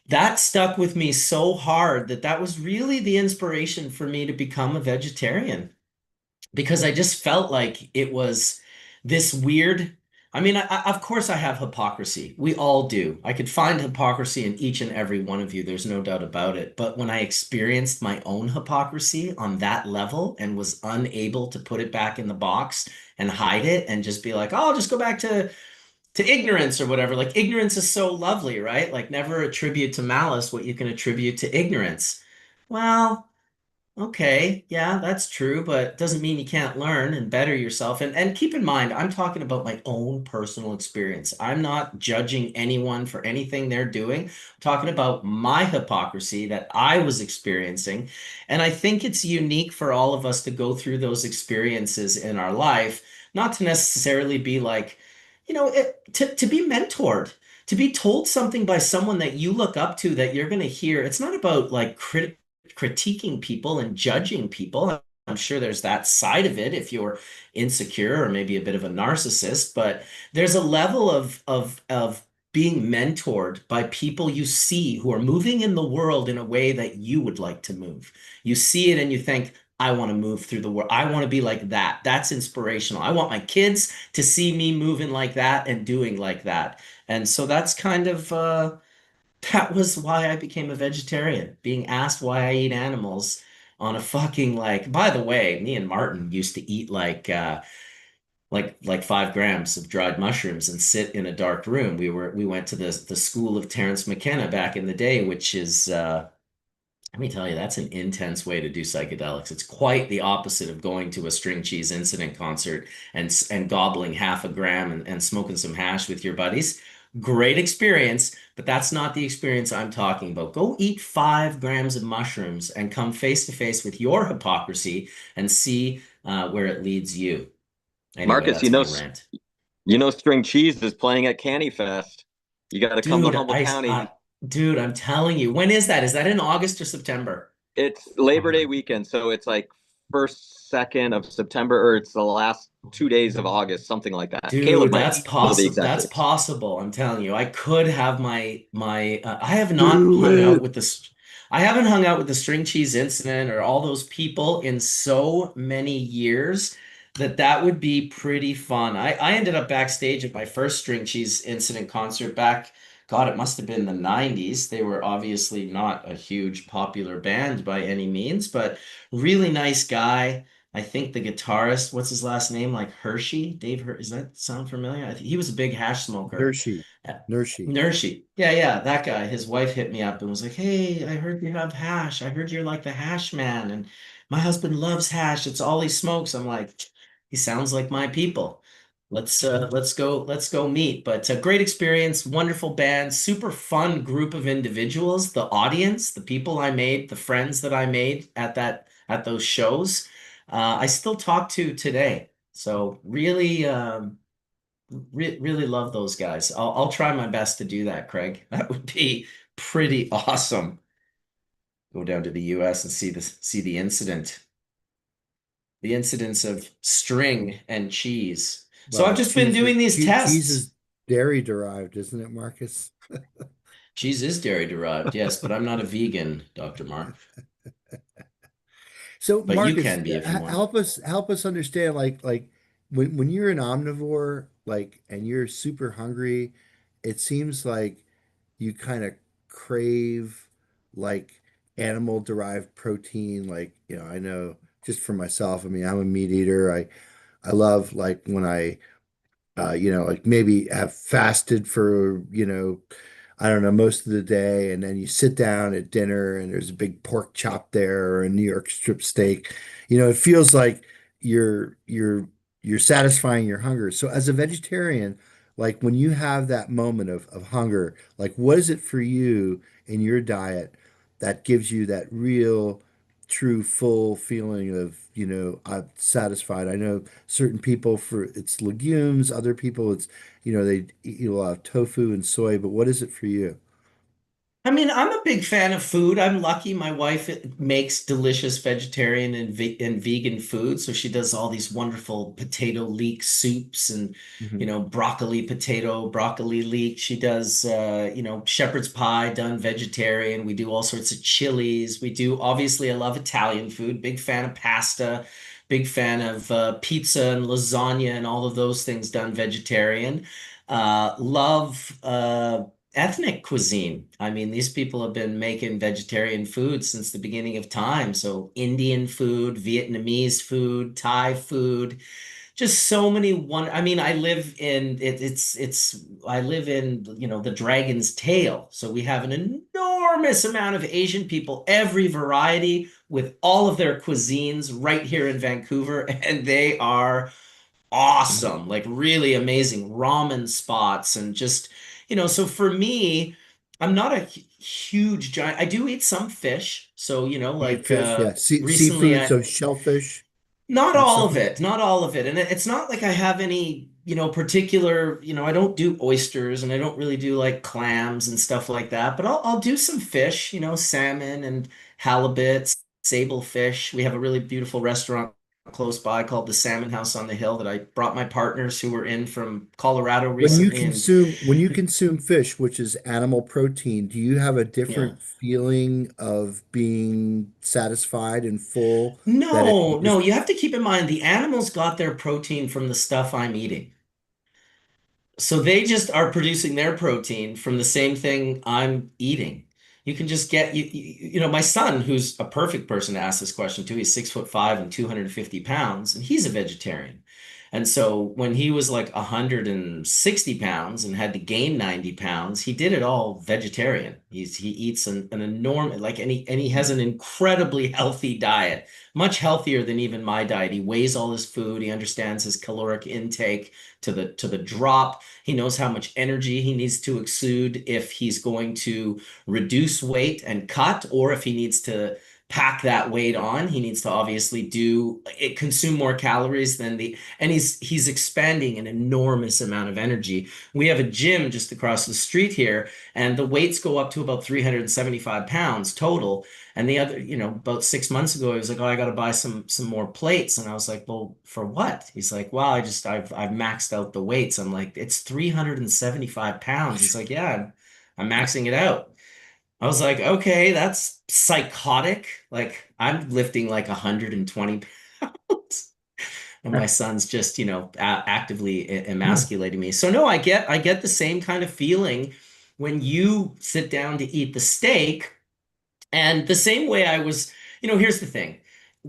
that stuck with me so hard that that was really the inspiration for me to become a vegetarian, because I just felt like it was this weird. I mean, of course, I have hypocrisy. We all do. I could find hypocrisy in each and every one of you. There's no doubt about it. But when I experienced my own hypocrisy on that level and was unable to put it back in the box and hide it and just be like, "Oh, I'll just go back to ignorance," or whatever. Like ignorance is so lovely, right? Like never attribute to malice what you can attribute to ignorance. Well, okay, yeah, that's true, but doesn't mean you can't learn and better yourself. And keep in mind, I'm talking about my own personal experience. I'm not judging anyone for anything they're doing. I'm talking about my hypocrisy that I was experiencing. And I think it's unique for all of us to go through those experiences in our life, not to necessarily be like, to be mentored, to be told something by someone that you look up to that you're going to hear. It's not about like critiquing people and judging people. I'm sure there's that side of it if you're insecure or maybe a bit of a narcissist, but there's a level of being mentored by people you see who are moving in the world in a way that you would like to move. You see it and you think, "I want to move through the world. I want to be like that. That's inspirational. I want my kids to see me moving like that and doing like that." And so that's kind of that was why I became a vegetarian, being asked why I eat animals on a fucking like, by the way, me and Martin used to eat like 5 grams of dried mushrooms and sit in a dark room. We went to the school of Terence McKenna back in the day, which is let me tell you, that's an intense way to do psychedelics. It's quite the opposite of going to a string cheese incident concert and gobbling half a gram and smoking some hash with your buddies. Great experience, but that's not the experience I'm talking about. Go eat 5 grams of mushrooms and come face to face with your hypocrisy and see where it leads you. Anyway, Marcus, that's my rant. String Cheese is playing at Canny Fest. You got to come to Dude, Humboldt County. dude, I'm telling you, when is that? Is that in August or September? It's Labor Day weekend, so it's like first, second of September, or it's the last 2 days of August, something like that. Caleb Dude, might that's know the possible. exact That's dates. possible. I'm telling you, I could have my I have not Do hung out it. with this. I haven't hung out with the string cheese incident or all those people in so many years that that would be pretty fun. I ended up backstage at my first string cheese incident concert back, God, it must have been the 90s. They were obviously not a huge popular band by any means, but really nice guy. I think the guitarist, what's his last name? Like Hershey, Does that sound familiar? I think he was a big hash smoker. Nurshi. Uh, Nurshi. Nershi. Yeah, that guy. His wife hit me up and was like, "Hey, I heard you have hash. I heard you're like the hash man, and my husband loves hash. It's all he smokes." I'm like, he sounds like my people. Let's go meet. But a great experience, wonderful band, super fun group of individuals, the audience, the people I made, the friends that I made at those shows. I still talk to today. So really, really love those guys. I'll try my best to do that, Craig. That would be pretty awesome. Go down to the US and see the incidence of string and cheese. So I've Well, just been doing these cheese tests. is dairy derived, isn't it, Marcus? Cheese is dairy derived, yes, but I'm not a vegan, Dr. Mark. So But you Marcus, can be if you want. help us understand like when you're an omnivore, like, and you're super hungry, it seems like you kind of crave like animal derived protein. Like, I know just for myself, I mean, I'm a meat eater. I love like when I like maybe have fasted for, I don't know, most of the day, and then you sit down at dinner and there's a big pork chop there or a New York strip steak. It feels like you're satisfying your hunger. So as a vegetarian, like when you have that moment of hunger, like what is it for you in your diet that gives you that real, true, full feeling of, I'm satisfied? I know certain people for it's legumes, other people it's, they eat a lot of tofu and soy, but what is it for you? I mean, I'm a big fan of food. I'm lucky my wife makes delicious vegetarian and vegan food. So she does all these wonderful potato leek soups and, Mhm. broccoli leek. She does, shepherd's pie done vegetarian. We do all sorts of chilies. Obviously, I love Italian food, big fan of pasta, big fan of pizza and lasagna and all of those things done vegetarian. Love, ethnic cuisine. I mean, these people have been making vegetarian food since the beginning of time. So Indian food, Vietnamese food, Thai food, just so many I mean, I live in I live in, the Dragon's Tail. So we have an enormous amount of Asian people, every variety with all of their cuisines right here in Vancouver, and they are awesome, like really amazing ramen spots and just, so for me, I'm not a huge giant. I do eat some fish. So, You eat like fish, yeah. recently Seafood, so shellfish, not that all stuff. of it, not all of it. And it's not like I have any, particular, I don't do oysters and I don't really do like clams and stuff like that, but I'll do some fish, salmon and halibut, sable fish. We have a really beautiful restaurant close by called the Salmon House on the Hill that I brought my partners who were in from Colorado When you recently. And consume fish, which is animal protein, do you have a yeah. different feeling of being satisfied and full that if you No, no, just you have to keep in mind the animals got their protein from the stuff I'm eating. So they just are producing their protein from the same thing I'm eating. You can just get my son, who's a perfect person to ask this question to. He's 6'5" and 250 pounds, and he's a vegetarian. And so when he was like 160 pounds and had to gain 90 pounds, he did it all vegetarian. He eats an enormous like and he has an incredibly healthy diet, much healthier than even my diet. He weighs all his food, he understands his caloric intake to the drop. He knows how much energy he needs to exude if he's going to reduce weight and cut, or if he needs to pack that weight on. He needs to obviously consume more calories than and he's expanding an enormous amount of energy. We have a gym just across the street here, and the weights go up to about 375 pounds total. And the other, about 6 months ago, he was like, "Oh, I got to buy some more plates." And I was like, "Well, for what?" He's like, "Well, I've maxed out the weights." I'm like, "It's 375 pounds." He's like, "Yeah, I'm maxing it out." I was like, "Okay, that's psychotic. Like I'm lifting like 120 pounds." And my son's just, actively emasculating me. So no, I get the same kind of feeling when you sit down to eat the steak, and the same way I was, here's the thing.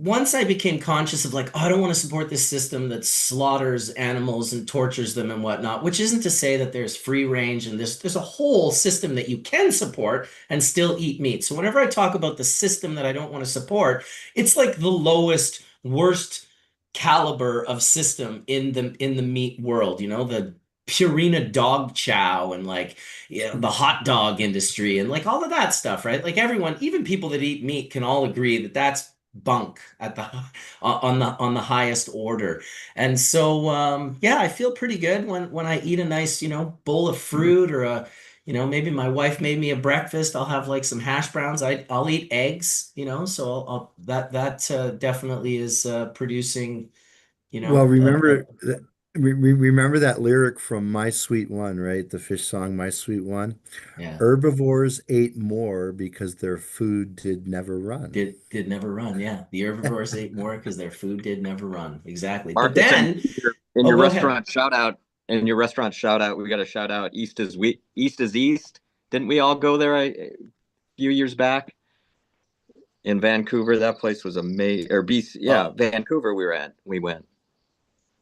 once I became conscious of like, oh, I don't want to support this system that slaughters animals and tortures them and whatnot, which isn't to say that there's free range and there's a whole system that you can support and still eat meat. So whenever I talk about the system that I don't want to support, it's like the lowest, worst caliber of system in the meat world, you know, the Purina dog chow and like the hot dog industry and like all of that stuff, right? Like everyone, even people that eat meat can all agree that that's bunk at the on the highest order. And so yeah, I feel pretty good when I eat a nice, you know, bowl of fruit or a, you know, maybe my wife made me a breakfast. I'll have like some hash browns. I'll eat eggs, you know, so that definitely is producing, you Well, know, remember that lyric from My Sweet One, right? The Fish song My Sweet One. yeah. Herbivores ate more because their food did never run. Did never run. Yeah. The herbivores ate more because their food did never run. Exactly. But Marcus, and then, in oh, your go ahead. restaurant shout out, we got to shout out East is East. Didn't we all go there a few years back in Vancouver? That place was amazing. Or BC, yeah, Vancouver. We went.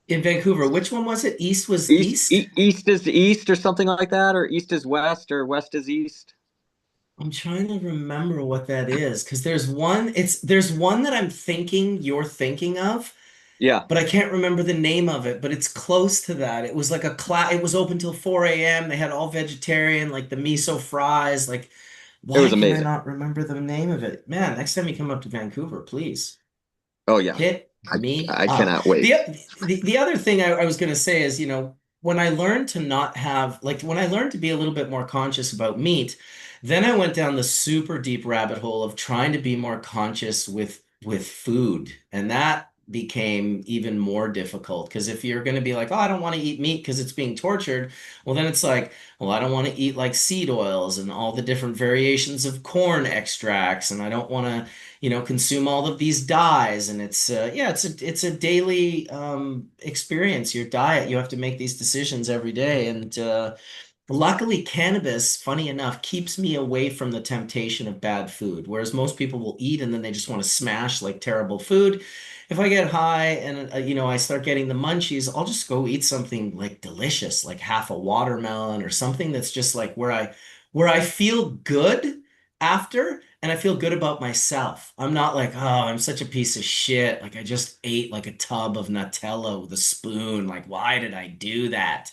In Vancouver, which one was it? East was East? East is East or something like that, or East is West or West is East. I'm trying to remember what that is because there's one that I'm thinking you're thinking of, Yeah, but I can't remember the name of it, but it's close to that. It was like it was open till 4 a.m. They had all vegetarian, like the miso fries. Like, it why was can I amazing. not remember the name of it? Man, next time you come up to Vancouver, please. Oh yeah, Hit me I up. cannot wait. The other thing I was going to say is, you know, when I learned to not have, like, when I learned to be a little bit more conscious about meat, then I went down the super deep rabbit hole of trying to be more conscious with food. And that became even more difficult because if you're going to be like, oh, I don't want to eat meat because it's being tortured, well, then it's like, well, I don't want to eat like seed oils and all the different variations of corn extracts, and I don't want to, you know, consume all of these dyes. And it's yeah, it's a daily experience, your diet. You have to make these decisions every day. And luckily, cannabis, funny enough, keeps me away from the temptation of bad food, whereas most people will eat and then they just want to smash like terrible food. If I get high and you know, I start getting the munchies, I'll just go eat something like delicious, like half a watermelon or something that's just like where I feel good after and I feel good about myself. I'm not like, oh, I'm such a piece of shit. Like I just ate like a tub of Nutella with a spoon. Like, why did I do that?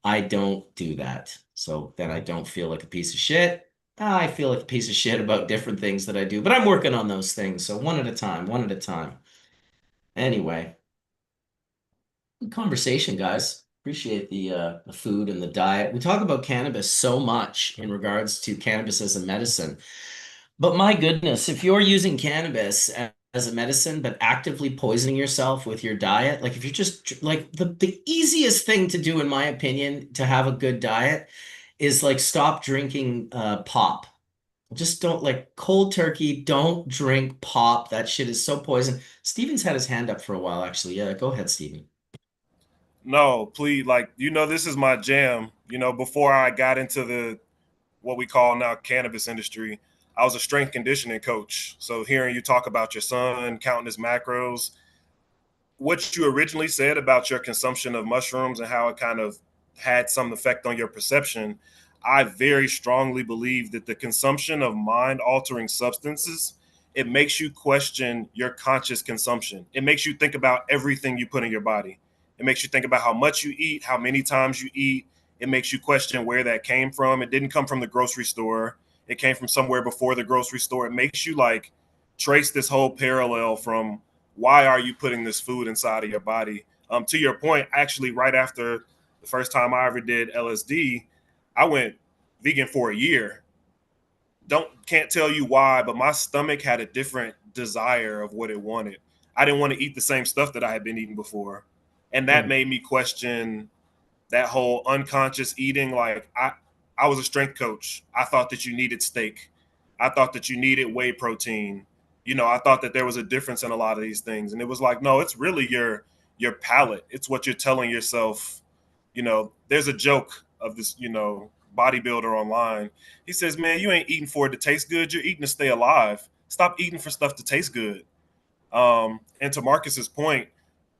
I don't do that. So then I don't feel like a piece of shit. I feel like a piece of shit about different things that I do, but I'm working on those things. So one at a time, one at a time. Anyway, good conversation, guys. Appreciate the food and the diet. We talk about cannabis so much in regards to cannabis as a medicine. But my goodness, if you're using cannabis as a medicine, but actively poisoning yourself with your diet, like if you're just like the easiest thing to do, in my opinion, to have a good diet is like stop drinking pop. Just don't like cold turkey, don't drink pop. That shit is so poison. Steven's had his hand up for a while, actually. Yeah, go ahead, Steven. No, please, like, you know, this is my jam. You know, before I got into the what we call now cannabis industry, I was a strength conditioning coach. So hearing you talk about your son counting his macros, what you originally said about your consumption of mushrooms and how it kind of had some effect on your perception, I very strongly believe that the consumption of mind altering substances, it makes you question your conscious consumption. It makes you think about everything you put in your body. It makes you think about how much you eat, how many times you eat. It makes you question where that came from. It didn't come from the grocery store. It came from somewhere before the grocery store. It makes you like trace this whole parallel from why are you putting this food inside of your body? To your point, actually, right after the first time I ever did LSD, I went vegan for a year. Can't tell you why, but my stomach had a different desire of what it wanted. I didn't want to eat the same stuff that I had been eating before, and that made me question that whole unconscious eating. Like I was a strength coach. I thought that you needed steak. I thought that you needed whey protein. You know, I thought that there was a difference in a lot of these things. And it was like, no, it's really your palate. It's what you're telling yourself. You know, there's a joke of this, you know, bodybuilder online. He says, man, you ain't eating for it to taste good. You're eating to stay alive. Stop eating for stuff to taste good. And to Marcus's point,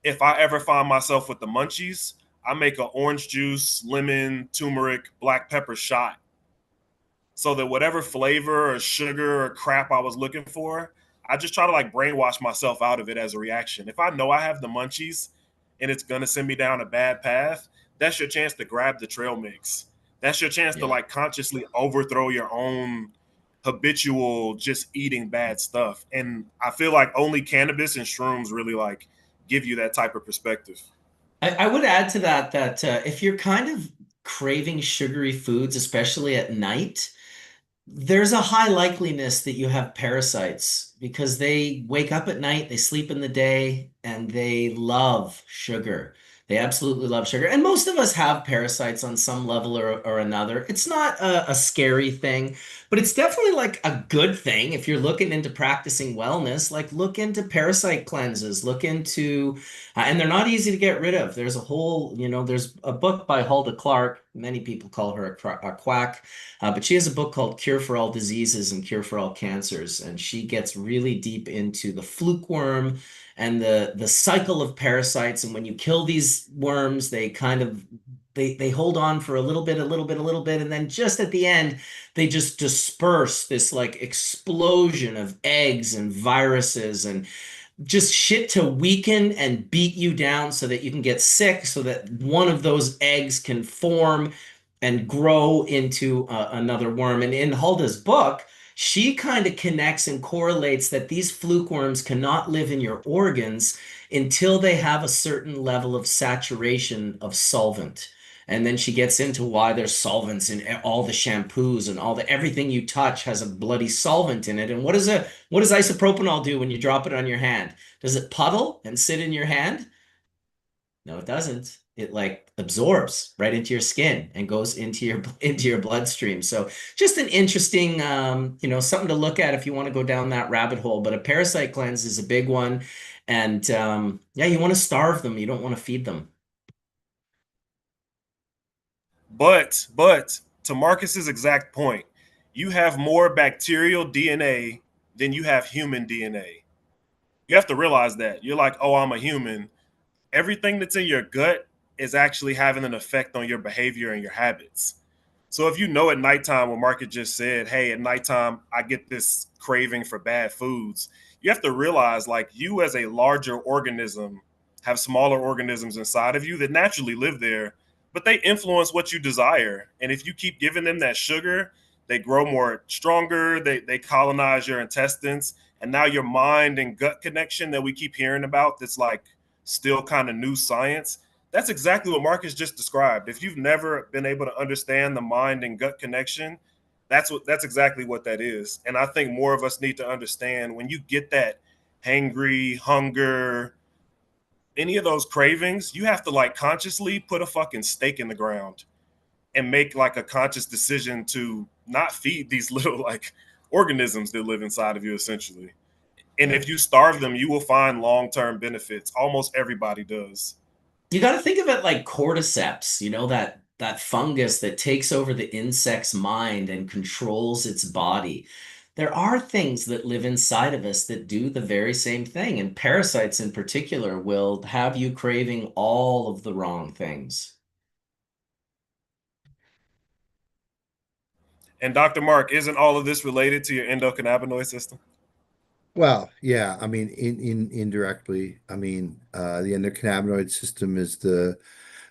if I ever find myself with the munchies, I make an orange juice, lemon, turmeric, black pepper shot so that whatever flavor or sugar or crap I was looking for, I just try to like brainwash myself out of it as a reaction. If I know I have the munchies and it's gonna send me down a bad path, that's your chance to grab the trail mix. That's your chance to Yeah. like consciously overthrow your own habitual just eating bad stuff. And I feel like only cannabis and shrooms really like give you that type of perspective. I would add to that that if you're kind of craving sugary foods, especially at night, there's a high likeliness that you have parasites because they wake up at night, they sleep in the day, and they love sugar. They absolutely love sugar. And most of us have parasites on some level or another. It's not a scary thing, but it's definitely like a good thing if you're looking into practicing wellness. Like, look into parasite cleanses, look into, and they're not easy to get rid of. There's a whole, there's a book by Hulda Clark. Many people call her a quack. But she has a book called Cure for All Diseases and Cure for All Cancers, and she gets really deep into the fluke worm and the cycle of parasites. And when you kill these worms, they kind of they hold on for a little bit, a little bit, a little bit, and then just at the end, they just disperse this like explosion of eggs and viruses and just shit to weaken and beat you down so that you can get sick, so that one of those eggs can form and grow into another worm. And in Hulda's book, she kind of connects and correlates that these fluke worms cannot live in your organs until they have a certain level of saturation of solvent. And then she gets into why there's solvents in all the shampoos and all the everything you touch has a bloody solvent in it. And what does isopropanol do when you drop it on your hand? Does it puddle and sit in your hand? No, it doesn't. It like absorbs right into your skin and goes into your bloodstream. So just an interesting something to look at if you want to go down that rabbit hole. But a parasite cleanse is a big one. And yeah, you want to starve them. You don't want to feed them. But to Marcus's exact point, you have more bacterial DNA than you have human DNA. You have to realize that. You're like, oh, I'm a human. Everything that's in your gut is actually having an effect on your behavior and your habits. So if you know at nighttime, what Marcus just said, hey, at nighttime, I get this craving for bad foods, you have to realize like you as a larger organism have smaller organisms inside of you that naturally live there, but they influence what you desire. And if you keep giving them that sugar, they grow more stronger, they colonize your intestines. And now your mind and gut connection that we keep hearing about, that's like still kind of new science, that's exactly what Marcus just described. If you've never been able to understand the mind and gut connection, that's exactly what that is. And I think more of us need to understand when you get that hangry, hunger, any of those cravings, you have to like consciously put a fucking stake in the ground and make like a conscious decision to not feed these little like organisms that live inside of you essentially. And Yeah. if you starve them, you will find long-term benefits. Almost everybody does. You got to think of it like cordyceps, that fungus that takes over the insect's mind and controls its body. There are things that live inside of us that do the very same thing, and parasites in particular will have you craving all of the wrong things. And Dr. Mark, isn't all of this related to your endocannabinoid system? Well, yeah, I mean, in indirectly, I mean, the endocannabinoid system is the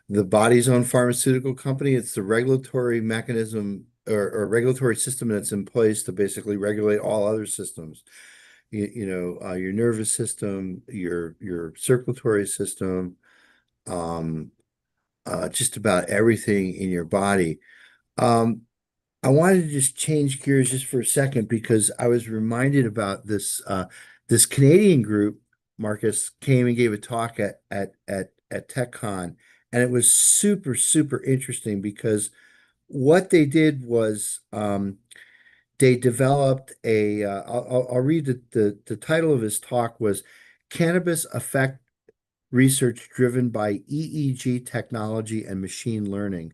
body's own pharmaceutical company. It's the regulatory mechanism or regulatory system that's in place to basically regulate all other systems. Your nervous system, your circulatory system, um, just about everything in your body. Um, I wanted to just change gears just for a second because I was reminded about this Canadian group. Marcus came and gave a talk at TechCon, and it was super, super interesting because what they did was they developed I'll read the title of his talk was Cannabis Effect Research Driven by EEG Technology and Machine Learning.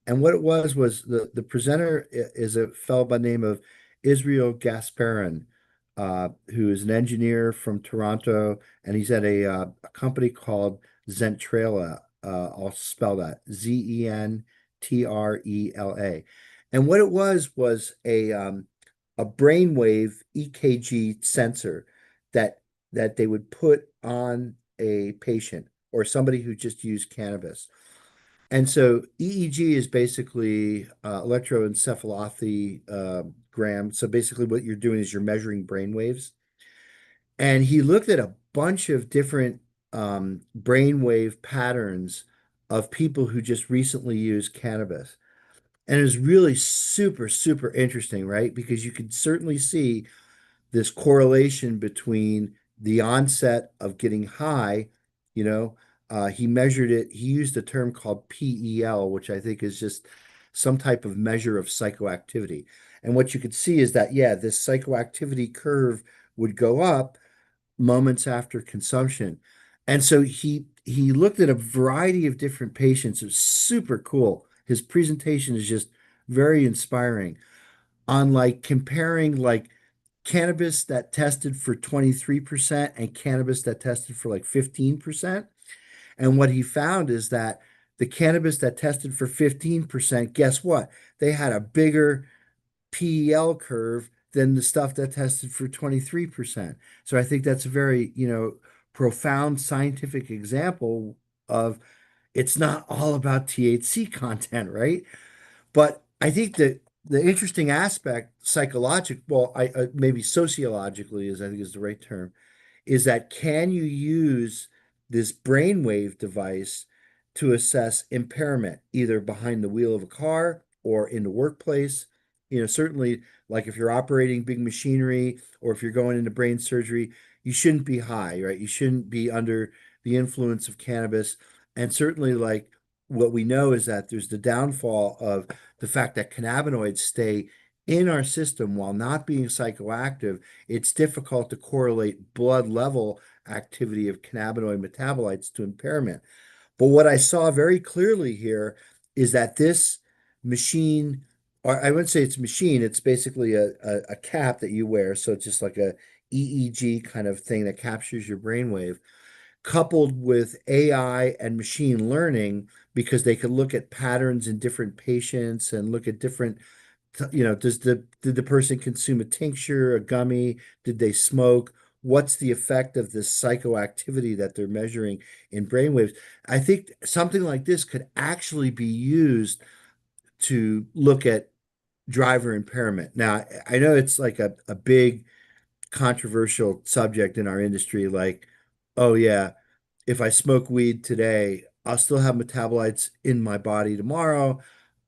And what it was the presenter is a fellow by the name of Israel Gasparin. who is an engineer from Toronto, and he's at a company called Zentrela. I'll spell that Zentrela. And what it was a brainwave EKG sensor that they would put on a patient or somebody who just used cannabis. And so EEG is basically electroencephalogram. So basically what you're doing is you're measuring brain waves. And he looked at a bunch of different brainwave patterns of people who just recently used cannabis. And it was really super, super interesting, right? Because you could certainly see this correlation between the onset of getting high, you know, he measured it, he used a term called PEL, which I think is just some type of measure of psychoactivity. And what you could see is that, yeah, this psychoactivity curve would go up moments after consumption. And so he looked at a variety of different patients. It was super cool. His presentation is just very inspiring on like comparing like cannabis that tested for 23% and cannabis that tested for like 15%. And what he found is that the cannabis that tested for 15%, guess what? They had a bigger PEL curve than the stuff that tested for 23%. So I think that's a very, profound scientific example of it's not all about THC content, right? But I think that the interesting aspect, psychological, well, maybe sociologically is I think is the right term, is that can you use this brainwave device to assess impairment, either behind the wheel of a car or in the workplace? Certainly, like if you're operating big machinery or if you're going into brain surgery, you shouldn't be high, right? You shouldn't be under the influence of cannabis. And certainly, like what we know is that there's the downfall of the fact that cannabinoids stay in our system while not being psychoactive. It's difficult to correlate blood level activity of cannabinoid metabolites to impairment. But what I saw very clearly here is that this machine, or I wouldn't say it's a machine, it's basically a cap that you wear. So it's just like a EEG kind of thing that captures your brainwave, coupled with AI and machine learning, because they could look at patterns in different patients and look at different, did the person consume a tincture, a gummy? Did they smoke? What's the effect of this psychoactivity that they're measuring in brainwaves? I think something like this could actually be used to look at driver impairment. Now, I know it's like a big controversial subject in our industry, like, oh yeah, if I smoke weed today, I'll still have metabolites in my body tomorrow.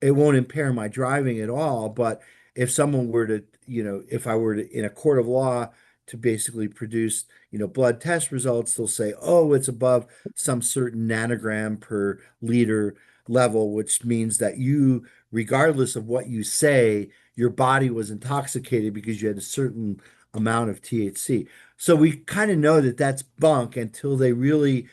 It won't impair my driving at all. But if someone were to, if I were to, in a court of law, to basically produce, blood test results, they'll say, oh, it's above some certain nanogram per liter level, which means that you, regardless of what you say, your body was intoxicated because you had a certain amount of THC. So we kind of know that that's bunk until they really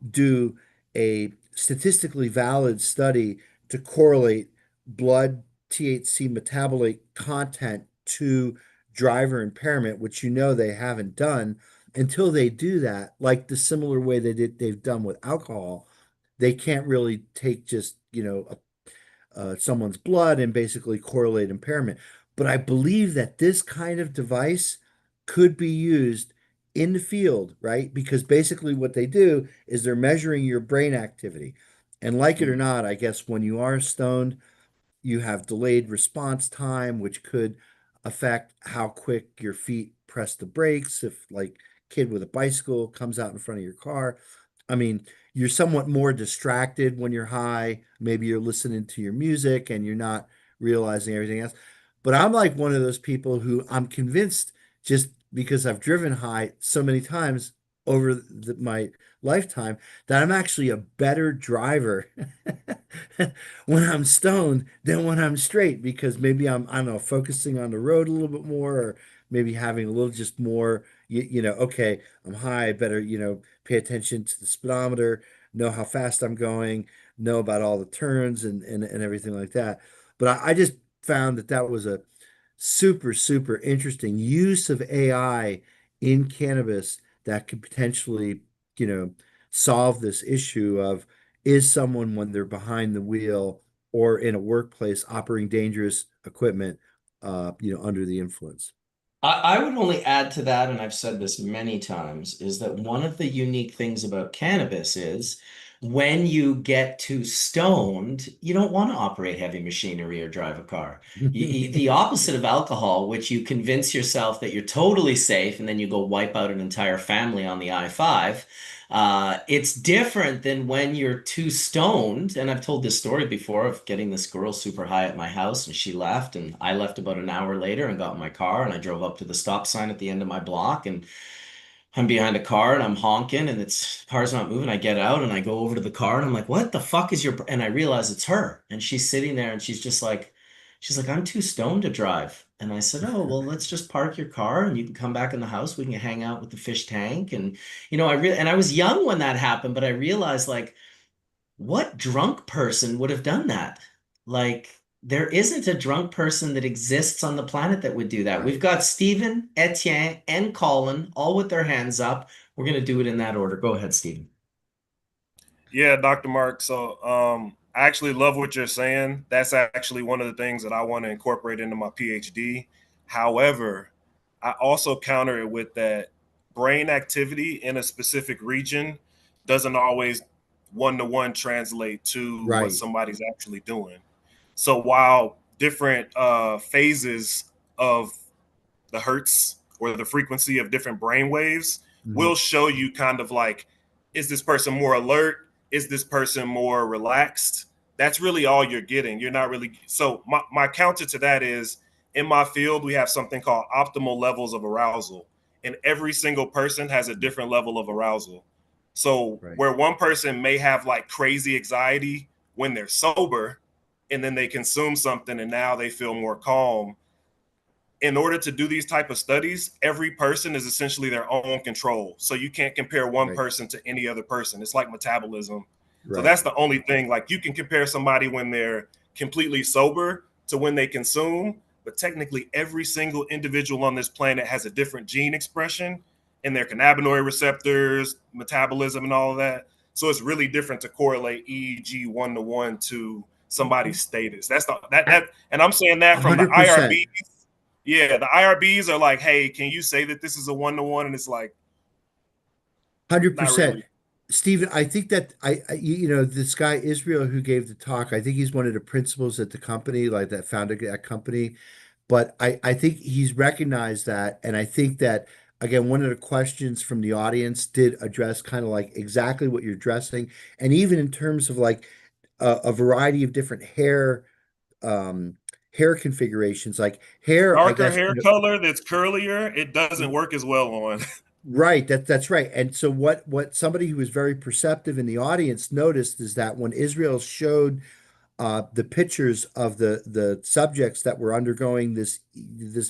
do a statistically valid study to correlate blood THC metabolite content to driver impairment, which they haven't done. Until they do that, like the similar way they've done with alcohol, they can't really take just someone's blood and basically correlate impairment. But I believe that this kind of device could be used in the field, right? Because basically what they do is they're measuring your brain activity. And like it or not, I guess when you are stoned, you have delayed response time, which could affect how quick your feet press the brakes. If like kid with a bicycle comes out in front of your car, I mean, you're somewhat more distracted when you're high. Maybe you're listening to your music and you're not realizing everything else. But I'm like one of those people who I'm convinced, just because I've driven high so many times over my lifetime, that I'm actually a better driver when I'm stoned than when I'm straight, because maybe I don't know, focusing on the road a little bit more, or maybe having a little just more, okay, I'm high, I better, pay attention to the speedometer, know how fast I'm going, know about all the turns and everything like that. But I just found that was a super, super interesting use of AI in cannabis that could potentially, you know, solve this issue of is someone when they're behind the wheel or in a workplace operating dangerous equipment, under the influence. I would only add to that, and I've said this many times, is that one of the unique things about cannabis is when you get too stoned, you don't want to operate heavy machinery or drive a car. The opposite of alcohol, which you convince yourself that you're totally safe and then you go wipe out an entire family on the I-5. It's different than when you're too stoned. And I've told this story before of getting this girl super high at my house and she left and I left about an hour later and got in my car and I drove up to the stop sign at the end of my block and I'm behind a car and I'm honking and it's car's not moving. I get out and I go over to the car and I'm like, what the fuck is your, and I realize it's her. And she's sitting there and she's like, I'm too stoned to drive. And I said, oh, well, let's just park your car and you can come back in the house. We can hang out with the fish tank. And, and I was young when that happened, but I realized like, what drunk person would have done that? Like, there isn't a drunk person that exists on the planet that would do that. We've Right. got Stephen, Etienne, and Colin all with their hands up. We're going to do it in that order. Go ahead, Stephen. Yeah, Dr. Mark. So I actually love what you're saying. That's actually one of the things that I want to incorporate into my PhD. However, I also counter it with that brain activity in a specific region doesn't always one-to-one translate to what Right. somebody's actually doing. So while different phases of the hertz or the frequency of different brain waves Mhm. will show you kind of like, is this person more alert? Is this person more relaxed? That's really all you're getting. You're not really. So my counter to that is in my field, we have something called optimal levels of arousal. And every single person has a different level of arousal. So Right. where one person may have like crazy anxiety when they're sober, and then they consume something and now they feel more calm, in order to do these type of studies, every person is essentially their own control. So you can't compare one Right. person to any other person. It's like metabolism. So Right. that's the only thing. Like you can compare somebody when they're completely sober to when they consume, but technically every single individual on this planet has a different gene expression in their cannabinoid receptors, metabolism, and all of that. So it's really different to correlate EEG one-to-one to somebody's status. That's that, and I'm saying that from the 100%. IRBs. Yeah, the IRBs are like, hey, can you say that this is a one-to-one? And it's like, not 100%. really. Stephen, I think that this guy Israel who gave the talk, I think he's one of the principals at the company, like that founded that company. But I think he's recognized that. And I think that, again, one of the questions from the audience did address kind of like exactly what you're addressing. And even in terms of like a variety of different um, hair configurations, like hair, I Darker guess, hair color that's curlier, it doesn't work as well on. right, that's right. And so what somebody who was very perceptive in the audience noticed is that when Israel showed the pictures of the subjects that were undergoing this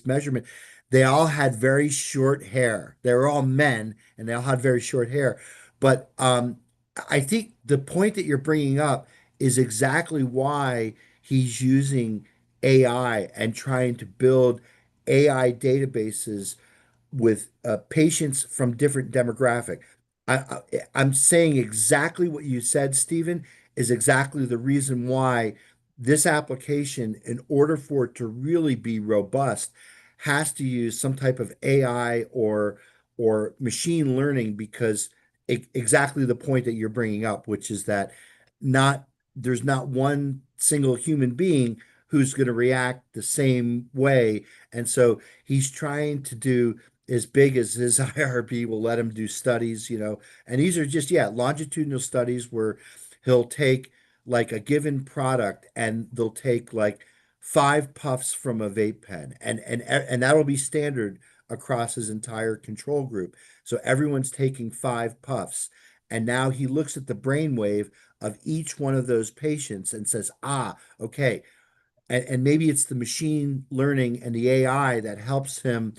measurement, they all had very short hair. They were all men, and they all had very short hair. But I think the point that you're bringing up is exactly why he's using AI and trying to build AI databases with patients from different demographic. I'm saying exactly what you said, Stephen, is exactly the reason why this application, in order for it to really be robust, has to use some type of AI or machine learning because exactly the point that you're bringing up, which is that not there's not one single human being who's going to react the same way. And so he's trying to do as big as his IRB will let him do studies, and these are just, yeah, longitudinal studies where he'll take like a given product and they'll take like 5 puffs from a vape pen and that'll be standard across his entire control group. So everyone's taking 5 puffs. And now he looks at the brainwave of each one of those patients and says, okay, and maybe it's the machine learning and the AI that helps him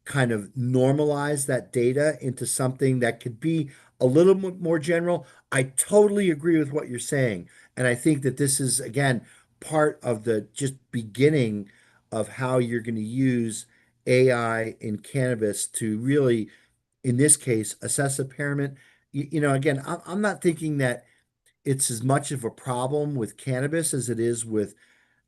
kind of normalize that data into something that could be a little more general. I totally agree with what you're saying. And I think that this is, again, part of the just beginning of how you're going to use AI in cannabis to really, in this case, assess impairment. Again, I'm not thinking that it's as much of a problem with cannabis as it is with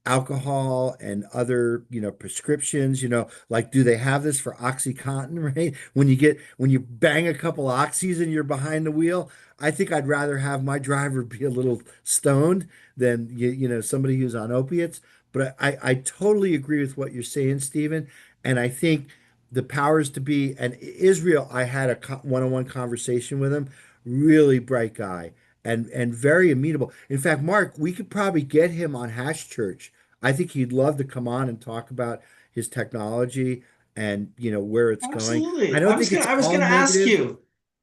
alcohol and other, prescriptions, like do they have this for OxyContin, right? When you bang a couple oxys and you're behind the wheel, I think I'd rather have my driver be a little stoned than somebody who's on opiates. But I totally agree with what you're saying, Stephen. And I think the powers to be, and Israel, I had a one-on-one conversation with him, really bright guy and very amenable. In fact, Mark, we could probably get him on Hashurch. I think he'd love to come on and talk about his technology and where it's going. I Absolutely. don't think it's I was all gonna ask negative. you.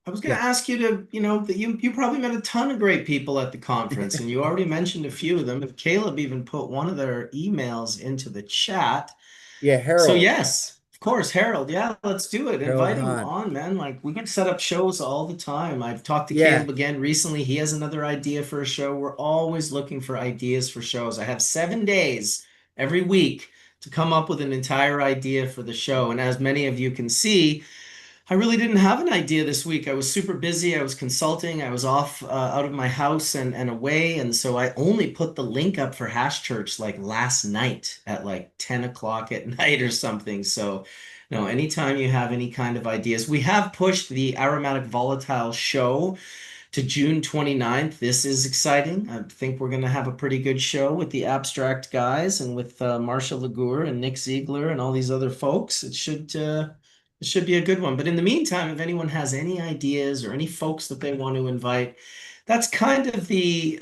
I was gonna Yeah. ask you to, that you probably met a ton of great people at the conference, and you already mentioned a few of them. If Caleb even put one of their emails into the chat. Yeah, So Harold. yes, of course, Harold. Yeah, let's do it. Harold Invite him Hahn. on, man. Like we can set up shows all the time. I've talked to Yeah. Caleb again recently. He has another idea for a show. We're always looking for ideas for shows. I have 7 days every week to come up with an entire idea for the show. And as many of you can see, I really didn't have an idea this week. I was super busy. I was consulting. I was off out of my house and away. And so I only put the link up for Hashurch like last night at like 10 o'clock at night or something. So, no, anytime you have any kind of ideas, we have pushed the aromatic volatile show to June 29th. This is exciting. I think we're going to have a pretty good show with the abstract guys and with Marsha Lagour and Nick Ziegler and all these other folks. It should be a good one. But in the meantime, if anyone has any ideas or any folks that they want to invite, that's kind of the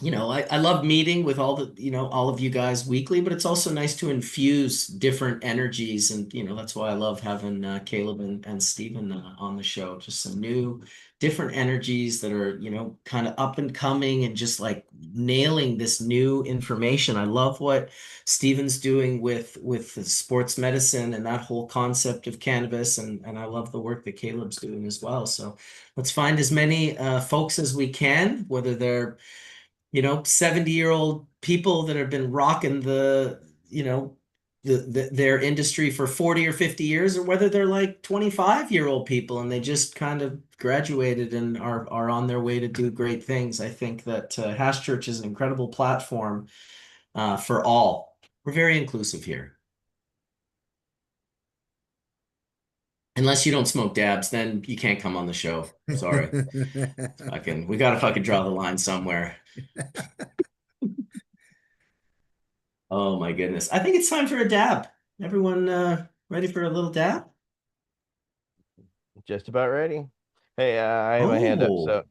I love meeting with all of you guys weekly, but it's also nice to infuse different energies. And, that's why I love having Caleb and Stephen on the show. Just some new, different energies that are, kind of up and coming and just like nailing this new information. I love what Stephen's doing with the sports medicine and that whole concept of cannabis. And I love the work that Caleb's doing as well. So let's find as many folks as we can, whether they're 70-year-old people that have been rocking their industry for 40 or 50 years, or whether they're like 25-year-old people and they just kind of graduated and are on their way to do great things. I think that Hashurch is an incredible platform for all. We're very inclusive here. Unless you don't smoke dabs, then you can't come on the show. Sorry. We gotta fucking draw the line somewhere. Oh my goodness. I think it's time for a dab. Everyone ready for a little dab? Just about ready. Hey, I have my hand up. So,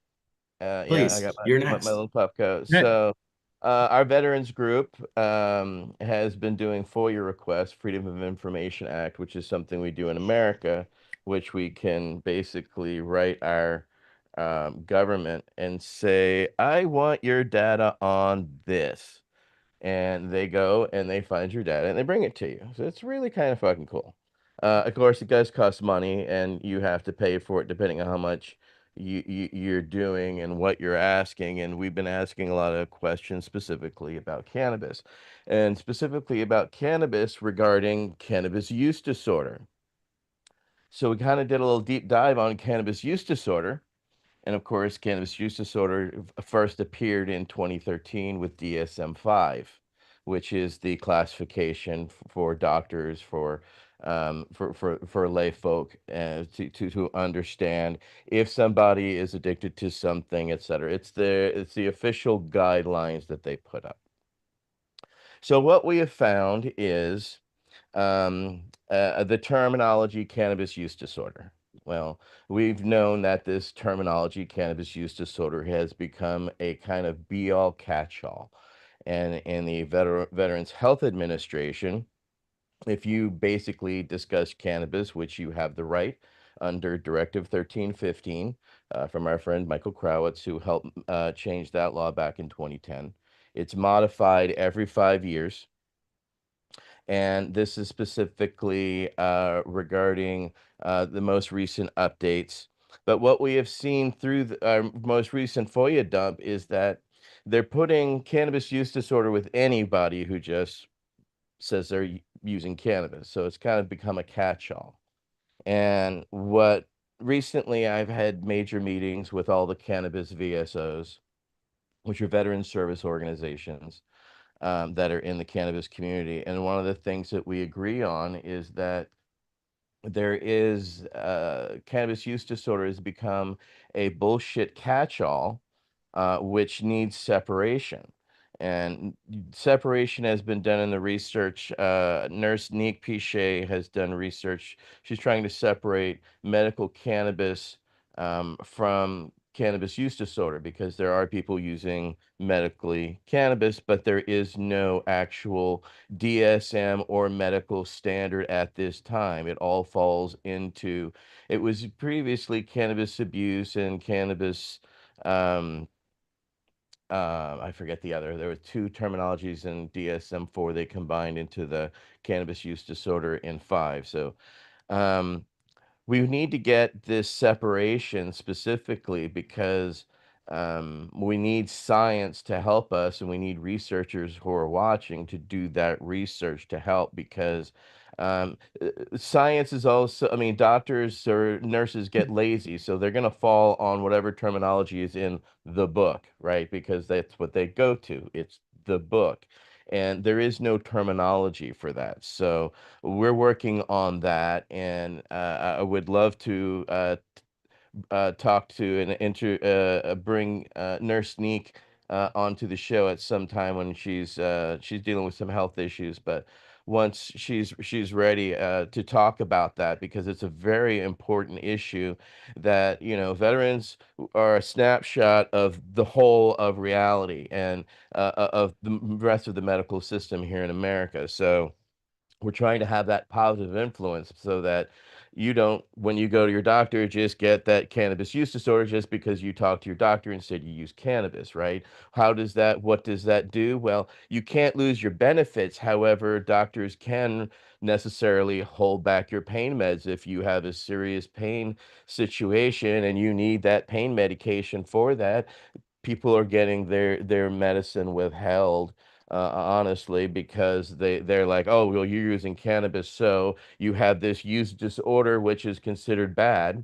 Oh, yeah, I please, got you're my next. little puff coat. Yeah. So, our veterans group has been doing FOIA requests, Freedom of Information Act, which is something we do in America, which we can basically write our government and say, I want your data on this. And they go and they find your data and they bring it to you. So it's really kind of fucking cool. Of course, it does cost money, and you have to pay for it depending on how much you're doing and what you're asking. And we've been asking a lot of questions specifically about cannabis, and specifically about cannabis regarding cannabis use disorder. So we kind of did a little deep dive on cannabis use disorder. And of course, cannabis use disorder first appeared in 2013 with DSM-5, which is the classification for doctors, for lay folk, to understand if somebody is addicted to something, etc. It's the official guidelines that they put up. So what we have found is the terminology cannabis use disorder. Well, we've known that this terminology, cannabis use disorder, has become a kind of be all catch all. And in the Veterans Health Administration, if you basically discuss cannabis, which you have the right under Directive 1315 from our friend Michael Krawitz, who helped change that law back in 2010, it's modified every 5 years, and this is specifically regarding the most recent updates. But what we have seen through our most recent FOIA dump is that they're putting cannabis use disorder with anybody who just says they're using cannabis. So it's kind of become a catch-all. And what recently I've had major meetings with all the cannabis VSOs, which are veteran service organizations that are in the cannabis community. And one of the things that we agree on is that there is cannabis use disorder has become a bullshit catch-all, which needs separation. And separation has been done in the research. Nurse Nick Pichet has done research. She's trying to separate medical cannabis from cannabis use disorder, because there are people using medically cannabis, but there is no actual DSM or medical standard at this time. It all falls into, it was previously cannabis abuse and cannabis, I forget the other. There were two terminologies in DSM-4 they combined into the cannabis use disorder in 5. So, um, we need to get this separation specifically because we need science to help us, and we need researchers who are watching to do that research to help, because science is also, I mean, doctors or nurses get lazy, so they're going to fall on whatever terminology is in the book, right? Because that's what they go to. It's the book. And there is no terminology for that. So, we're working on that, and I would love to talk to and bring Nurse Neek onto the show at some time when she's dealing with some health issues. But once she's ready to talk about that, because it's a very important issue that, veterans are a snapshot of the whole of reality and of the rest of the medical system here in America. So we're trying to have that positive influence so that you don't, when you go to your doctor, just get that cannabis use disorder just because you talk to your doctor and said you use cannabis, right? What does that do? Well, you can't lose your benefits. However, doctors can necessarily hold back your pain meds if you have a serious pain situation and you need that pain medication for that. People are getting their medicine withheld, honestly, because they're like, oh, well, you're using cannabis, so you have this use disorder, which is considered bad.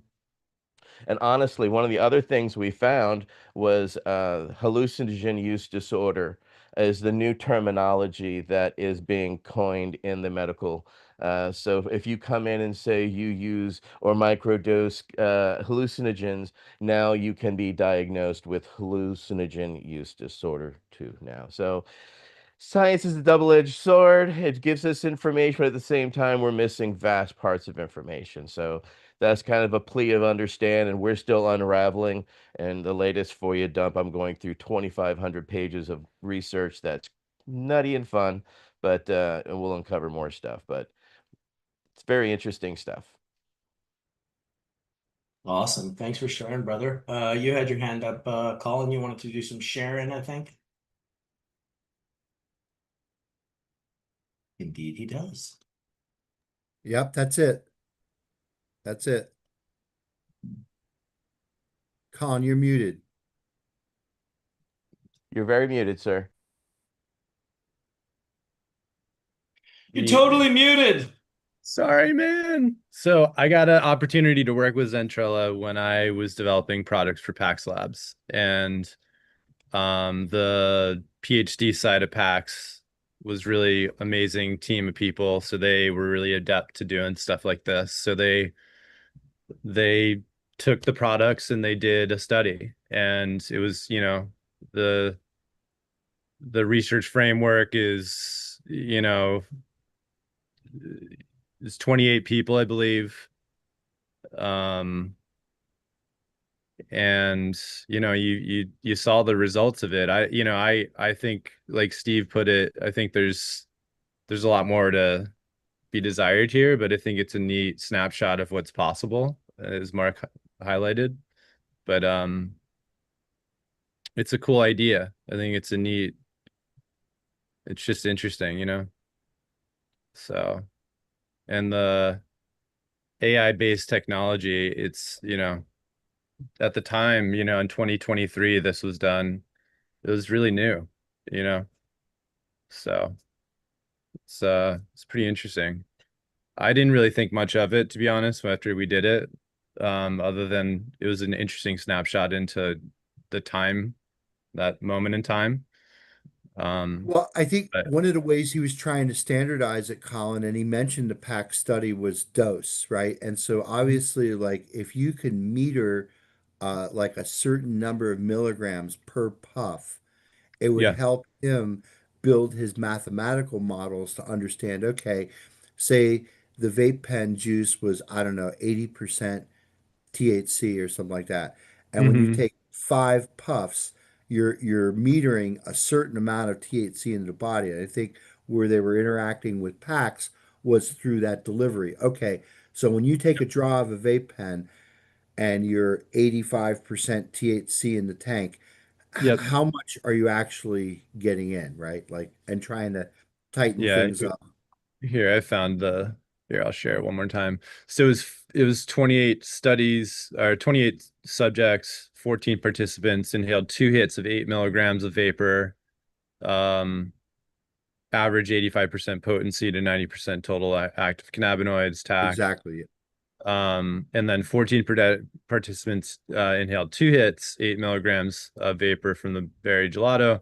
And honestly, one of the other things we found was hallucinogen use disorder is the new terminology that is being coined in the medical. So if you come in and say you use or microdose hallucinogens, now you can be diagnosed with hallucinogen use disorder too now. So science is a double-edged sword. It gives us information, but at the same time, we're missing vast parts of information. So that's kind of a plea of understand, and we're still unraveling. And the latest FOIA dump, I'm going through 2,500 pages of research that's nutty and fun, but and we'll uncover more stuff. But it's very interesting stuff. Awesome. Thanks for sharing, brother. You had your hand up, Colin. You wanted to do some sharing, I think. Indeed, he does. Yep, that's it. That's it. Colin, you're muted. You're very muted, sir. You're totally muted. Sorry, man. So I got an opportunity to work with Zentrella when I was developing products for PAX Labs, and the PhD side of PAX was really amazing team of people. So they were really adept to doing stuff like this. So they took the products and they did a study, and it was, the research framework is 28 people, I believe. And you saw the results of it. I think, like Steve put it, I think there's a lot more to be desired here, but I think it's a neat snapshot of what's possible, as Mark highlighted. But it's a cool idea. I think it's just interesting. So, and the AI-based technology, it's, at the time, in 2023, this was done. It was really new, you know. So It's pretty interesting. I didn't really think much of it, to be honest, after we did it. Other than it was an interesting snapshot into the time, that moment in time. Well, I think But one of the ways he was trying to standardize it, Colin, and he mentioned the PAC study was dose, right? And so obviously, like if you can meter like a certain number of milligrams per puff, it would yeah. help him build his mathematical models to understand, okay, say the vape pen juice was, I don't know, 80% THC or something like that. And when you Hmm. take 5 puffs, you're metering a certain amount of THC into the body. And I think where they were interacting with packs was through that delivery. Okay, so when you take a draw of a vape pen and you're 85% THC in the tank, Yep. how much are you actually getting in, right? Like, and trying to tighten Yeah. things up. Here, I found the, here, I'll share it one more time. So it was 28 studies or 28 subjects, 14 participants, inhaled 2 hits of 8 milligrams of vapor, um, average 85% potency to 90% total active cannabinoids, TAC. Exactly. And then 14 participants inhaled 2 hits, 8 milligrams of vapor from the berry gelato.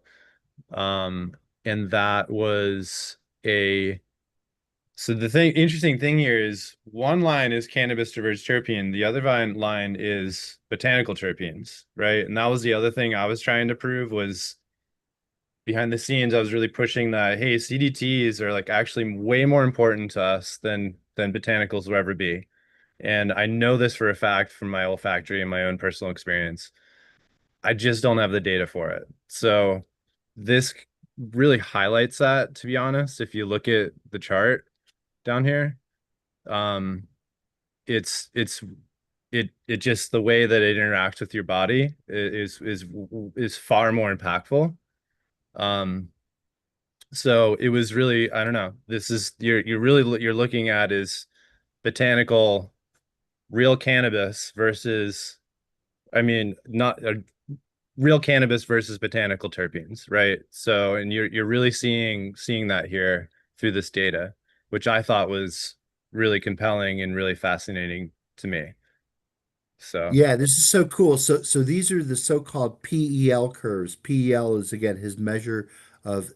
And that was a So the interesting thing here is one line is cannabis diverse terpene, the other line is botanical terpenes, right? And that was the other thing I was trying to prove was behind the scenes. I was really pushing that, hey, CDTs are like actually way more important to us than botanicals will ever be. And I know this for a fact from my olfactory and my own personal experience. I just don't have the data for it. So this really highlights that, to be honest. If you look at the chart down here, um, it's it just the way that it interacts with your body is far more impactful. Um, so it was really, I don't know. This is you're looking at is botanical real cannabis versus, I mean, not real cannabis versus botanical terpenes, right? So, and you're really seeing that here through this data, which I thought was really compelling and really fascinating to me. So, Yeah, this is so cool. So these are the so-called PEL curves. PEL is again his measure of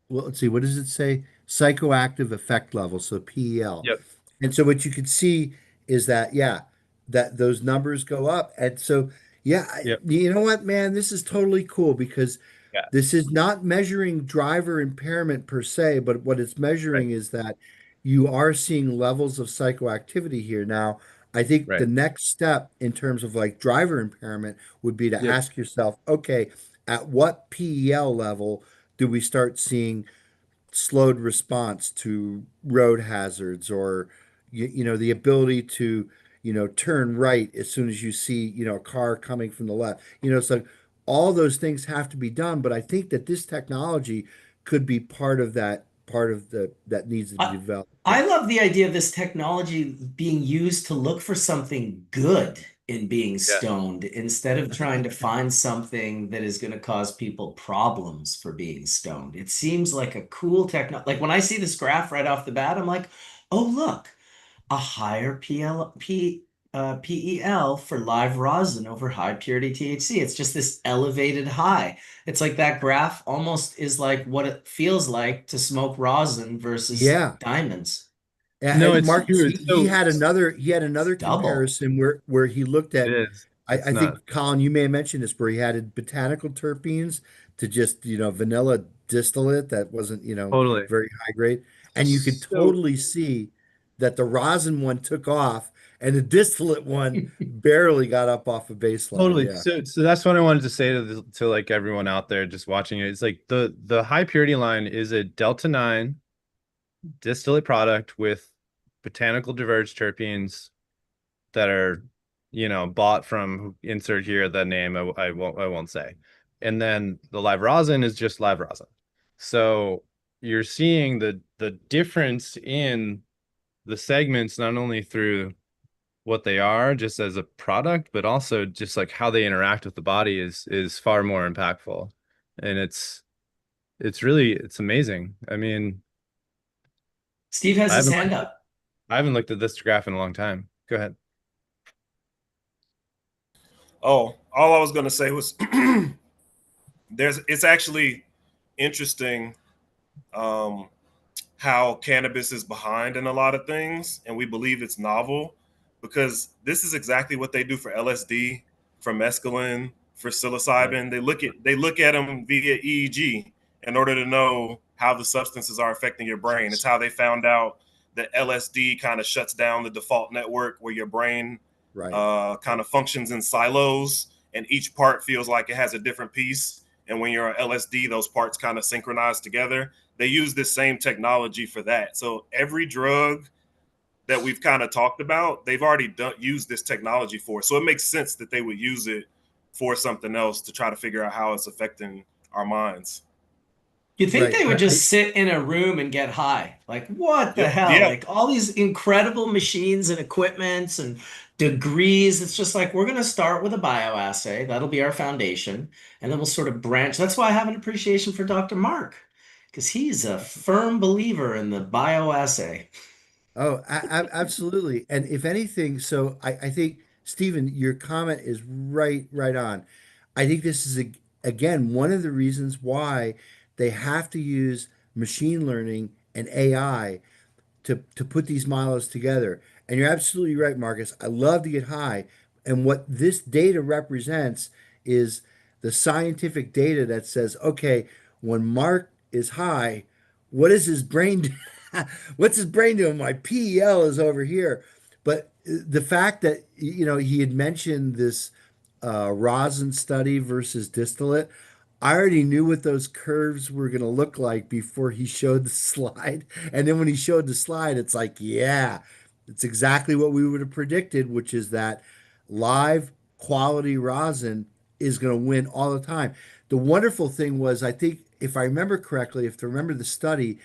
well, let's see, what does it say? Psychoactive effect level, so PEL. yep, And so what you can see is that yeah, that those numbers go up. And so yeah, yep, you know what, man, this is totally cool because yeah, this is not measuring driver impairment per se, but what it's right, measuring is that you are seeing levels of psychoactivity here. Now, I think the right, next step in terms of like driver impairment would be to yep, ask yourself, okay, at what PEL level do we start seeing slowed response to road hazards or the ability to turn right as soon as you see a car coming from the left, so all those things have to be done, but I think that this technology could be part of the that needs to be I, developed. I love the idea of this technology being used to look for something good in being yeah, stoned instead of trying to find something that is going to cause people problems for being stoned. It seems like a cool Like when I see this graph right off the bat, I'm like, oh, look, a higher PEL for live rosin over high purity THC. It's just this elevated high. It's like that graph almost is like what it feels like to smoke rosin versus Yeah. diamonds. no, And it's Marcus, true. he So had another It's double. comparison where he looked it at. is. It's I not think Colin, you may have mentioned this, where he added botanical terpenes to just vanilla distillate that wasn't totally. very high grade, and you could So totally see that the rosin one took off and the distillate one barely got up off of baseline. totally. Yeah, So that's what I wanted to say to like everyone out there just watching it. It's like the high purity line is a Delta 9 distillate product with botanical diverged terpenes that are, bought from, insert here the name I won't say. And then the live rosin is just live rosin. So you're seeing the difference in the segments not only through what they are just as a product, but also just like how they interact with the body is far more impactful. And it's amazing. I mean, Steve has I his haven't hand up. I haven't looked at this graph in a long time. Go ahead. Oh, all I was going to say was it's actually interesting um, how cannabis is behind in a lot of things, and we believe it's novel because this is exactly what they do for LSD, for mescaline, for Right. psilocybin. They look at them via EEG in order to know how the substances are affecting your brain. It's how they found out that LSD kind of shuts down the default network where your brain Right. kind of functions in silos, and each part feels like it has a different piece. And when you're on LSD, those parts kind of synchronize together. They use this same technology for that. So every drug that we've kind of talked about, they've already used this technology for. So it makes sense that they would use it for something else to try to figure out how it's affecting our minds. You think Right. they would just sit in a room and get high? Like, what the Yep. hell? Yeah. Like, all these incredible machines and equipments and degrees. It's just like, we're going to start with a bioassay. That'll be our foundation. And then we'll sort of branch. That's why I have an appreciation for Dr. Mark, because he's a firm believer in the bioassay. Oh, absolutely. And if anything, so I think, Stephen, your comment is right on. I think this is, again, one of the reasons why they have to use machine learning and AI to put these models together. And you're absolutely right, Marcus. I love to get high. And what this data represents is the scientific data that says, okay, when Mark is high, what is his brain do? What's his brain doing? My PEL is over here. But the fact that, he had mentioned this rosin study versus distillate, I already knew what those curves were going to look like before he showed the slide. And then when he showed the slide, it's like, yeah, it's exactly what we would have predicted, which is that live quality rosin is going to win all the time. The wonderful thing was, I think, if I remember correctly, if I remember the study,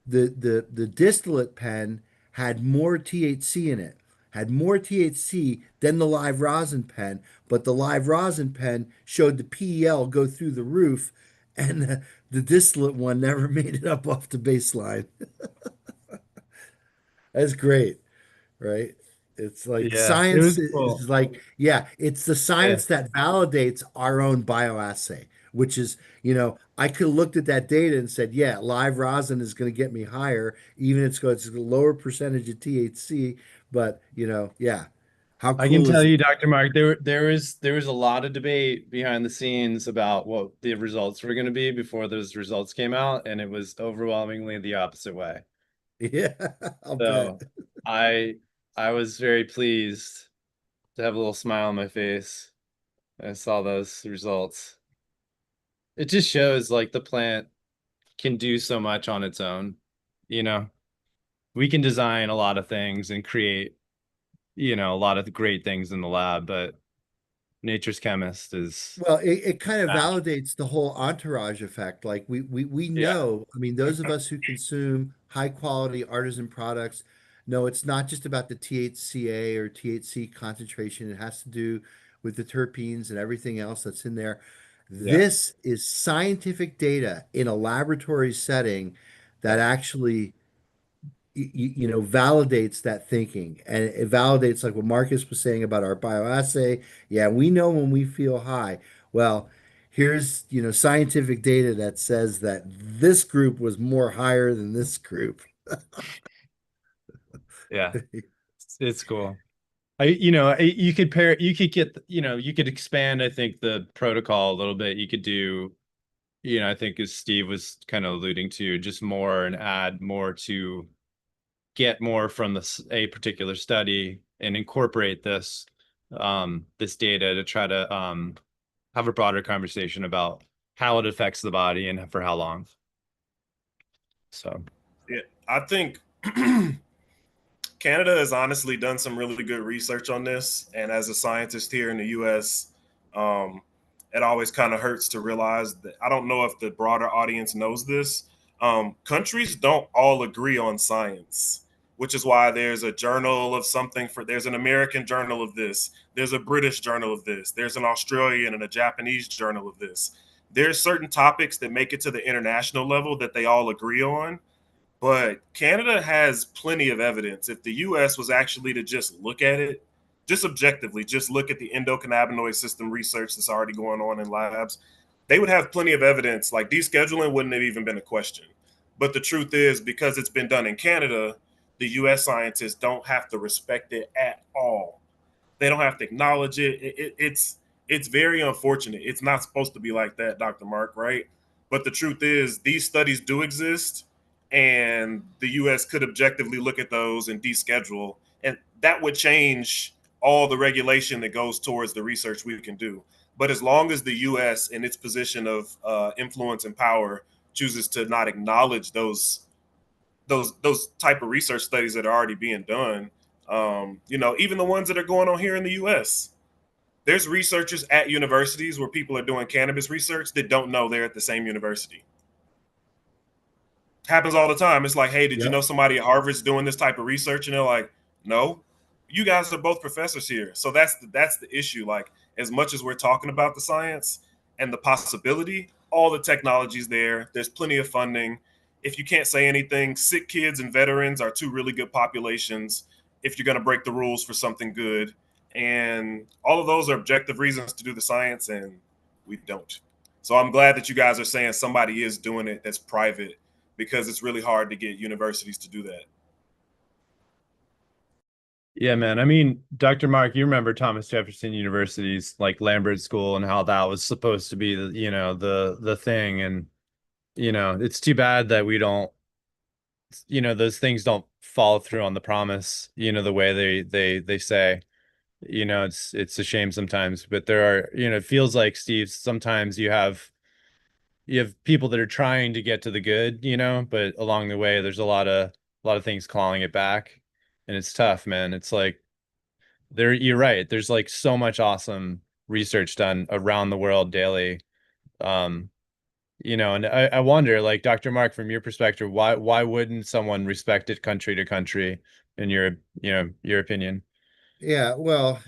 the distillate pen had more THC in it, had more THC than the live rosin pen, but the live rosin pen showed the PEL go through the roof, and the distillate one never made it up off the baseline. That's great, right? It's like Yeah, it science was is cool. like, yeah, it's the Yeah. science that validates our own bioassay, which is, I could have looked at that data and said, yeah, live rosin is going to get me higher, even if it's a lower percentage of THC. But, yeah, how I can cool tell is it? you, Dr. Mark, there was a lot of debate behind the scenes about what the results were going to be before those results came out, and it was overwhelmingly the opposite way. Yeah, I'll bet. So I I was very pleased to have a little smile on my face when I saw those results. It just shows like the plant can do so much on its own. You know, we can design a lot of things and create, a lot of great things in the lab, but nature's chemist is Well, it kind of match. validates the whole entourage effect. Like we Yeah. know, I mean, those of us who consume high quality artisan products know it's not just about the THCA or THC concentration. It has to do with the terpenes and everything else that's in there. Yeah. This is scientific data in a laboratory setting that Yeah. actually validates that thinking, and it validates like what Marcus was saying about our bioassay. Yeah, we know when we feel high. Well, here's scientific data that says that this group was more higher than this group. Yeah. It's cool. You could you could get, you could expand, I think, the protocol a little bit. You could do, I think as Steve was kind of alluding to, just more and add more to get more from a particular study and incorporate this data to try to have a broader conversation about how it affects the body and for how long. So Yeah. I think Canada has honestly done some really good research on this. And as a scientist here in the US, um, it always kind of hurts to realize that I don't know if the broader audience knows this. Countries don't all agree on science, which is why there's a journal of something there's an American journal of this, there's a British journal of this, there's an Australian and a Japanese journal of this. There's certain topics that make it to the international level that they all agree on, but Canada has plenty of evidence. If the US was actually to just look at it, just objectively, just look at the endocannabinoid system research that's already going on in labs, they would have plenty of evidence. Like descheduling wouldn't have even been a question. But the truth is, because it's been done in Canada, the US scientists don't have to respect it at all. They don't have to acknowledge it. It's very unfortunate. It's not supposed to be like that, Dr. Mark, right? But the truth is, these studies do exist, and the US could objectively look at those and deschedule, and that would change all the regulation that goes towards the research we can do. But as long as the US, in its position of influence and power, chooses to not acknowledge those type of research studies that are already being done, even the ones that are going on here in the US, there's researchers at universities where people are doing cannabis research that don't know they're at the same university. Happens all the time. It's like, hey, did you know somebody at Harvard's doing this type of research? And they're like, no, you guys are both professors here. So that's the issue. Like, as much as we're talking about the science and the possibility, all the technology's there. There's plenty of funding. If you can't say anything, sick kids and veterans are two really good populations if you're going to break the rules for something good. And all of those are objective reasons to do the science, and we don't. So I'm glad that you guys are saying somebody is doing it that's private, because it's really hard to get universities to do that. Yeah, man. I mean, Dr. Mark, you remember Thomas Jefferson University's like Lambert School and how that was supposed to be the thing. And it's too bad that we don't, those things don't follow through on the promise, the way they say. It's a shame sometimes, but there are, it feels like, Steve, sometimes you have people that are trying to get to the good, but along the way there's a lot of things calling it back, and it's tough, man. It's like you're right. There's like so much awesome research done around the world daily. Um, and I wonder, like, Dr. Mark, from your perspective, why wouldn't someone respect it country to country, in your opinion? Yeah, well,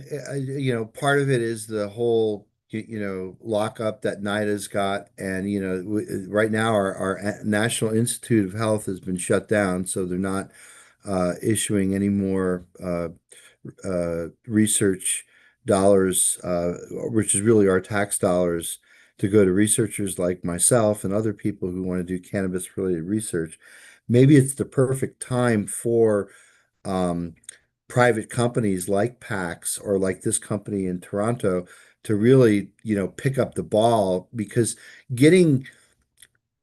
part of it is the whole, lockup that NIDA's got. And, right now our National Institute of Health has been shut down, so they're not issuing any more research dollars, which is really our tax dollars, to go to researchers like myself and other people who want to do cannabis-related research. Maybe it's the perfect time for um, private companies like PAX or like this company in Toronto to really, pick up the ball, because getting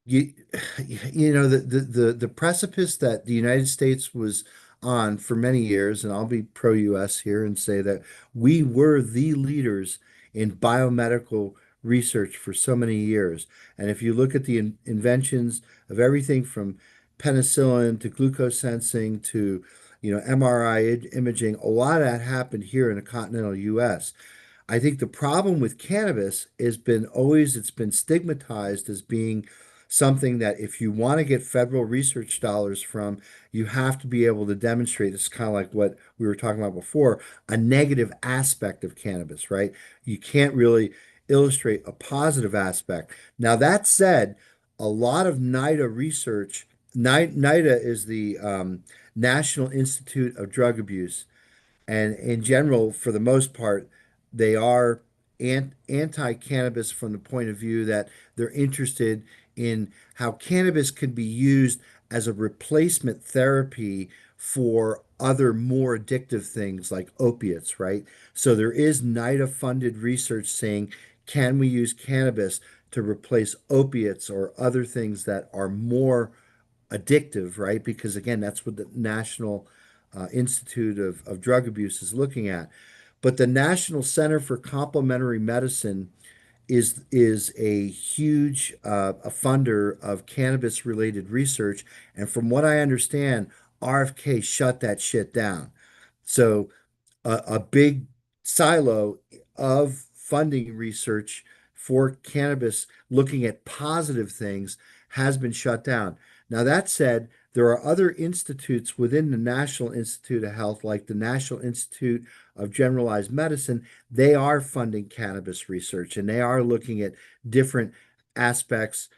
you the precipice that the United States was on for many years, and I'll be pro-US here and say that we were the leaders in biomedical research for so many years. And if you look at the inventions of everything from penicillin to glucose sensing to MRI imaging, a lot of that happened here in the continental US. I think the problem with cannabis it's been stigmatized as being something that, if you want to get federal research dollars from, you have to be able to demonstrate. It's kind of like what we were talking about before, a negative aspect of cannabis, right? You can't really illustrate a positive aspect. Now, that said, a lot of NIDA research, NIDA is the National Institute of Drug Abuse. And in general, for the most part, they are anti-cannabis from the point of view that they're interested in how cannabis can be used as a replacement therapy for other more addictive things like opiates, right? So there is NIDA-funded research saying, can we use cannabis to replace opiates or other things that are more addictive, right? Because again, that's what the National Institute of Drug Abuse is looking at. But the National Center for Complementary Medicine is a huge a funder of cannabis related research, and from what I understand, RFK shut that shit down. So a big silo of funding research for cannabis looking at positive things has been shut down. Now, that said, there are other institutes within the National Institute of Health, like the National Institute of Generalized Medicine. They are funding cannabis research, and they are looking at different aspects.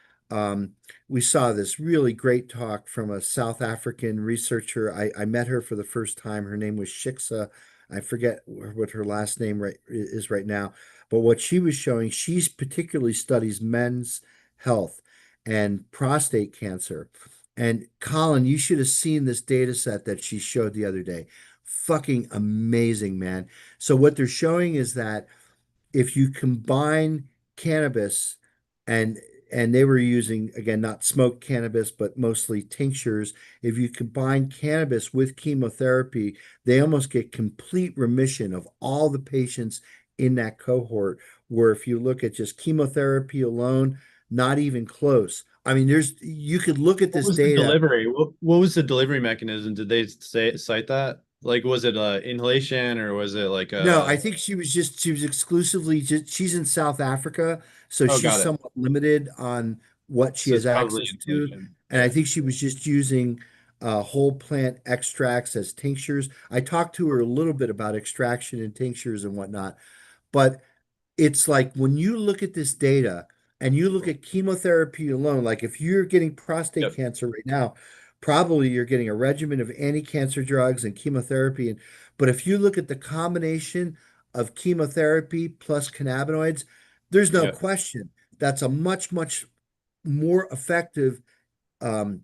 We saw this really great talk from a South African researcher. I met her for the first time. Her name was Shiksa. I forget what her last name is right now. But what she was showing, she particularly studies men's health and prostate cancer. And Colin, you should have seen this data set that she showed the other day. Fucking amazing, man. So what they're showing is that if you combine cannabis and they were using, again, not smoked cannabis but mostly tinctures. If you combine cannabis with chemotherapy, they almost get complete remission of all the patients in that cohort, where if you look at just chemotherapy alone, not even close. I mean, you could look at What this was the data. delivery? What was the delivery mechanism? Did they cite that? Like, was it inhalation or was it like No, I a? think she was exclusively she's in South Africa, so Oh, she's got it. somewhat limited on what she So has it's probably access to. inhalation. And I think she was just using whole plant extracts as tinctures. I talked to her a little bit about extraction and tinctures and whatnot, but it's like when you look at this data and you look at chemotherapy alone, like if you're getting prostate Yep. cancer right now, probably you're getting a regimen of anti-cancer drugs and chemotherapy. But if you look at the combination of chemotherapy plus cannabinoids, there's no Yep. question that's a much, much more effective um,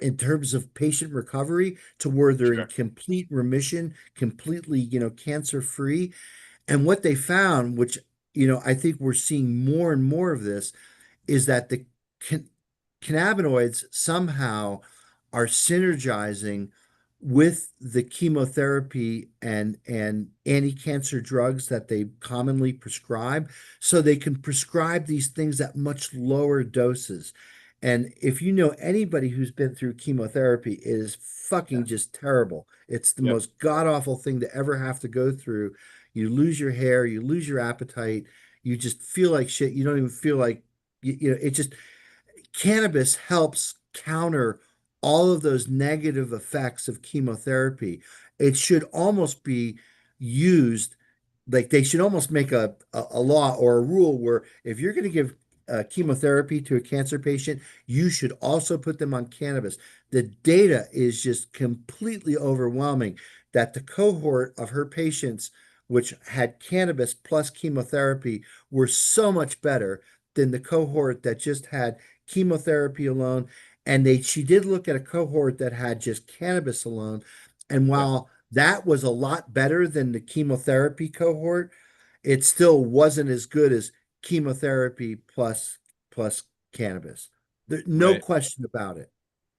in terms of patient recovery, to where they're in Sure. complete remission, completely, cancer free. And what they found, which, I think we're seeing more and more of this, is that the can cannabinoids somehow are synergizing with the chemotherapy and anti-cancer drugs that they commonly prescribe, so they can prescribe these things at much lower doses. And if you know anybody who's been through chemotherapy, it is fucking just terrible. It's the Yep. most god-awful thing to ever have to go through. You lose your hair, you lose your appetite, you just feel like shit. You don't even feel like it just cannabis helps counter all of those negative effects of chemotherapy. It should almost be used, like they should almost make a law or a rule where if you're going to give chemotherapy to a cancer patient, you should also put them on cannabis. The data is just completely overwhelming that the cohort of her patients, which had cannabis plus chemotherapy, were so much better than the cohort that just had chemotherapy alone. And she did look at a cohort that had just cannabis alone. And Yeah. while that was a lot better than the chemotherapy cohort, it still wasn't as good as chemotherapy plus cannabis. No Right. question about it.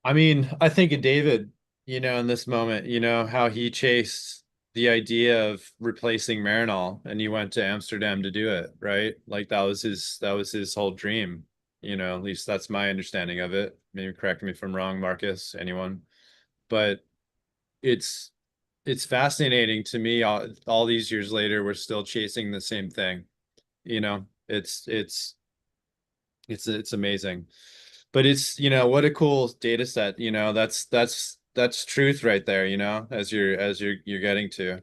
I mean, I think of David, in this moment, how he chased the idea of replacing Marinol and he went to Amsterdam to do it, right? Like that was his whole dream. At least that's my understanding of it. Maybe correct me if I'm wrong, Marcus, anyone. But it's it's fascinating to me all these years later, we're still chasing the same thing. It's amazing. But it's, what a cool data set, that's truth right there, as you're getting to.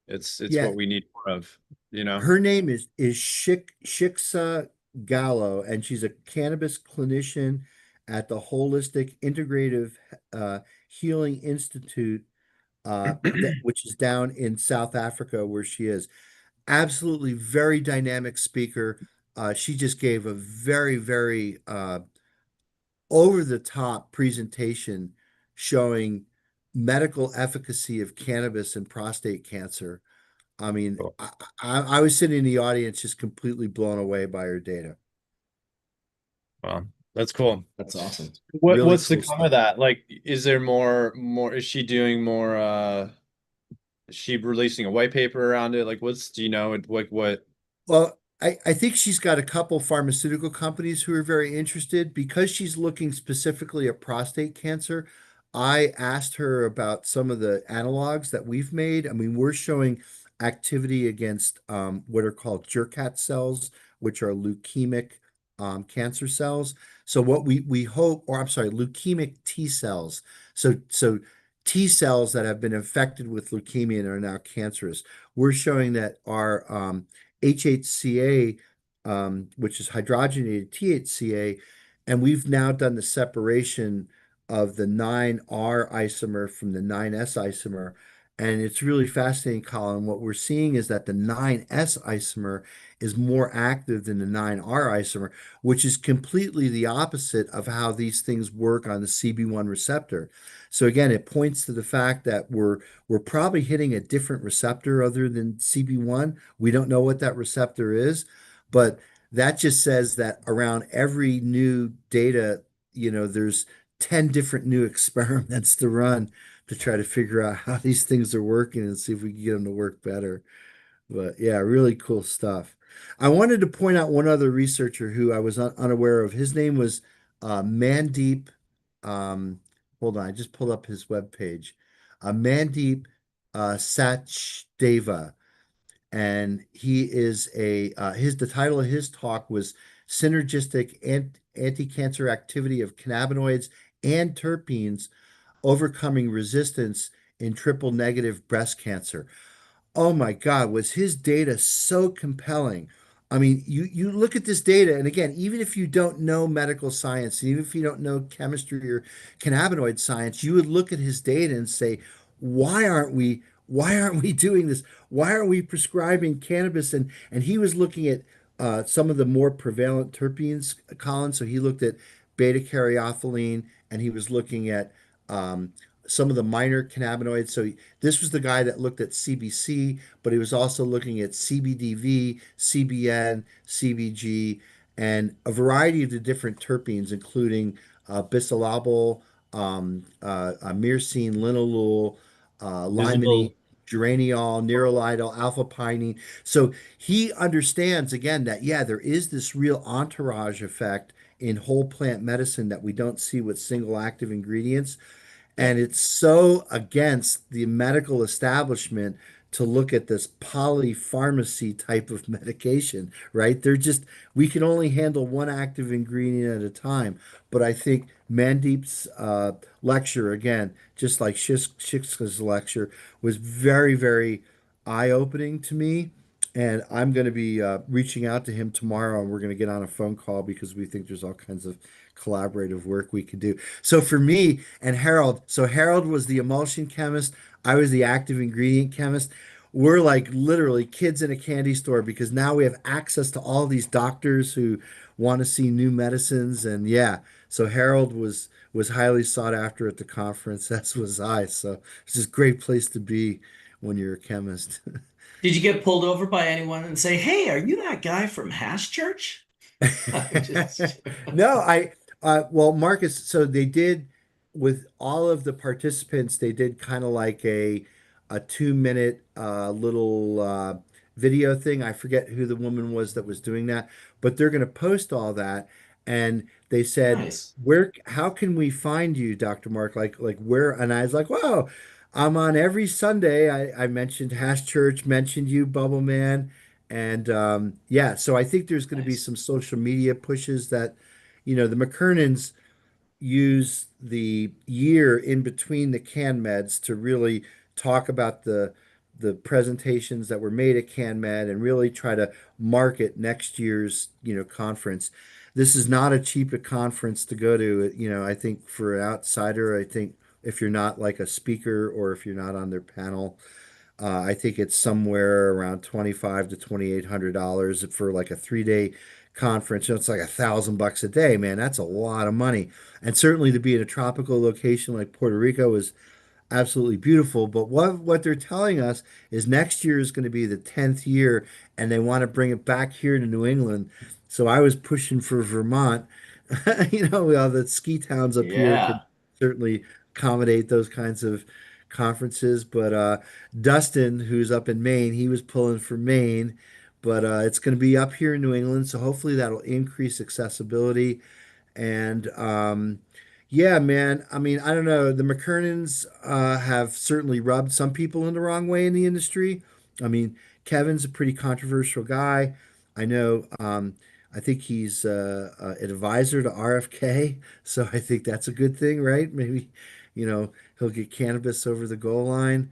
It's Yeah, what we need more of, her name is Shiksa Gallo, and she's a cannabis clinician at the Holistic Integrative Healing Institute, which is down in South Africa, where she is. Absolutely very dynamic speaker. She just gave a very, very over the top presentation showing medical efficacy of cannabis and prostate cancer. I mean, Cool. I was sitting in the audience just completely blown away by her data. Wow, that's cool. That's awesome. What Really what's the cool come of stuff. that? Like, is there more, is she doing more, is she releasing a white paper around it? Like, do you know what? Well, I think she's got a couple pharmaceutical companies who are very interested because she's looking specifically at prostate cancer. I asked her about some of the analogs that we've made. I mean, we're showing activity against what are called Jurkat cells, which are leukemic cancer cells. So what we hope, or I'm sorry, leukemic T cells. So T cells that have been infected with leukemia and are now cancerous. We're showing that our HHCA which is hydrogenated THCA, and we've now done the separation of the 9R isomer from the 9S isomer. And it's really fascinating, Colin. What we're seeing is that the 9S isomer is more active than the 9R isomer, which is completely the opposite of how these things work on the CB1 receptor. So again, it points to the fact that we're probably hitting a different receptor other than CB1. We don't know what that receptor is, but that just says that around every new data, there's 10 different new experiments to run to try to figure out how these things are working and see if we can get them to work better. But yeah, really cool stuff. I wanted to point out one other researcher who I was unaware of. His name was Mandeep. Um, Hold on, I just pulled up his webpage. Mandeep Sachdeva, and he is the title of his talk was Synergistic Anti-Cancer Activity of Cannabinoids and Terpenes Overcoming Resistance in Triple Negative Breast Cancer. Oh my God, was his data so compelling? I mean, you look at this data, and again, even if you don't know medical science, and even if you don't know chemistry or cannabinoid science, you would look at his data and say, why aren't we doing this? Why aren't we prescribing cannabis? And he was looking at some of the more prevalent terpenes, Colin. So he looked at beta caryophyllene, and he was looking at um, some of the minor cannabinoids. So this was the guy that looked at CBC, but he was also looking at CBDV, CBN, CBG, and a variety of the different terpenes, including bisalabal, myrcene, linalool, limonene, Visible. geraniol, nerolidal, alpha pinene. So he understands again that, yeah, there is this real entourage effect in whole plant medicine that we don't see with single active ingredients. And Yep. it's so against the medical establishment to look at this polypharmacy type of medication, right? We can only handle one active ingredient at a time. But I think Mandeep's lecture, again, just like Shikska's lecture, was very, very eye-opening to me. And I'm going to be reaching out to him tomorrow, and we're going to get on a phone call because we think there's all kinds of collaborative work we could do. So for me and Harold, so Harold was the emulsion chemist, I was the active ingredient chemist. We're like literally kids in a candy store because now we have access to all these doctors who want to see new medicines. And yeah, so Harold was highly sought after at the conference, as was I. So it's just a great place to be when you're a chemist. Did you get pulled over by anyone and say, "Hey, are you that guy from Hashurch?" I'm just No, well, Marcus, so they did with all of the participants, they did kind of like a 2 minute little video thing. I forget who the woman was that was doing that, but they're going to post all that. And they said, nice. how can we find you, Dr. Mark? Like where? And I was like, whoa, I'm on every Sunday. I mentioned Hash Church, mentioned you, Bubble Man. And yeah, so I think there's going to be Nice. some social media pushes that, the McKernans use the year in between the CanMeds to really talk about the presentations that were made at CanMed and really try to market next year's, conference. This is not a cheap a conference to go to. I think for an outsider, I think if you're not like a speaker or if you're not on their panel, I think it's somewhere around 25 to $2,800 for like a 3 day conference. It's like $1,000 a day, man. That's a lot of money. And certainly to be in a tropical location like Puerto Rico is absolutely beautiful. But what they're telling us is next year is going to be the 10th year, and they want to bring it back here to New England. So I was pushing for Vermont. The ski towns up here can Yeah. certainly accommodate those kinds of conferences. But Dustin, who's up in Maine, he was pulling for Maine. But it's going to be up here in New England, so hopefully that'll increase accessibility. And yeah, man, I mean, I don't know. The McKernans have certainly rubbed some people in the wrong way in the industry. I mean, Kevin's a pretty controversial guy. I know. I think he's an advisor to RFK, so I think that's a good thing, right? Maybe, he'll get cannabis over the goal line.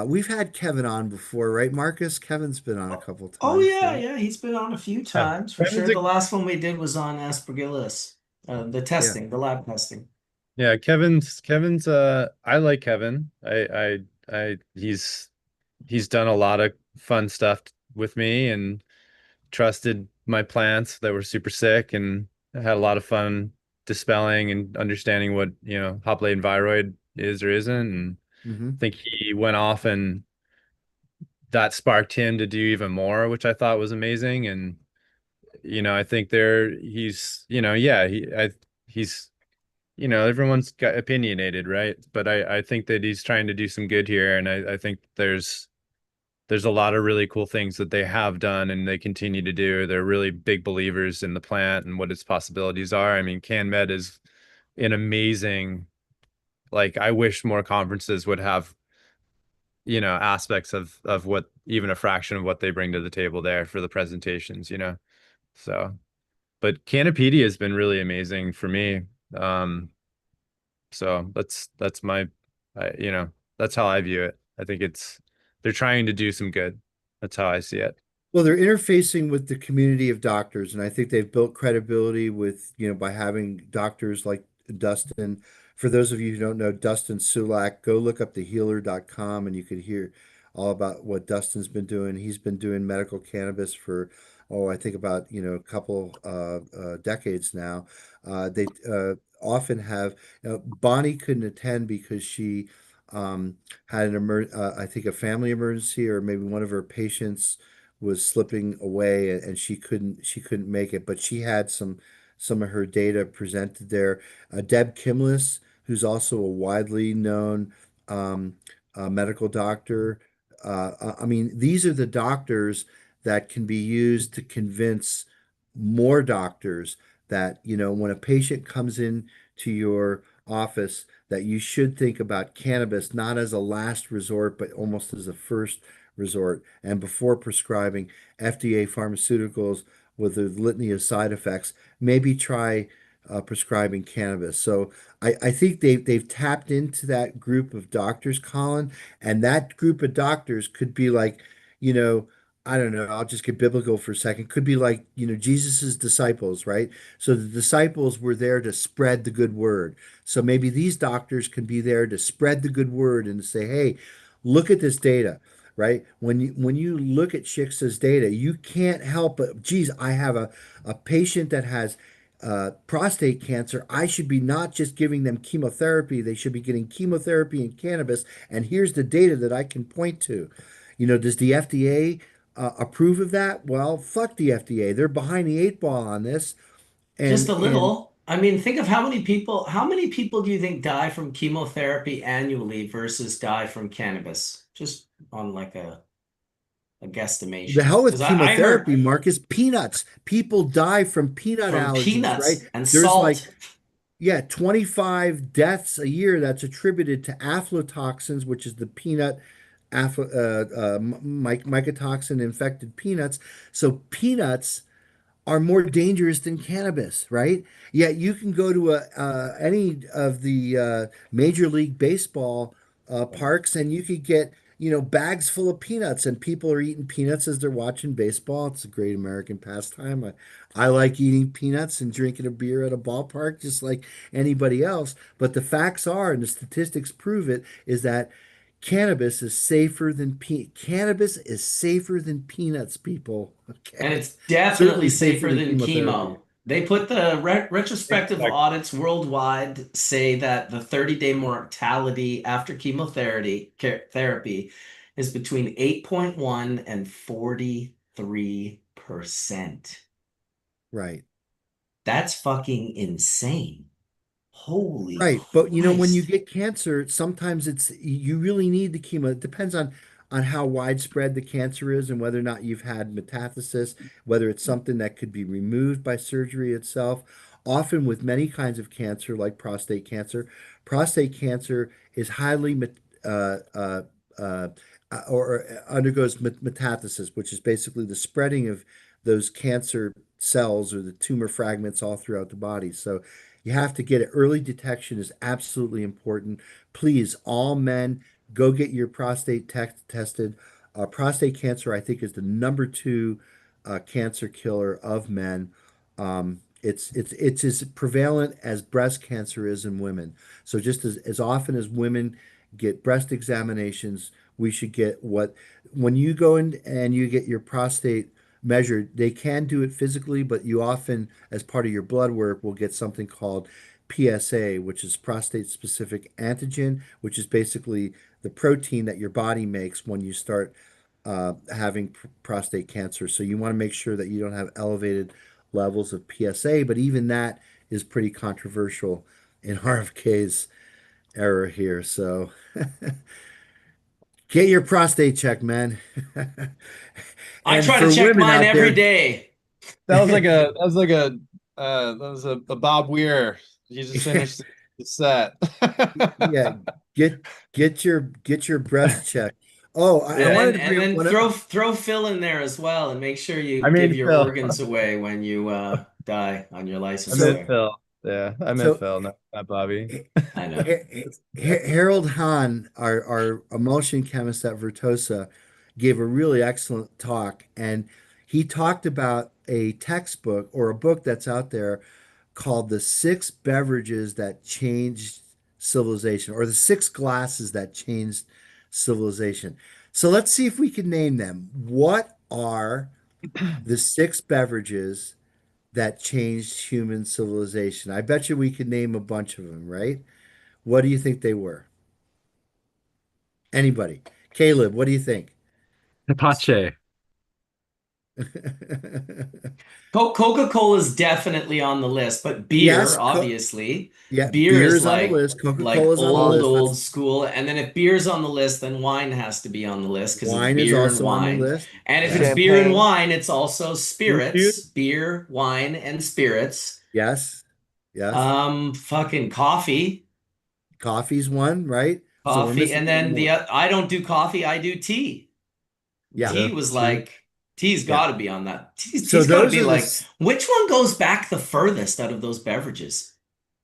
We've had Kevin on before, right, Marcus? Kevin's been on a Oh, couple oh times, yeah, right? yeah. He's been on a few Yeah. times for Kevin's sure. a, The last one we did was on aspergillus, the Yeah. testing, the lab testing. yeah, Kevin's I like Kevin. He's done a lot of fun stuff with me and trusted my plants that were super sick, and I had a lot of fun dispelling and understanding what, hop latent viroid is or isn't. And Hmm. I think he went off, and that sparked him to do even more, which I thought was amazing. And I think he's, yeah, he's, everyone's got opinionated, right? But I think that he's trying to do some good here, and I think there's a lot of really cool things that they have done and they continue to do. They're really big believers in the plant and what its possibilities are. I mean, CanMed is an amazing, like, I wish more conferences would have, aspects of what, even a fraction of what they bring to the table there for the presentations. So, but Canopy has been really amazing for me. So that's my, that's how I view it. I think they're trying to do some good. That's how I see it. Well, they're interfacing with the community of doctors, and I think they've built credibility with, by having doctors like Dustin. For those of you who don't know Dustin Sulak, go look up thehealer.com and you could hear all about what Dustin's been doing. He's been doing medical cannabis for, I think about, a couple decades now. They often have, Bonnie couldn't attend because she had I think a family emergency, or maybe one of her patients was slipping away and she couldn't make it, but she had some of her data presented there. Deb Kimless, who's also a widely known um, medical doctor. I mean, these are the doctors that can be used to convince more doctors that, when a patient comes in to your office, that you should think about cannabis not as a last resort, but almost as a first resort. And before prescribing FDA pharmaceuticals with a litany of side effects, maybe try prescribing cannabis. So I think they've tapped into that group of doctors, Colin, and that group of doctors could be like, you know, I don't know, I'll just get biblical for a second. Could be like, Jesus's disciples, right? So the disciples were there to spread the good word. So maybe these doctors can be there to spread the good word and to say, hey, look at this data, right? When you look at Shiksa's data, you can't help but, geez, I have a patient that has prostate cancer. I should be not just giving them chemotherapy, they should be getting chemotherapy and cannabis. And here's the data that I can point to. Does the FDA approve of that? Well, fuck the FDA. They're behind the eight ball on this. Just And a and little. I mean, think of how many people do you think die from chemotherapy annually versus die from cannabis? Just on like a the guesstimation. hell with Because I heard chemotherapy, Marcus. Peanuts. People die from peanut from allergies, right? peanuts and There's like, salt. yeah, 25 deaths a year that's attributed to aflatoxins, which is the peanut mycotoxin infected peanuts. So peanuts are more dangerous than cannabis, right? Yet you can go to any of the Major League Baseball parks and you could get, bags full of peanuts, and people are eating peanuts as they're watching baseball. It's a great American pastime. I like eating peanuts and drinking a beer at a ballpark just like anybody else. But the facts are, and the statistics prove it, is that cannabis is safer than peanuts, people. And Okay. it's definitely Certainly safer safer than than chemotherapy. chemo. They put the retrospective Exactly. audits worldwide say that the 30-day mortality after chemotherapy therapy is between 8.1 and 43%. Right. That's fucking insane. Holy Right. But when you Christ. get cancer, sometimes you really need the chemo. It depends on how widespread the cancer is and whether or not you've had metastasis, whether it's something that could be removed by surgery itself. Often with many kinds of cancer, like prostate cancer is highly uh, or undergoes metastasis, which is basically the spreading of those cancer cells or the tumor fragments all throughout the body. So you have to get it. Early detection is absolutely important. Please, all men, go get your prostate tested. Prostate cancer, I think, is the number two cancer killer of men. It's as prevalent as breast cancer is in women. So just as often as women get breast examinations, we should get when you go in and you get your prostate measured, they can do it physically, but you often, as part of your blood work, will get something called PSA, which is prostate specific antigen, which is basically the protein that your body makes when you start having prostate cancer. So you want to make sure that you don't have elevated levels of PSA, but even that is pretty controversial in RFK's era here. So get your prostate checked, man. I And try to for check women mine out every there, day. That was a Bob Weir. He just finished the set. yeah, get get your breast checked. Oh, I Yeah. wanted And to and bring up then one. throw Phil in there as well, and make sure you I give mean, your Phil. organs away when you die on your I license meant So, there. Phil. Yeah, I meant so Phil, not Bobby. I know. Harold Hahn, our emulsion chemist at Vertosa, gave a really excellent talk, and he talked about a textbook or a book that's out there called The Six Beverages That Changed Civilization, or The Six Glasses That Changed Civilization. So let's see if we can name them. What are the six beverages that changed human civilization? I bet you we could name a bunch of them, right? What do you think they were? Anybody? Caleb, what do you think? Pache. Coca-Cola is definitely on the list, but beer, Yes, obviously. yeah, Beer beer is is on the list. like Coca-Cola's on the old, list. old school. And then if beer's on the list, then wine has to be on the list because it's Wine is beer and also on the wine. list. And if it's Yes, beer and Champagne, wine, it's also seafood. spirits, beer, wine, and spirits. yes, yes. Fucking coffee, Coffee's one, right? So we're coffee, missing and one then more. I don't do coffee, I do tea. Yeah, Yeah, Tea was tea. like tea's yeah. got to be on that. So Tea's got to those be are the like which one goes back the furthest out of those beverages?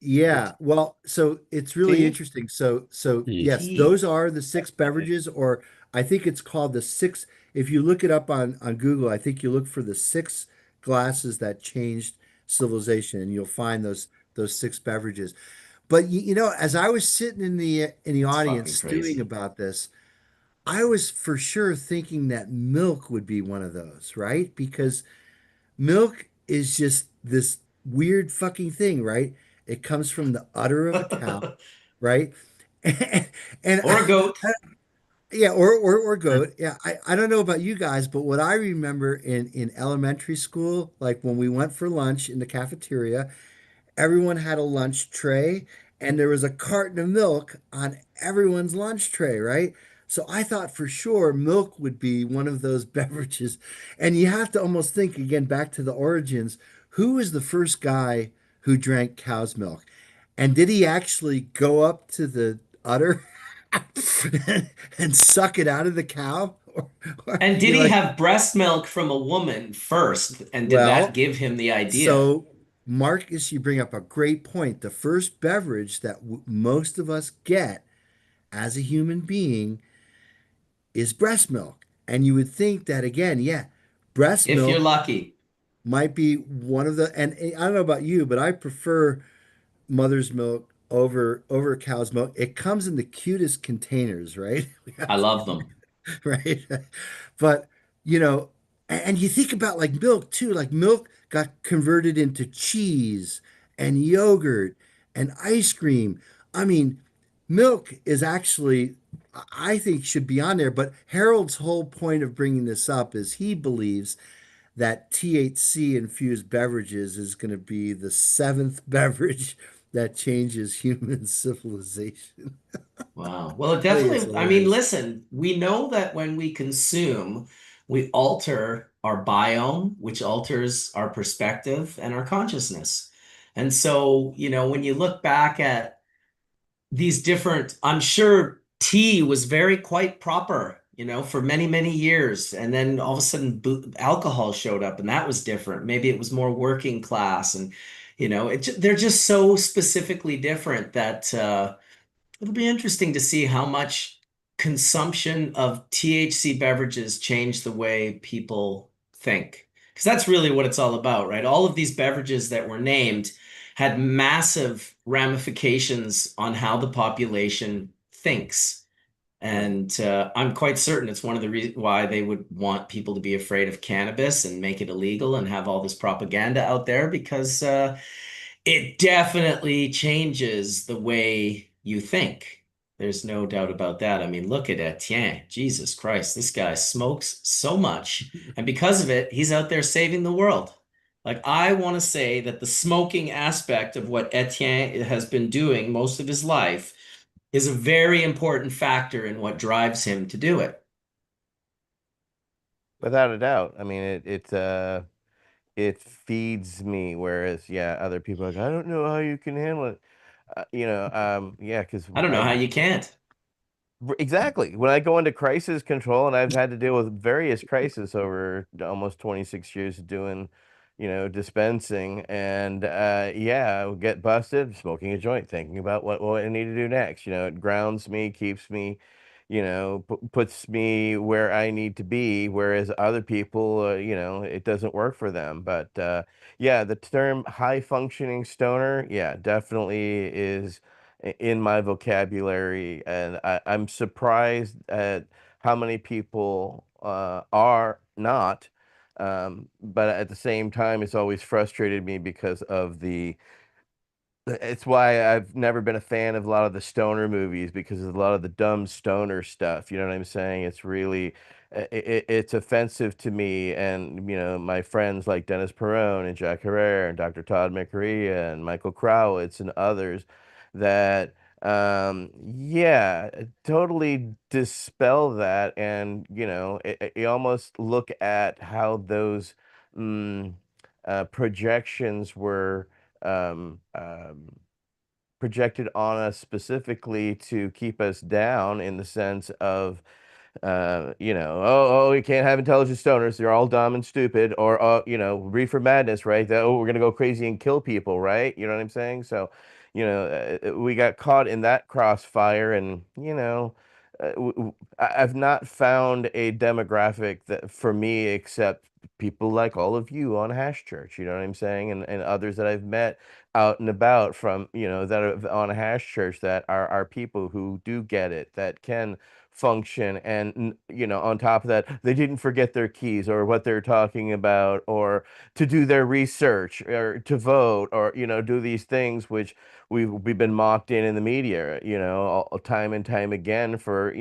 Yeah, well, so it's really Tea. interesting. So Tea. yes, Tea. those are the six beverages, or I think it's called the six. If you look it up on Google, I think you look for the six glasses that changed civilization, and you'll find those six beverages. But as I was sitting in the It's audience fucking stewing crazy. about this, I was for sure thinking that milk would be one of those, right? Because milk is just this weird fucking thing, right? It comes from the udder of a cow, right? And Or a goat. yeah, or goat. Yeah, I don't know about you guys, but what I remember in elementary school, like when we went for lunch in the cafeteria, everyone had a lunch tray and there was a carton of milk on everyone's lunch tray, right? So I thought for sure milk would be one of those beverages. And you have to almost think again back to the origins. Who was the first guy who drank cow's milk? And did he actually go up to the udder and suck it out of the cow? Or, And did he like, have breast milk from a woman first? And did that well, give him the idea? so, Marcus, you bring up a great point. The first beverage that most of us get as a human being is breast milk. And you would think that, again, yeah, breast If you're milk lucky. might be one of and I don't know about you, but I prefer mother's milk over cow's milk. It comes in the cutest containers, right? I love them. Right? But, and you think about like milk too, like milk got converted into cheese and yogurt and ice cream. I mean, milk is actually, I think, should be on there. But Harold's whole point of bringing this up is he believes that THC infused beverages is going to be the seventh beverage that changes human civilization. Wow. Well, it I think it's definitely, I mean, hilarious. listen, we know that when we consume, we alter our biome, which alters our perspective and our consciousness. And so, when you look back at these different, I'm sure tea was very quite proper, for many, many years. And then all of a sudden alcohol showed up and that was different. Maybe it was more working class and, they're just so specifically different that, it'll be interesting to see how much consumption of THC beverages change the way people think? Because that's really what it's all about, right? All of these beverages that were named had massive ramifications on how the population thinks. And I'm quite certain it's one of the reasons why they would want people to be afraid of cannabis and make it illegal and have all this propaganda out there, because it definitely changes the way you think. There's no doubt about that. I mean, look at Etienne. Jesus Christ, this guy smokes so much. And because of it, he's out there saving the world. Like, I want to say that the smoking aspect of what Etienne has been doing most of his life is a very important factor in what drives him to do it. Without a doubt. I mean, it feeds me, whereas yeah, other people are like, I don't know how you can handle it. Yeah, because I don't know how you can't. exactly. When I go into crisis control, and I've had to deal with various crises over almost 26 years of doing, dispensing, and yeah, I would get busted smoking a joint, thinking about what I need to do next. It grounds me, keeps me, puts me where I need to be, whereas other people, it doesn't work for them. But yeah, the term high functioning stoner, yeah, definitely is in my vocabulary, and I'm surprised at how many people are not. But at the same time, it's always frustrated me because of it's why I've never been a fan of a lot of the stoner movies, because of a lot of the dumb stoner stuff. You know what I'm saying? It's really, it's offensive to me. And, my friends like Dennis Perone and Jack Herrera and Dr. Todd McRae and Michael Crowitz and others that, yeah, totally dispel that. And, you almost look at how those mm, projections were projected on us specifically to keep us down, in the sense of oh, you can't have intelligent stoners. They're all dumb and stupid. Or, reefer madness, right? That, oh, we're gonna go crazy and kill people, right? You know what I'm saying? So, we got caught in that crossfire, and I've not found a demographic that for me, except people like all of you on Hashurch. You know what I'm saying? And others that I've met out and about from, that are on Hashurch, that are people who do get it, that can function. And on top of that, they didn't forget their keys or what they're talking about, or to do their research, or to vote, or do these things which we've been mocked in the media, time and time again, for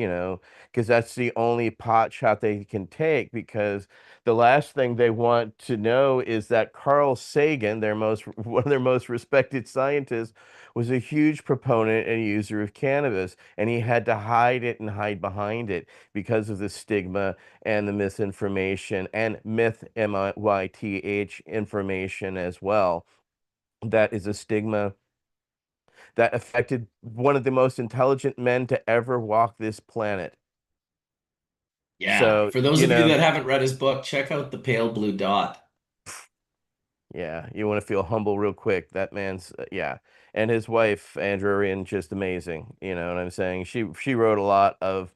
because that's the only pot shot they can take, because the last thing they want to know is that Carl Sagan, one of their most respected scientists, was a huge proponent and user of cannabis, and he had to hide it and hide behind it because of the stigma and the misinformation and myth information as well. That is a stigma that affected one of the most intelligent men to ever walk this planet. Yeah. So, For those of you that haven't read his book, check out The Pale Blue Dot. yeah, you want to feel humble real quick. That man's yeah, and his wife Andrea, just amazing. You know what I'm saying? She wrote a lot of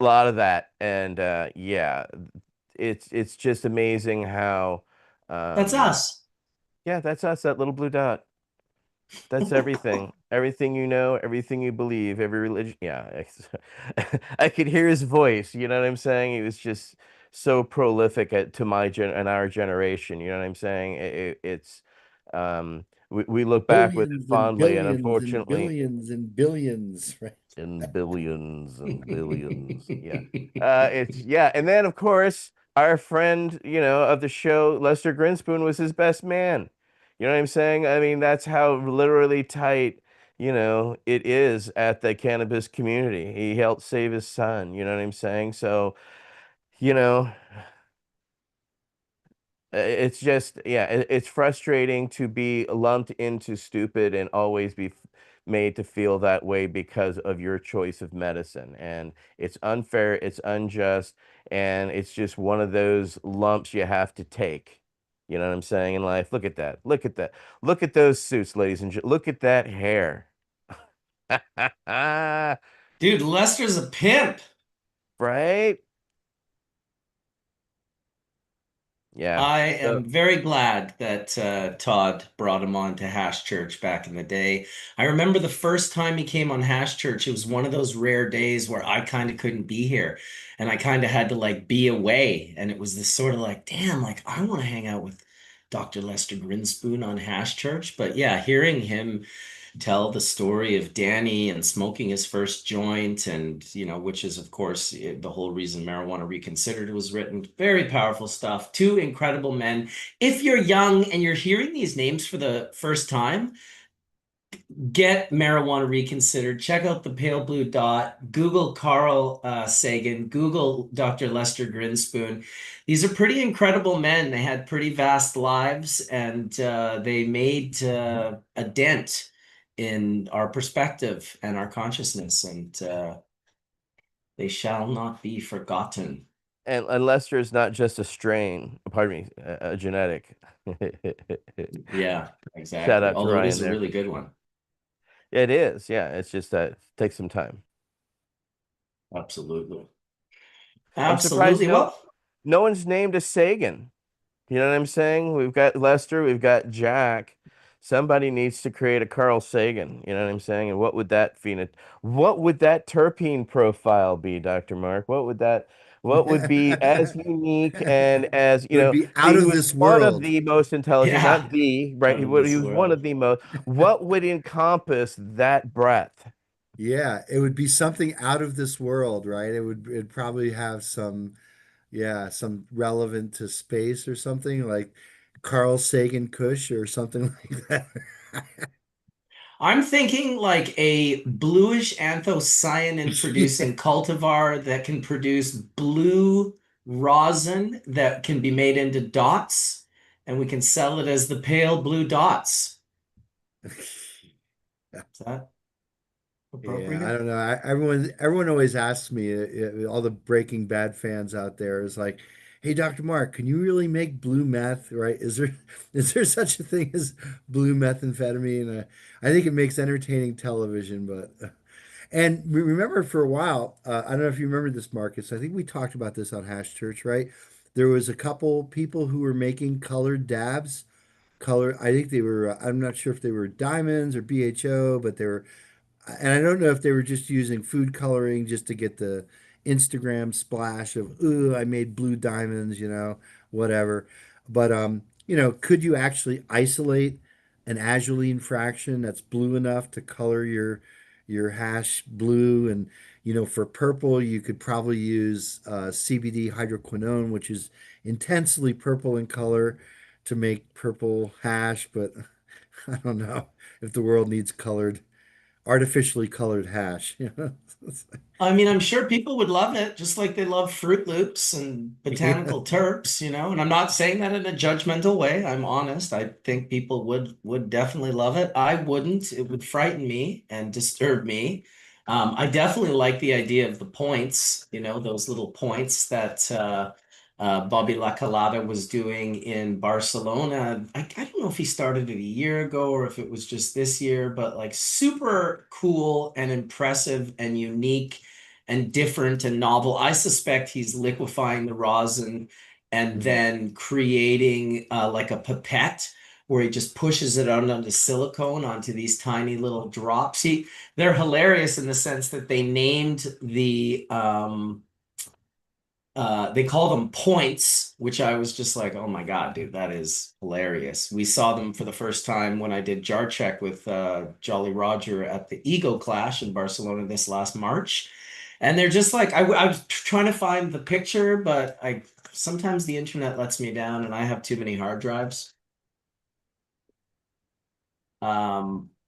that, and yeah, it's just amazing how That's us. yeah, that's us, that little blue dot. That's everything. Everything you know, everything you believe, every religion. Yeah. I could hear his voice, you know what I'm saying? He was just so prolific to my and our generation, you know what I'm saying? It's we look back with it Billions and fondly, and billions and unfortunately, billions and billions, right? in billions and billions. Yeah. It's yeah, and then of course our friend, of the show, Lester Grinspoon, was his best man. You know what I'm saying? I mean, that's how literally tight, it is at the cannabis community. He helped save his son, you know what I'm saying? So, you know, it's just, yeah, it's frustrating to be lumped into stupid and always be made to feel that way because of your choice of medicine. And it's unfair, it's unjust, and it's just one of those lumps you have to take. You know what I'm saying in life? Look at that. Look at that. Look at those suits, ladies and gentlemen. Look at that hair. Dude, Lester's a pimp. Right? Yeah. I So am very glad that Todd brought him on to Hashurch back in the day. I remember the first time he came on Hashurch, it was one of those rare days where I kind of couldn't be here and I kind of had to like be away. And it was this sort of like, damn, like I want to hang out with Dr. Lester Grinspoon on Hashurch. But yeah, hearing him tell the story of Danny and smoking his first joint, and which is of course the whole reason Marijuana Reconsidered was written. Very powerful stuff. Two incredible men. If you're young and you're hearing these names for the first time, get Marijuana Reconsidered. Check out the Pale Blue Dot. Google Carl Sagan. Google Dr. Lester Grinspoon. These are pretty incredible men. They had pretty vast lives, and they made a dent in our perspective and our consciousness, and they shall not be forgotten. and Lester is not just a strain, pardon me, a genetic. Yeah, Shout exactly. out to Although it Ryan is a there. really good one. It is, yeah. It's just that it takes some time. Absolutely. I'm surprised Absolutely. Well, no one's named a Sagan. You know what I'm saying? We've got Lester, we've got Jack. Somebody needs to create a Carl Sagan. You know what I'm saying? And what would that terpene profile be, Dr. Mark? What would be as unique and as, It would be see, out he of was this one of world. the most intelligent, yeah, not the, right? out of this He was one world. of the most. What would encompass that breadth? Yeah, it would be something out of this world, right? It'd probably have some, yeah, some relevant to space or something like Carl Sagan Kush or something like that. I'm thinking like a bluish anthocyanin Yeah. producing cultivar that can produce blue rosin that can be made into dots, and we can sell it as the pale blue dots. Is that Yeah, I appropriate? don't know. Everyone always asks me, all the Breaking Bad fans out there is like, "Hey, Dr. Mark, can you really make blue meth, right? Is there such a thing as blue methamphetamine?" I think it makes entertaining television, but and remember for a while, I don't know if you remember this, Marcus. I think we talked about this on Hash Church, right? There was a couple people who were making colored dabs. I think they were, I'm not sure if they were diamonds or BHO, but they were, and I don't know if they were just using food coloring just to get the Instagram splash of, ooh, I made blue diamonds, whatever. But could you actually isolate an azulene fraction that's blue enough to color your hash blue? And for purple, you could probably use CBD hydroquinone, which is intensely purple in color to make purple hash, but I don't know if the world needs artificially colored hash. I mean, I'm sure people would love it, just like they love Fruit Loops and Yeah. botanical terps, and I'm not saying that in a judgmental way. I'm honest. I think people would definitely love it. I wouldn't. It would frighten me and disturb me. I definitely like the idea of the points, those little points that Bobby La Calada was doing in Barcelona. I don't know if he started it a year ago or if it was just this year, but like super cool and impressive and unique and different and novel. I suspect he's liquefying the rosin and Mhm. then creating like a pipette where he just pushes it out onto silicone onto these tiny little drops. They're hilarious in the sense that they named they call them points, which I was just like, oh my God, dude, that is hilarious. We saw them for the first time when I did Jar Check with Jolly Roger at the Ego Clash in Barcelona this last March. And they're just like, I was trying to find the picture, but sometimes the internet lets me down and I have too many hard drives.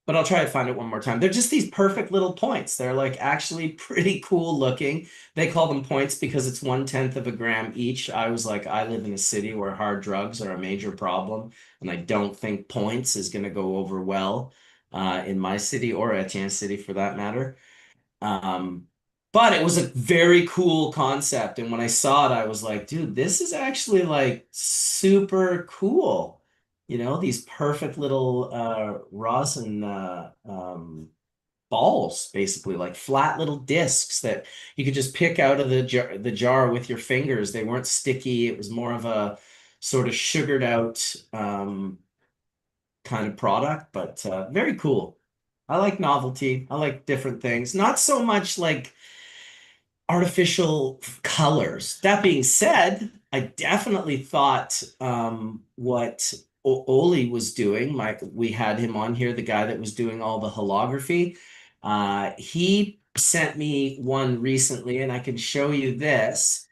But I'll try to find it one more time. They're just these perfect little points. They're like actually pretty cool looking. They call them points because it's 1/10 of a gram each. I was like, I live in a city where hard drugs are a major problem, and I don't think points is going to go over well in my city or Etienne City for that matter. Um, but it was a very cool concept. And when I saw it, I was like, dude, this is actually like super cool. These perfect little rosin balls, basically, like flat little discs that you could just pick out of the jar with your fingers. They weren't sticky. It was more of a sort of sugared out kind of product, but very cool. I like novelty. I like different things. Not so much like artificial colors. That being said, I definitely thought what Oli was doing, we had him on here, the guy that was doing all the holography. He sent me one recently, and I can show you this.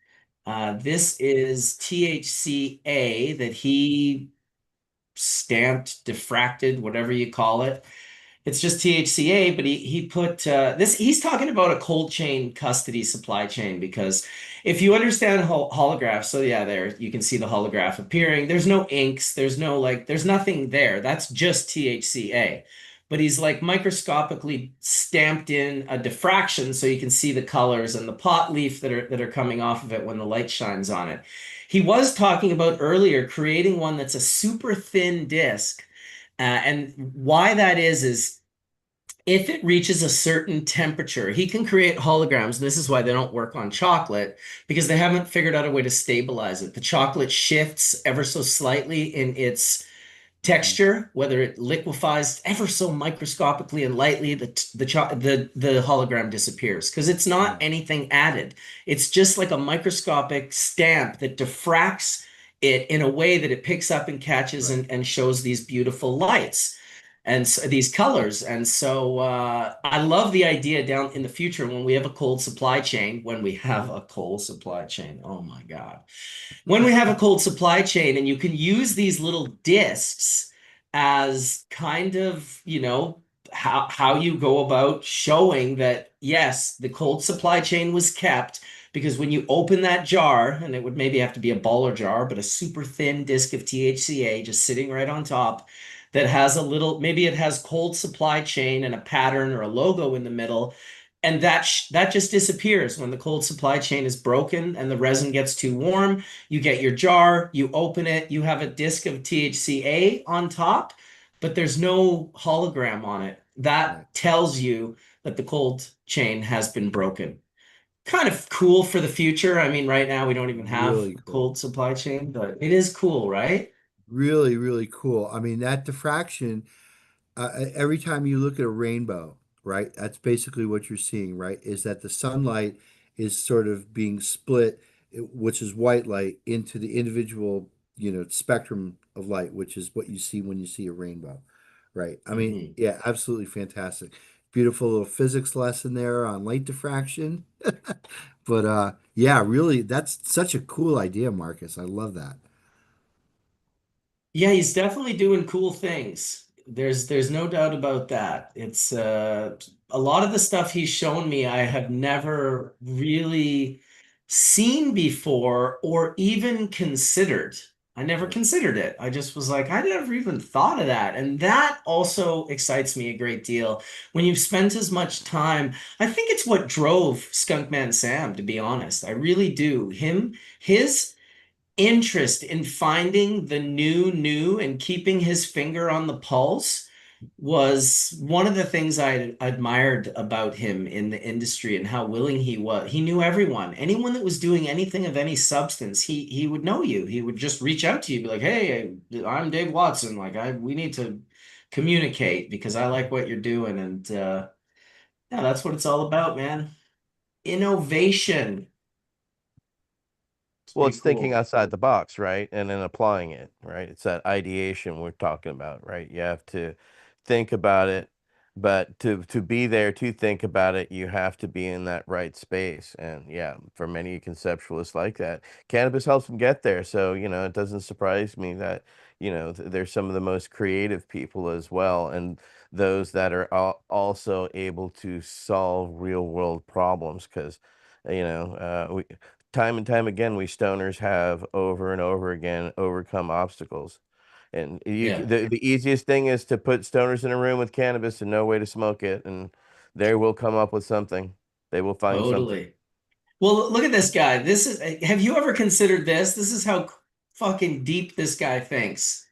This is THCA that he stamped, diffracted, whatever you call it. It's just THCA, but he put this. He's talking about a cold chain custody supply chain because if you understand holographs, so yeah, there you can see the holograph appearing. There's no inks. There's no like. There's nothing there. That's just THCA. But he's like microscopically stamped in a diffraction so you can see the colors and the pot leaf that are coming off of it when the light shines on it. He was talking about earlier creating one that's a super thin disc. And why that is if it reaches a certain temperature, he can create holograms. And this is why they don't work on chocolate, because they haven't figured out a way to stabilize it. The chocolate shifts ever so slightly in its texture, whether it liquefies ever so microscopically and lightly, the hologram disappears because it's not anything added. It's just like a microscopic stamp that diffracts it in a way that it picks up and catches and shows these beautiful lights and so, these colors. And so I love the idea down in the future when we have a cold supply chain, oh my God, when we have a cold supply chain and you can use these little discs as kind of, how you go about showing that, yes, the cold supply chain was kept because when you open that jar, and it would maybe have to be a baller jar, but a super thin disc of THCA just sitting right on top that has a little, maybe it has cold supply chain and a pattern or a logo in the middle. And that just disappears when the cold supply chain is broken and the resin gets too warm. You get your jar, you open it, you have a disc of THCA on top, but there's no hologram on it. That tells you that the cold chain has been broken. Kind of cool for the future. I mean, right now we don't even have Really a cool. cold supply chain, but it is cool, right? Really, really cool. I mean, that diffraction, every time you look at a rainbow, right? That's basically what you're seeing, right? Is that the sunlight is sort of being split, which is white light, into the individual, spectrum of light, which is what you see when you see a rainbow, right? I mean, Mhm. yeah, absolutely fantastic. Beautiful little physics lesson there on light diffraction. But yeah, really, that's such a cool idea, Marcus. I love that. Yeah, he's definitely doing cool things. There's no doubt about that. It's a lot of the stuff he's shown me I have never really seen before or even considered. I never Right. considered it. I just was like, I never even thought of that. And that also excites me a great deal. When you've spent as much time, I think it's what drove Skunkman Sam, to be honest. I really do. His interest in finding the new and keeping his finger on the pulse was one of the things I admired about him in the industry and how willing he was. He knew everyone. Anyone that was doing anything of any substance, he would know you. He would just reach out to you, be like, "Hey, I'm Dave Watson. Like, we need to communicate because I like what you're doing." And yeah, that's what it's all about, man. Innovation. It's Well, pretty it's thinking cool. outside the box, right? And then applying it, right? It's that ideation we're talking about, right? You have to think about it, but to be there to think about it, you have to be in that right space. And yeah, for many conceptualists like that, cannabis helps them get there. So, it doesn't surprise me that, they're some of the most creative people as well, and those that are also able to solve real world problems because we time and time again, we stoners have over and over again overcome obstacles. And Yeah, the easiest thing is to put stoners in a room with cannabis and no way to smoke it, and they will come up with something. They will find something. totally. Well, look at this guy. Have you ever considered this? This is how fucking deep this guy thinks.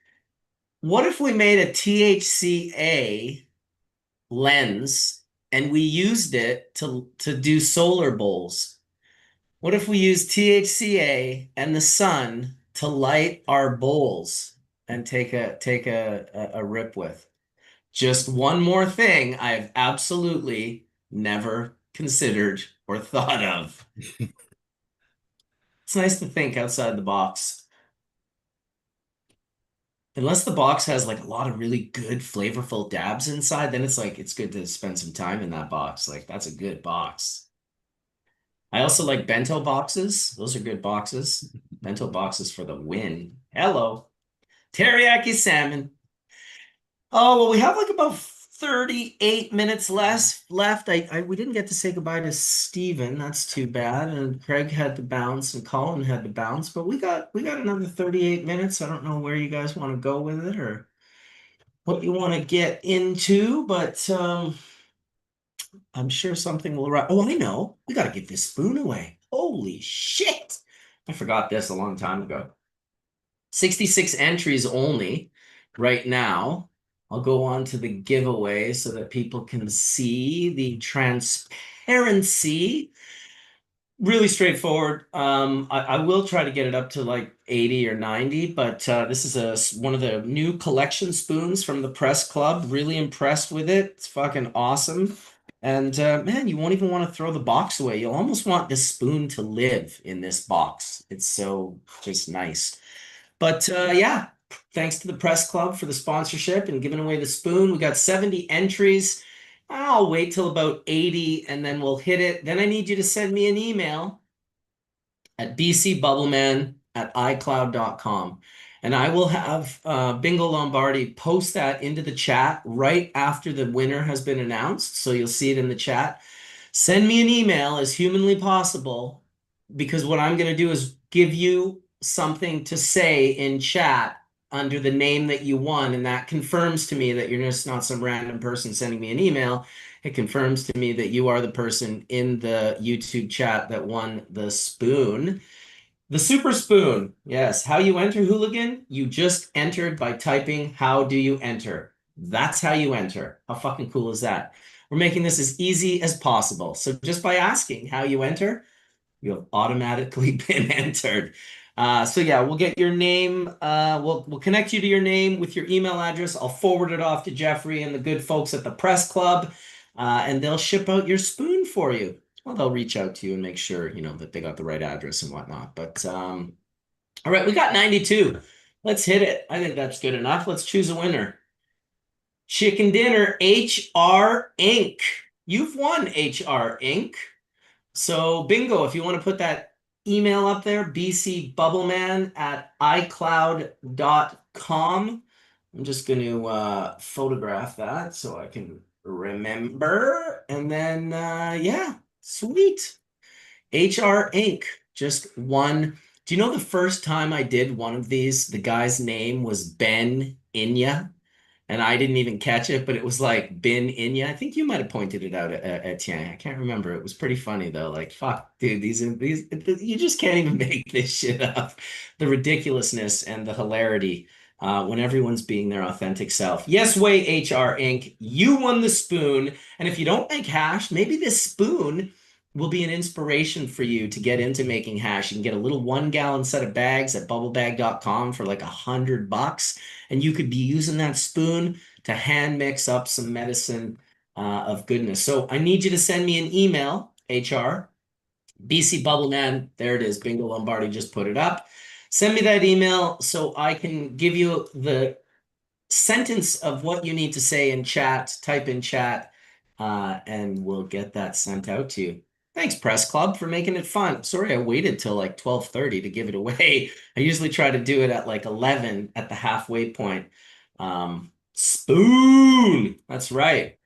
What if we made a THCA lens and we used it to do solar bowls. What if we use THCA and the sun to light our bowls and take a rip with? Just one more thing I've absolutely never considered or thought of. It's nice to think outside the box. Unless the box has like a lot of really good flavorful dabs inside, then it's like it's good to spend some time in that box. Like that's a good box. I also like bento boxes. Those are good boxes. Bento boxes for the win. Hello. Teriyaki salmon. Oh, well, we have like about 38 minutes left. We didn't get to say goodbye to Steven. That's too bad. And Craig had to bounce and Colin had to bounce, but we got another 38 minutes. I don't know where you guys want to go with it or what you want to get into, but I'm sure something will arrive. Oh, I know. We got to give this spoon away. Holy shit. I forgot this a long time ago. 66 entries only right now. I'll go on to the giveaway so that people can see the transparency. Really straightforward. I will try to get it up to like 80 or 90, but this is one of the new collection spoons from the Press Club. Really impressed with it. It's fucking awesome. And man, you won't even want to throw the box away. You'll almost want this spoon to live in this box. It's so just nice. But yeah, thanks to the Press Club for the sponsorship and giving away the spoon. We got 70 entries. I'll wait till about 80 and then we'll hit it. Then I need you to send me an email at bcbubbleman@icloud.com. And I will have Bingo Lombardi post that into the chat right after the winner has been announced. So you'll see it in the chat. Send me an email as humanly possible because what I'm going to do is give you something to say in chat under the name that you won, and that confirms to me that you're just not some random person sending me an email. It confirms to me that you are the person in the YouTube chat that won the spoon. The super spoon. Yes. How you enter, Hooligan? You just entered by typing, how do you enter? That's how you enter. How fucking cool is that? We're making this as easy as possible. So just by asking how you enter, you have automatically been entered. So yeah, we'll get your name. We'll connect you to your name with your email address. I'll forward it off to Jeffrey and the good folks at the Press Club, and they'll ship out your spoon for you. Well, they'll reach out to you and make sure that they got the right address and whatnot. But all right, we got 92. Let's hit it. I think that's good enough. Let's choose a winner. Chicken Dinner HR Inc. You've won HR Inc. So bingo, if you want to put that email up there, bcbubbleman@icloud.com. I'm just going to photograph that so I can remember. And then, yeah, sweet. HR Inc. just won. Do you know the first time I did one of these, the guy's name was Ben Inya? And I didn't even catch it, but it was like Bin Inya. I think you might have pointed it out at Tiang. I can't remember. It was pretty funny though. Like, fuck, dude, these you just can't even make this shit up. The ridiculousness and the hilarity when everyone's being their authentic self. Yes, way HR Inc. You won the spoon. And if you don't make hash, maybe this spoon will be an inspiration for you to get into making hash. You can get a little 1-gallon set of bags at bubblebag.com for like $100. And you could be using that spoon to hand mix up some medicine of goodness. So I need you to send me an email, HR, BC Bubbleman. There it is. Bingo Lombardi just put it up. Send me that email so I can give you the sentence of what you need to say in chat. Type in chat, and we'll get that sent out to you. Thanks, Press Club, for making it fun. Sorry, I waited till like 12:30 to give it away. I usually try to do it at like 11 at the halfway point. Spoon. That's right.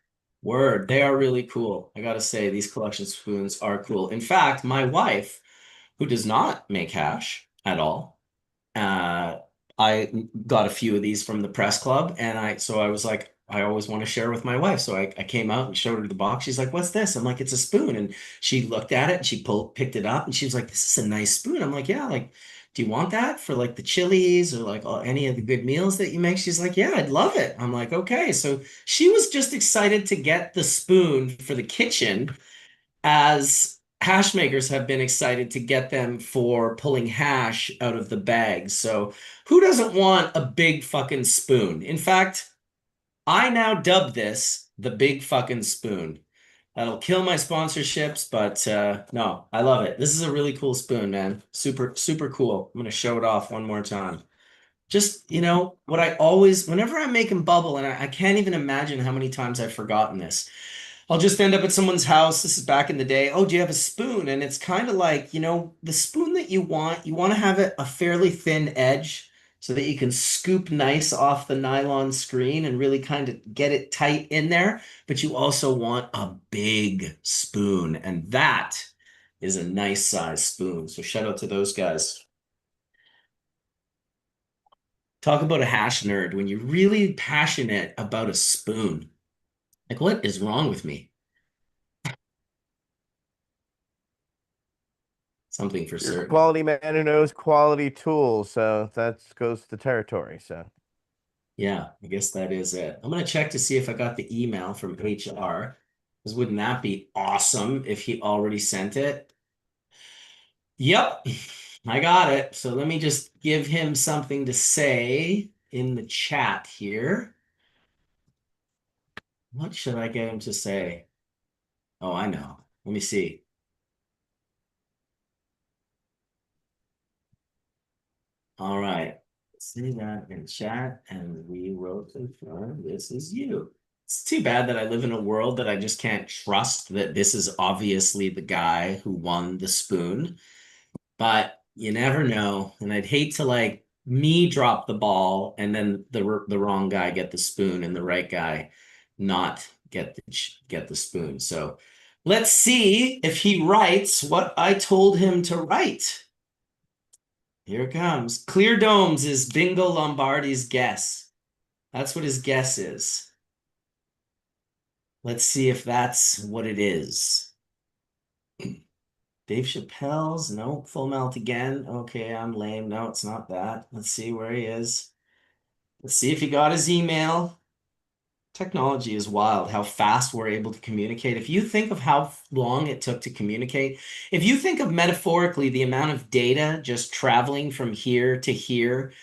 Word. They are really cool. I gotta say, these collection spoons are cool. In fact, my wife, who does not make hash at all, I got a few of these from the Press Club, and I was like, I always want to share with my wife. So I came out and showed her the box. She's like, what's this? I'm like, it's a spoon. And she looked at it and she picked it up and she was like, this is a nice spoon. I'm like, yeah, like do you want that for like the chilies or like any of the good meals that you make? She's like, yeah, I'd love it. I'm like, okay. So she was just excited to get the spoon for the kitchen, as hash makers have been excited to get them for pulling hash out of the bags. So who doesn't want a big fucking spoon? In fact, I now dub this the big fucking spoon. That'll kill my sponsorships, but no, I love it. This is a really cool spoon, man. Super, super cool. I'm gonna show it off one more time. Just, what I always, whenever I'm making bubble, and I can't even imagine how many times I've forgotten this. I'll just end up at someone's house. This is back in the day. Oh, do you have a spoon? And it's kind of like, the spoon that you want to have it a fairly thin edge so that you can scoop nice off the nylon screen and really kind of get it tight in there. But you also want a big spoon, and that is a nice size spoon. So shout out to those guys. Talk about a hash nerd when you're really passionate about a spoon. Like, what is wrong with me? Something for You're a certain. quality man who knows quality tools, so that goes to the territory. So Yeah, I guess that is it. I'm gonna check to see if I got the email from HR. Because wouldn't that be awesome if he already sent it? Yep, I got it. So let me just give him something to say in the chat here. What should I get him to say? Oh, I know. Let me see. All right. Say that in chat, and we will confirm this is you. It's too bad that I live in a world that I just can't trust that this is obviously the guy who won the spoon, but you never know. And I'd hate to like me drop the ball and then the wrong guy get the spoon and the right guy not get the spoon. So let's see if he writes what I told him to write. Here it comes. Clear domes is Bingo Lombardi's guess. That's what his guess is. Let's see if that's what it is. Dave Chappelle's. No, Full Melt again. Okay, I'm lame. No, it's not that. Let's see where he is. Let's see if he got his email. Technology is wild, how fast we're able to communicate. If you think of how long it took to communicate, if you think of metaphorically the amount of data just traveling from here to here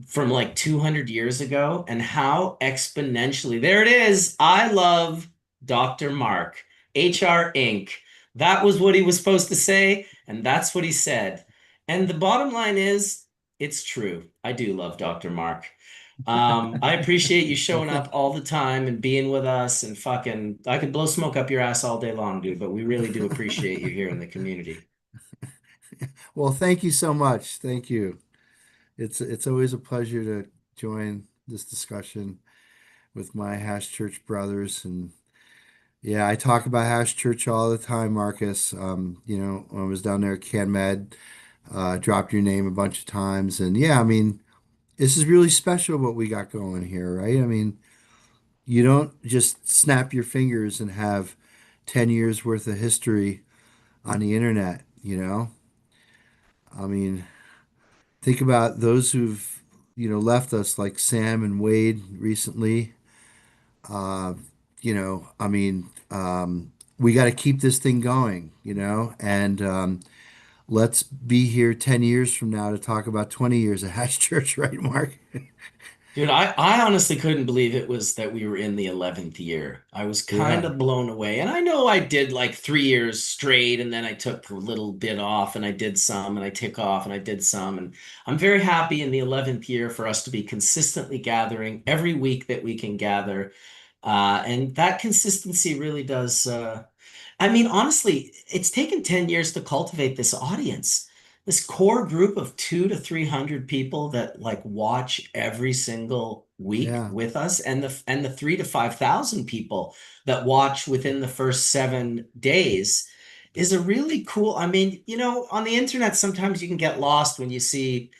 from like 200 years ago and how exponentially, there it is. I love Dr. Mark, HR Inc. That was what he was supposed to say, and that's what he said. And the bottom line is, it's true. I do love Dr. Mark. I appreciate you showing up all the time and being with us and fucking, I could blow smoke up your ass all day long, dude, but we really do appreciate you here in the community. Well, thank you so much. Thank you. It's always a pleasure to join this discussion with my Hashurch brothers. And yeah, I talk about Hashurch all the time, Marcus. When I was down there at CanMed, dropped your name a bunch of times. And yeah, I mean, this is really special what we got going here, right? I mean, you don't just snap your fingers and have 10 years worth of history on the internet, you know? I mean, think about those who've, left us like Sam and Wade recently. Uh, I mean, we got to keep this thing going, and let's be here 10 years from now to talk about 20 years of Hash Church, right, Mark? Dude, I honestly couldn't believe it was that we were in the 11th year. I was kind Yeah. of blown away. And I know I did like 3 years straight and then I took a little bit off and I did some and I took off and I did some. And I'm very happy in the 11th year for us to be consistently gathering every week that we can gather. And that consistency really does, I mean, honestly, it's taken 10 years to cultivate this audience, this core group of 200 to 300 people that like watch every single week Yeah. with us, and the 3 to 5 thousand people that watch within the first 7 days is a really cool. I mean, on the internet, sometimes you can get lost when you see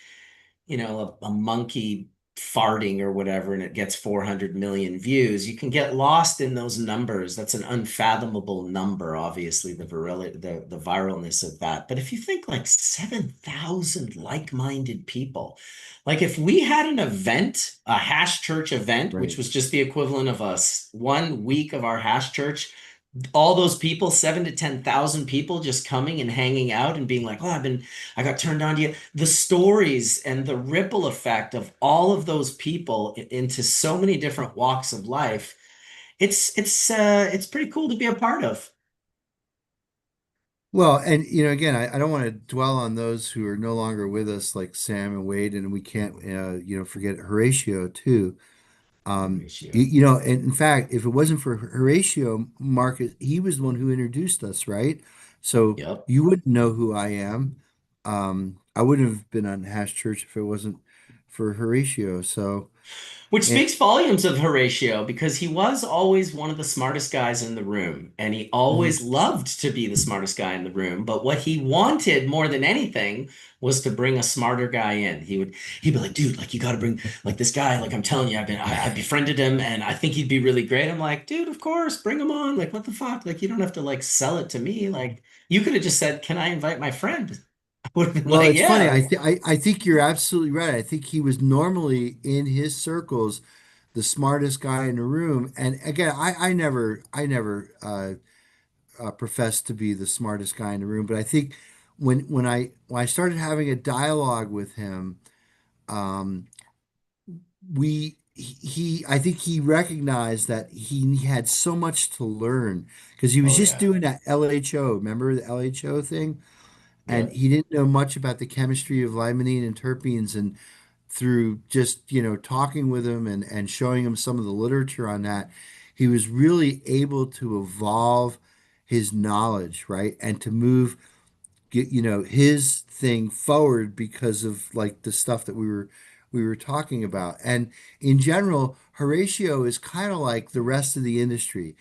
a monkey farting or whatever and it gets 400 million views. You can get lost in those numbers. That's an unfathomable number, obviously, the virility, the viralness of that. But if you think like 7,000 like-minded people, like if we had an event, a Hashurch event, which Right. was just the equivalent of us 1 week of our Hashurch, all those people, 7 to 10,000 people just coming and hanging out and being like, oh, I got turned on to you. The stories and the ripple effect of all of those people into so many different walks of life. It's pretty cool to be a part of. Well, and again, I don't want to dwell on those who are no longer with us, like Sam and Wade, and we can't, forget Horatio too. Ratio. And in fact, if it wasn't for Horatio, Marcus, he was the one who introduced us, right? So Yep. you wouldn't know who I am. I wouldn't have been on Hashurch if it wasn't for Horatio. So, Which and, speaks volumes of Horatio because he was always one of the smartest guys in the room and he mhm. always loved to be the smartest guy in the room. But what he wanted more than anything was to bring a smarter guy in. He'd be like, dude, like you got to bring like this guy, like I'm telling you, I befriended him and I think he'd be really great. I'm like, dude, of course, bring him on. Like, what the fuck? Like, you don't have to like sell it to me. Like, you could have just said, can I invite my friend? I would have been Well, like, it's funny. yeah. I think you're absolutely right. I think he was normally in his circles the smartest guy in the room. And again, I never professed to be the smartest guy in the room, but I think when I started having a dialogue with him, um, I think he recognized that he had so much to learn because he was Oh, just yeah. doing that LHO. Remember the LHO thing? And Yeah. he didn't know much about the chemistry of limonene and terpenes. And through just, talking with him and showing him some of the literature on that, he was really able to evolve his knowledge, right? And to move, his thing forward because of like the stuff that we were talking about. And in general, Horatio is kind of like the rest of the industry.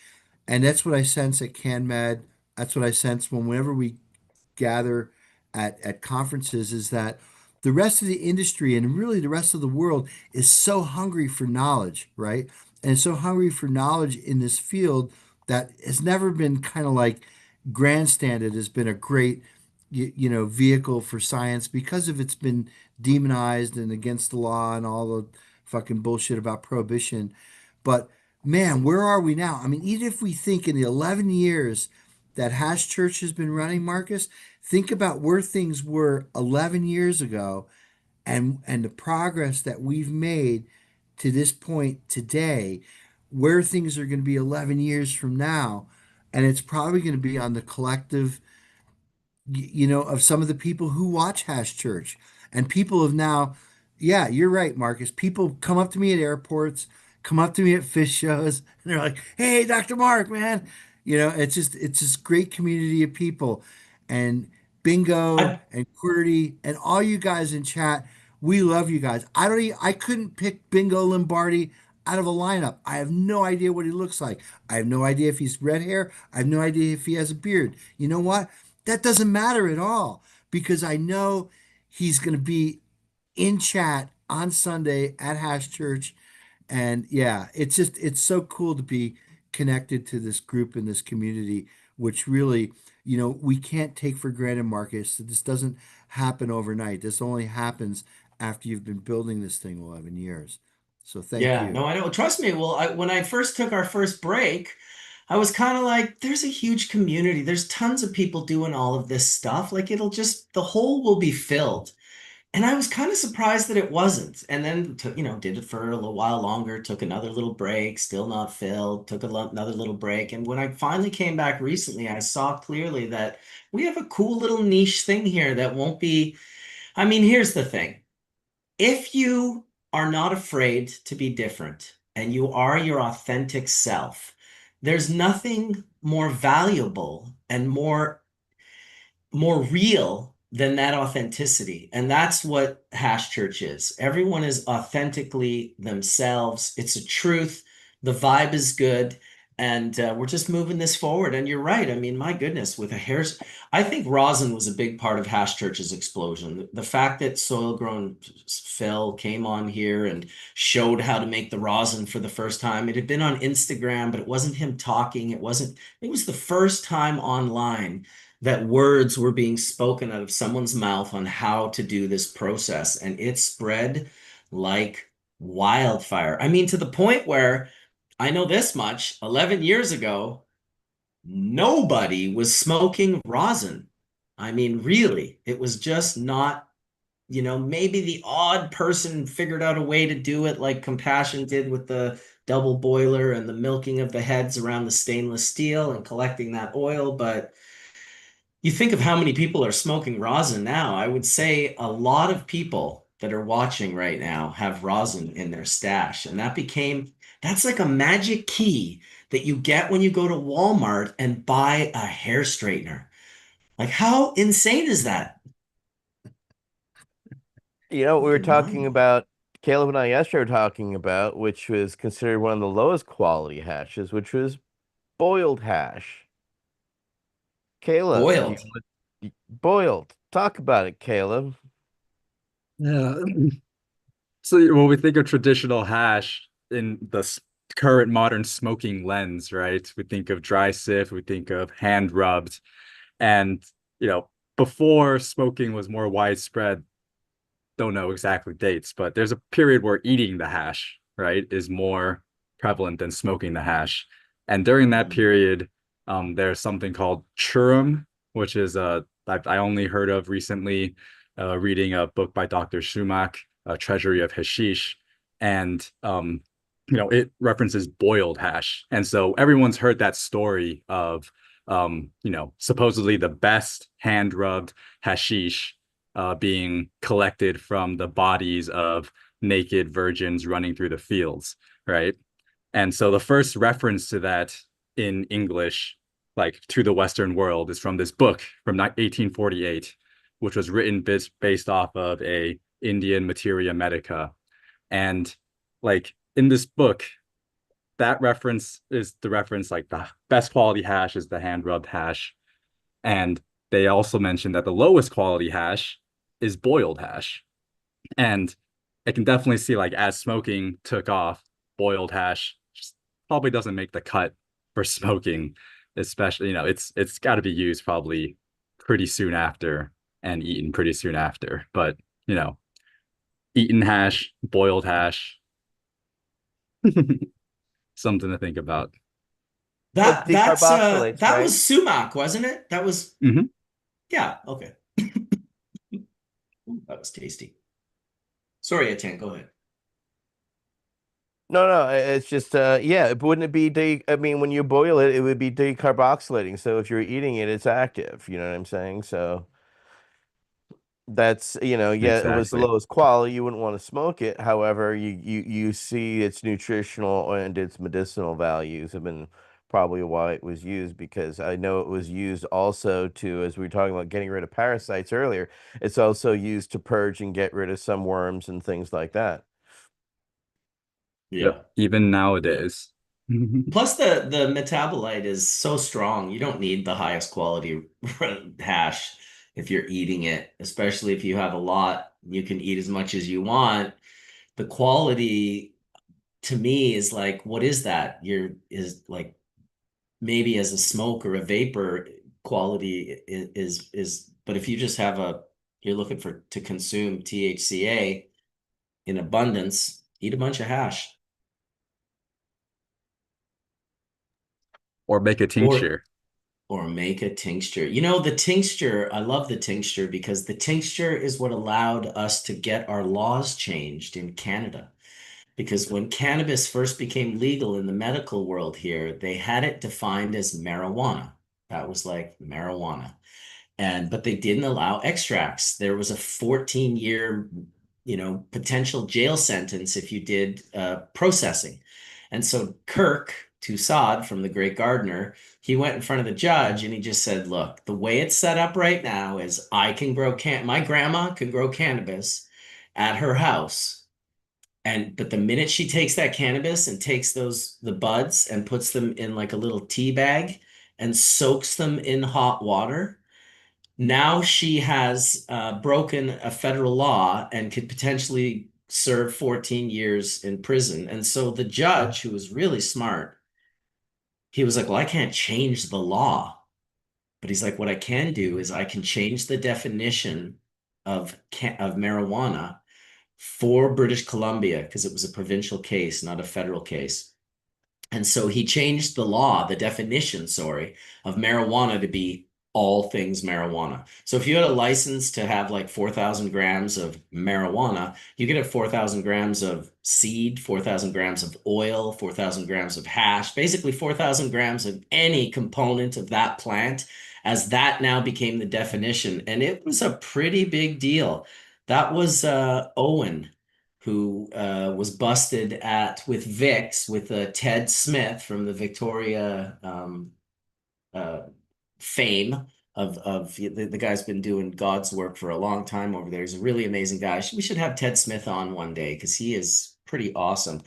And that's what I sense at CanMed. That's what I sense whenever we gather at conferences, is that the rest of the industry and really the rest of the world is so hungry for knowledge, right? And so hungry for knowledge in this field that has never been kind of like grandstanded has been a great vehicle for science because of it's been demonized and against the law and all the fucking bullshit about prohibition. But man, where are we now? I mean, even if we think in the 11 years that Hashurch has been running, Marcus, think about where things were 11 years ago and the progress that we've made to this point today, where things are going to be 11 years from now. And it's probably going to be on the collective, of some of the people who watch Hashurch. And people have now, yeah, you're right, Marcus. People come up to me at airports, come up to me at fish shows, and they're like, "Hey, Dr. Mark, man." It's just great community of people. And Bingo I, and QWERTY and all you guys in chat, we love you guys. I couldn't pick Bingo Lombardi out of a lineup. I have no idea what he looks like. I have no idea if he's red hair. I have no idea if he has a beard. You know what? That doesn't matter at all because I know he's going to be in chat on Sunday at Hashurch. And yeah, it's so cool to be connected to this group and this community, which really, we can't take for granted, Marcus. This doesn't happen overnight. This only happens after you've been building this thing 11 years. So thank yeah, you. no, I know. Trust me. Well, when I first took our first break, I was kind of like, there's a huge community. There's tons of people doing all of this stuff. Like the hole will be filled. And I was kind of surprised that it wasn't. And then took, did it for a little while longer, took another little break, still not filled, took another little break. And when I finally came back recently, I saw clearly that we have a cool little niche thing here that won't be. I mean, here's the thing. If you are not afraid to be different and you are your authentic self, there's nothing more valuable and more real than that authenticity. And that's what Hashurch is. Everyone is authentically themselves. It's a truth. The vibe is good. And we're just moving this forward. And you're right. I mean, my goodness, with a hair, I think rosin was a big part of Hashurch's explosion. The fact that Soil Grown Phil came on here and showed how to make the rosin for the first time. It had been on Instagram, but it wasn't him talking. It was the first time online that words were being spoken out of someone's mouth on how to do this process. And it spread like wildfire. I mean, to the point where I know this much, 11 years ago, nobody was smoking rosin. I mean, really, it was just not, maybe the odd person figured out a way to do it like Compassion did with the double boiler and the milking of the heads around the stainless steel and collecting that oil. But you think of how many people are smoking rosin now. I would say a lot of people that are watching right now have rosin in their stash. And that's like a magic key that you get when you go to Walmart and buy a hair straightener. Like, how insane is that? You know, we were Fucking mind talking blowing. about, Caleb and I yesterday were talking about, which was considered one of the lowest quality hashes, which was boiled hash. Caleb, Boiled. boiled? Talk about it, Caleb. Yeah. So when we think of traditional hash in the current modern smoking lens, right? We think of dry sift, we think of hand rubbed, and before smoking was more widespread, don't know exactly dates, but there's a period where eating the hash, right, is more prevalent than smoking the hash. And during that period, there's something called churum, which is I only heard of recently, reading a book by Dr. Shumak, Treasury of Hashish, and it references boiled hash. And so everyone's heard that story of supposedly the best hand rubbed hashish being collected from the bodies of naked virgins running through the fields, right? And so the first reference to that in English, like to the Western world, is from this book from 1848, which was written based off of a Indian materia medica. And like in this book, that reference is the reference, like the best quality hash is the hand rubbed hash. And they also mentioned that the lowest quality hash is boiled hash. And I can definitely see, like, as smoking took off, boiled hash just probably doesn't make the cut for smoking, especially, it's got to be used probably pretty soon after and eaten pretty soon after. But, eaten hash, boiled hash, something to think about. Well, decarboxylates, That right? was sumac, wasn't it? That was Mhm. Yeah, okay. Ooh, that was tasty. Sorry, Etienne, go ahead. No, it's just yeah, wouldn't it be I mean, when you boil it, it would be decarboxylating. So if you're eating it, it's active, you know what I'm saying? So that's, yeah, it was the Exactly. lowest quality. You wouldn't want to smoke it. However, you see its nutritional and its medicinal values have been probably why it was used, because I know it was used also to, as we were talking about getting rid of parasites earlier, it's also used to purge and get rid of some worms and things like that. Yeah. Yep. Even nowadays. Plus the metabolite is so strong. You don't need the highest quality hash if you're eating it, especially if you have a lot, you can eat as much as you want. The quality to me is like, what is that? Is like maybe as a smoke or a vapor quality but if you just you're looking to consume THCA in abundance, eat a bunch of hash. Or make a Or tincture. or make a tincture. The tincture, I love the tincture because the tincture is what allowed us to get our laws changed in Canada. Because when cannabis first became legal in the medical world here, they had it defined as marijuana. That was like marijuana. But they didn't allow extracts. There was a 14-year, potential jail sentence if you did processing. And so Kirk Toussaint from The Great Gardener, he went in front of the judge and he just said, look, the way it's set up right now is my grandma can grow cannabis at her house but the minute she takes that cannabis and takes the buds and puts them in like a little tea bag and soaks them in hot water, now she has broken a federal law and could potentially serve 14 years in prison. And so the judge, who was really smart, he was like, well, I can't change the law. But he's like, what I can do is I can change the definition of marijuana for British Columbia, because it was a provincial case, not a federal case. And so he changed the law, the definition, sorry, of marijuana to be all things marijuana. So if you had a license to have like 4,000 grams of marijuana, you could have 4,000 grams of seed, 4,000 grams of oil, 4,000 grams of hash, basically 4,000 grams of any component of that plant, as that now became the definition. And it was a pretty big deal. That was Owen, who was busted at with Vicks with Ted Smith from the Victoria uh, fame of the guy's been doing God's work for a long time over there. He's a really amazing guy. We should have Ted Smith on one day because he is pretty awesome.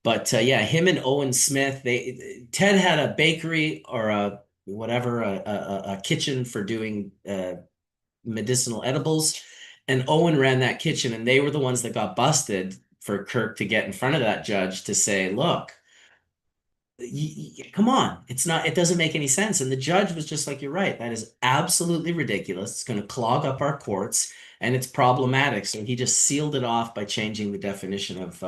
But yeah, him and Owen Smith, Ted had a bakery or a whatever a kitchen for doing medicinal edibles. And Owen ran that kitchen, and they were the ones that got busted for Kirk to get in front of that judge to say, look, come on, it doesn't make any sense. And the judge was just like, you're right. That is absolutely ridiculous. It's going to clog up our courts and it's problematic. So he just sealed it off by changing the definition of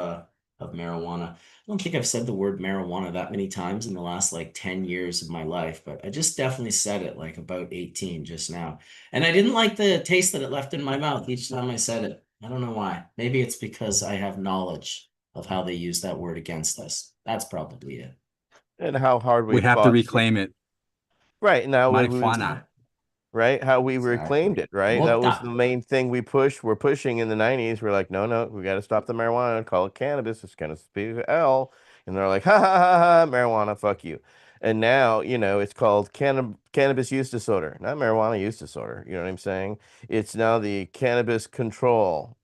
marijuana. I don't think I've said the word marijuana that many times in the last like 10 years of my life, but I just definitely said it like about 18 just now. And I didn't like the taste that it left in my mouth each time I said it. I don't know why. Maybe it's because I have knowledge of how they use that word against us. That's probably it. And how hard we We have to fought. reclaim it. Right now, Marijuana. right? How we reclaimed Exactly. it, right? That was Mota. the main thing we pushed. We're pushing in the 90s. We're like, no, we got to stop the marijuana and call it cannabis. It's kind of L. And they're like, ha, ha, ha, ha, marijuana, fuck you. And now, it's called cannabis use disorder, not marijuana use disorder. You know what I'm saying? It's now the cannabis control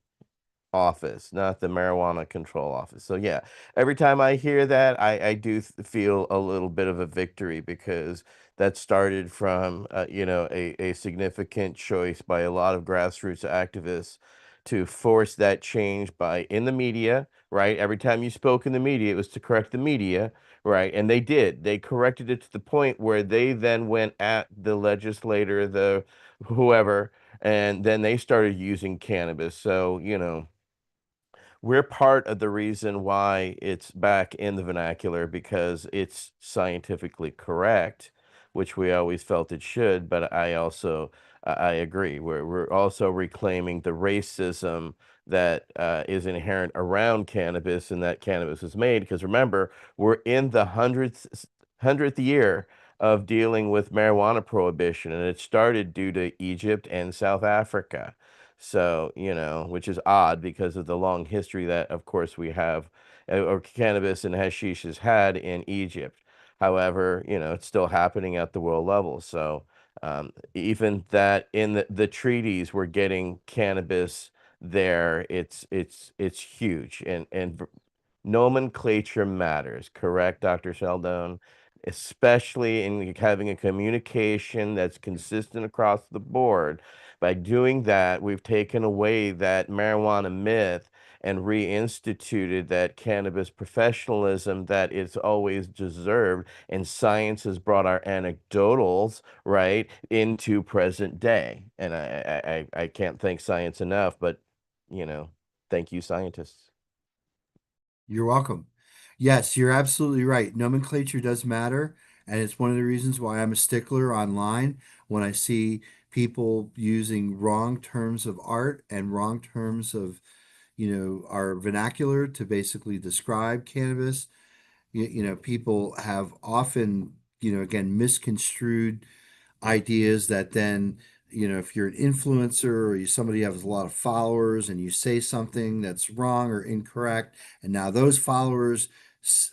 office, not the marijuana control office. So yeah, every time I hear that, I do feel a little bit of a victory, because that started from a significant choice by a lot of grassroots activists to force that change by in the media, right? Every time you spoke in the media, it was to correct the media, right? And they did. They corrected it to the point where they then went at the legislator, the whoever, and then they started using cannabis. So, we're part of the reason why it's back in the vernacular, because it's scientifically correct, which we always felt it should. But I agree. We're also reclaiming the racism that is inherent around cannabis and that cannabis is made. Because remember, we're in the hundredth year of dealing with marijuana prohibition, and it started due to Egypt and South Africa. So, which is odd because of the long history that, of course, we have, or cannabis and hashish has had in Egypt. However, it's still happening at the world level. So, even that in the treaties, we're getting cannabis there. It's huge, and nomenclature matters, correct, Dr. Sheldon? Especially in having a communication that's consistent across the board. By doing that, we've taken away that marijuana myth and reinstituted that cannabis professionalism that it's always deserved. And science has brought our anecdotals, right, into present day. And I can't thank science enough, but, thank you, scientists. You're welcome. Yes, you're absolutely right. Nomenclature does matter, and it's one of the reasons why I'm a stickler online when I see people using wrong terms of art and wrong terms of, our vernacular to basically describe cannabis. People have often, again, misconstrued ideas that then, if you're an influencer or somebody has a lot of followers and you say something that's wrong or incorrect, and now those followers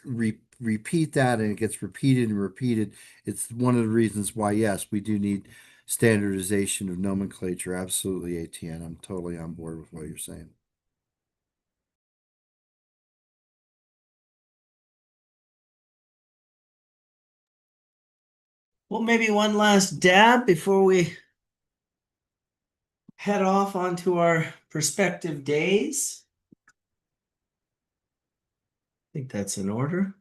repeat that and it gets repeated and repeated. It's one of the reasons why, yes, we do need standardization of nomenclature. Absolutely, ATN. I'm totally on board with what you're saying. Well, maybe one last dab before we head off onto our prospective days. I think that's in order.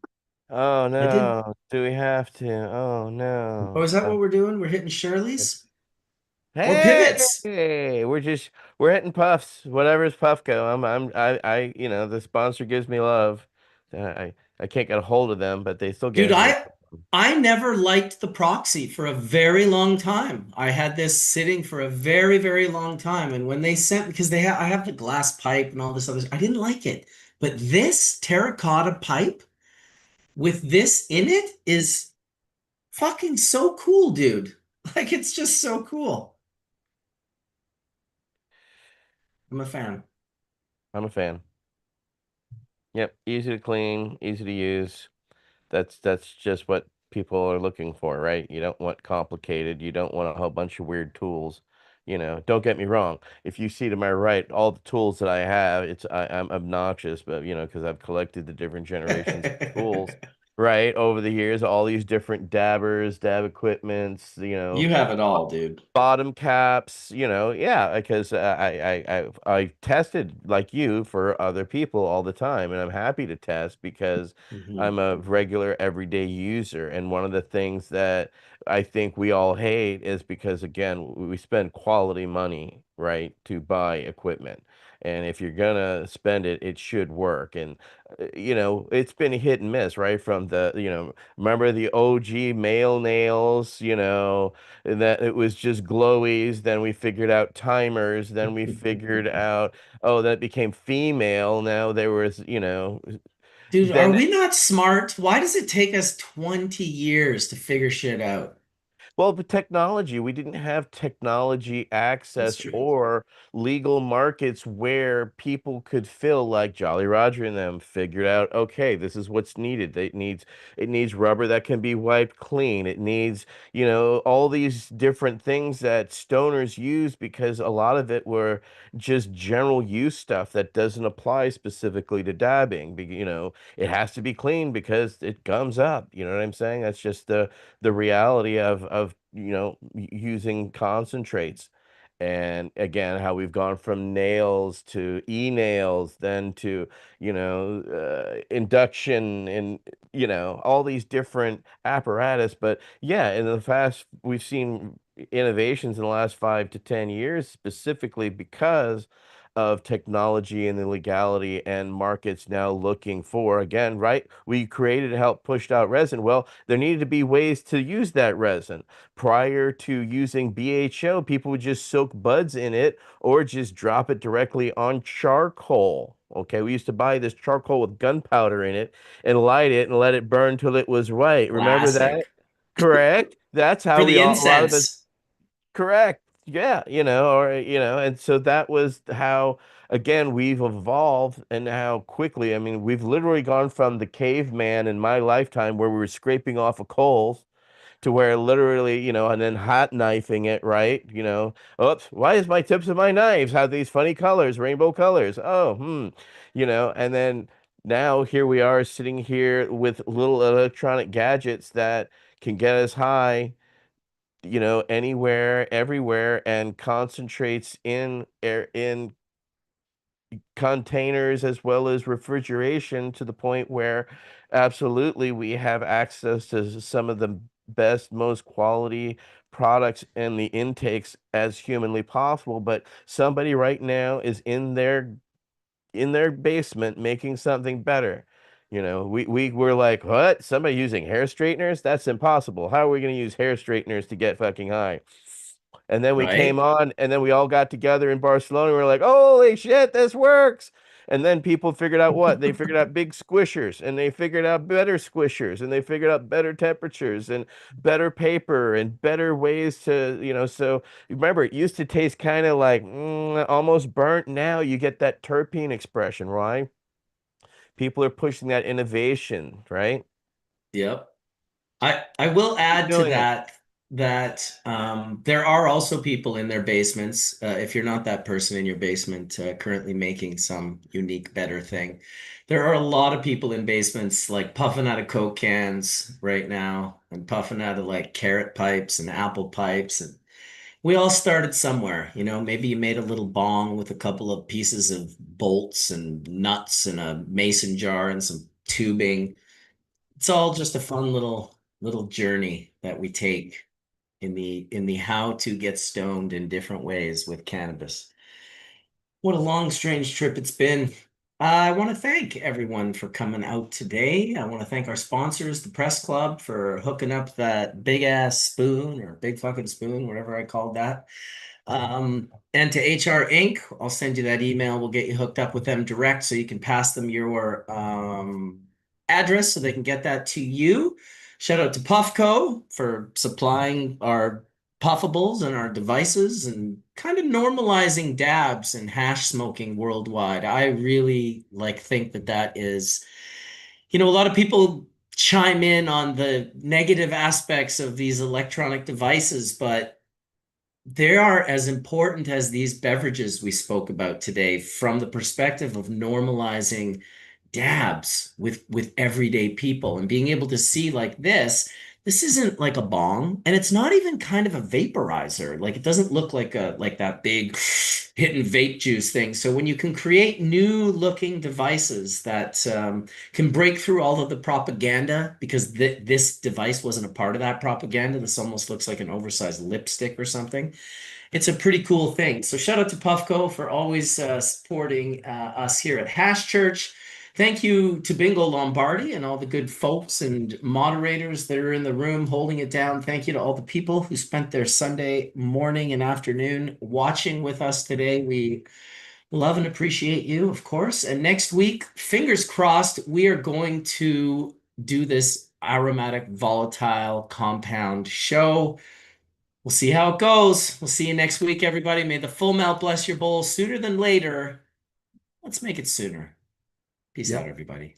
Oh I did. no, do we have to? Oh no. Oh, is that what we're doing? We're hitting Shirley's or pivots? Hey, we're hitting puffs. Whatever's Puffco. You know, the sponsor gives me love. I can't get a hold of them, but they still Dude, gave me I never liked the proxy for a very long time. I had this sitting for a very, very long time. And when they sent, because I have the glass pipe and all this other, I didn't like it. But this terracotta pipe with this in it is fucking so cool, dude. Like, it's just so cool. I'm a fan. I'm a fan. Yep, easy to clean, easy to use. That's just what people are looking for, right? You don't want complicated. You don't want a whole bunch of weird tools. You know, don't get me wrong. If you see to my right, all the tools that I have, I'm obnoxious, but you know, because I've collected the different generations of tools, right, over the years, all these different dabbers, dab equipments, you know, You have it all, dude. bottom caps, you know, yeah, because I tested like you for other people all the time, and I'm happy to test because Mhm. I'm a regular everyday user. And one of the things that I think we all hate is because again, we spend quality money, right, to buy equipment. And if you're gonna spend it, it should work. And you know, it's been a hit and miss, right? From the, you know, remember the OG male nails, you know, and that it was just glowies. Then we figured out timers. Then we figured out, oh, that became female. Now there was, you know, Dude, are then we not smart? Why does it take us 20 years to figure shit out? well, the technology, we didn't have technology That's access true. or legal markets where people could feel like Jolly Roger and them figured out, okay, this is what's needed. It needs rubber that can be wiped clean. It needs, you know, all these different things that stoners use because a lot of it were just general use stuff that doesn't apply specifically to dabbing. You know, it has to be clean because it gums up. You know what I'm saying? That's just the reality of you know using concentrates. And again, how we've gone from nails to e-nails, then to, you know, induction and, you know, all these different apparatus. But yeah, in the past, we've seen innovations in the last 5 to 10 years, specifically because of technology and the legality and markets now looking for, again, right? We created and helped pushed out resin. Well, there needed to be ways to use that resin. Prior to using BHO, people would just soak buds in it or just drop it directly on charcoal. Okay, we used to buy this charcoal with gunpowder in it and light it and let it burn till it was white. Remember that? Classic. Correct. That's For how the a lot of us, incense. correct. Yeah, you know, or you know, and so that was how again we've evolved and how quickly. I mean, we've literally gone from the caveman in my lifetime where we were scraping off of coals to where literally, you know, and then hot knifing it, right? You know, oops, why is my tips of my knives have these funny colors, rainbow colors? Oh, you know, and then now here we are sitting here with little electronic gadgets that can get us high, you know, anywhere, everywhere, and concentrates in air in containers as well as refrigeration to the point where absolutely we have access to some of the best, most quality products and the intakes as humanly possible. But somebody right now is in their basement making something better. You know, we were like, what? Somebody using hair straighteners? That's impossible. How are we going to use hair straighteners to get fucking high? And then we came Right? on, and then we all got together in Barcelona. And we are like, holy shit, this works. And then people figured out what? They figured out big squishers, and they figured out better squishers, and they figured out better temperatures and better paper and better ways to, you know. So remember, it used to taste kind of like almost burnt. Now you get that terpene expression, right? People are pushing that innovation, right? Yep. I will Keep add to doing it. that that there are also people in their basements, if you're not that person in your basement currently making some unique, better thing. There are a lot of people in basements like puffing out of Coke cans right now and puffing out of like carrot pipes and apple pipes. And we all started somewhere, you know, maybe you made a little bong with a couple of pieces of bolts and nuts and a mason jar and some tubing. It's all just a fun little journey that we take in the how to get stoned in different ways with cannabis. What a long, strange trip it's been. I want to thank everyone for coming out today. I want to thank our sponsors, the Press Club, for hooking up that big ass spoon or big fucking spoon, whatever I called that. And to HR Inc., I'll send you that email. We'll get you hooked up with them direct so you can pass them your address so they can get that to you. Shout out to Puffco for supplying our puffables and our devices and kind of normalizing dabs and hash smoking worldwide. I really think that that is, you know, a lot of people chime in on the negative aspects of these electronic devices, but they are as important as these beverages we spoke about today from the perspective of normalizing dabs with everyday people and being able to see like this isn't like a bong and it's not even kind of a vaporizer. Like it doesn't look like a like that big hidden vape juice thing. So when you can create new looking devices that can break through all of the propaganda, because this device wasn't a part of that propaganda. This almost looks like an oversized lipstick or something. It's a pretty cool thing. So shout out to Puffco for always supporting us here at Hashurch. Thank you to Bingo Lombardi and all the good folks and moderators that are in the room holding it down. Thank you to all the people who spent their Sunday morning and afternoon watching with us today. We love and appreciate you, of course. And next week, fingers crossed, we are going to do this aromatic volatile compound show. We'll see how it goes. We'll see you next week, everybody. May the full melt bless your bowl sooner than later. Let's make it sooner. Peace out, everybody.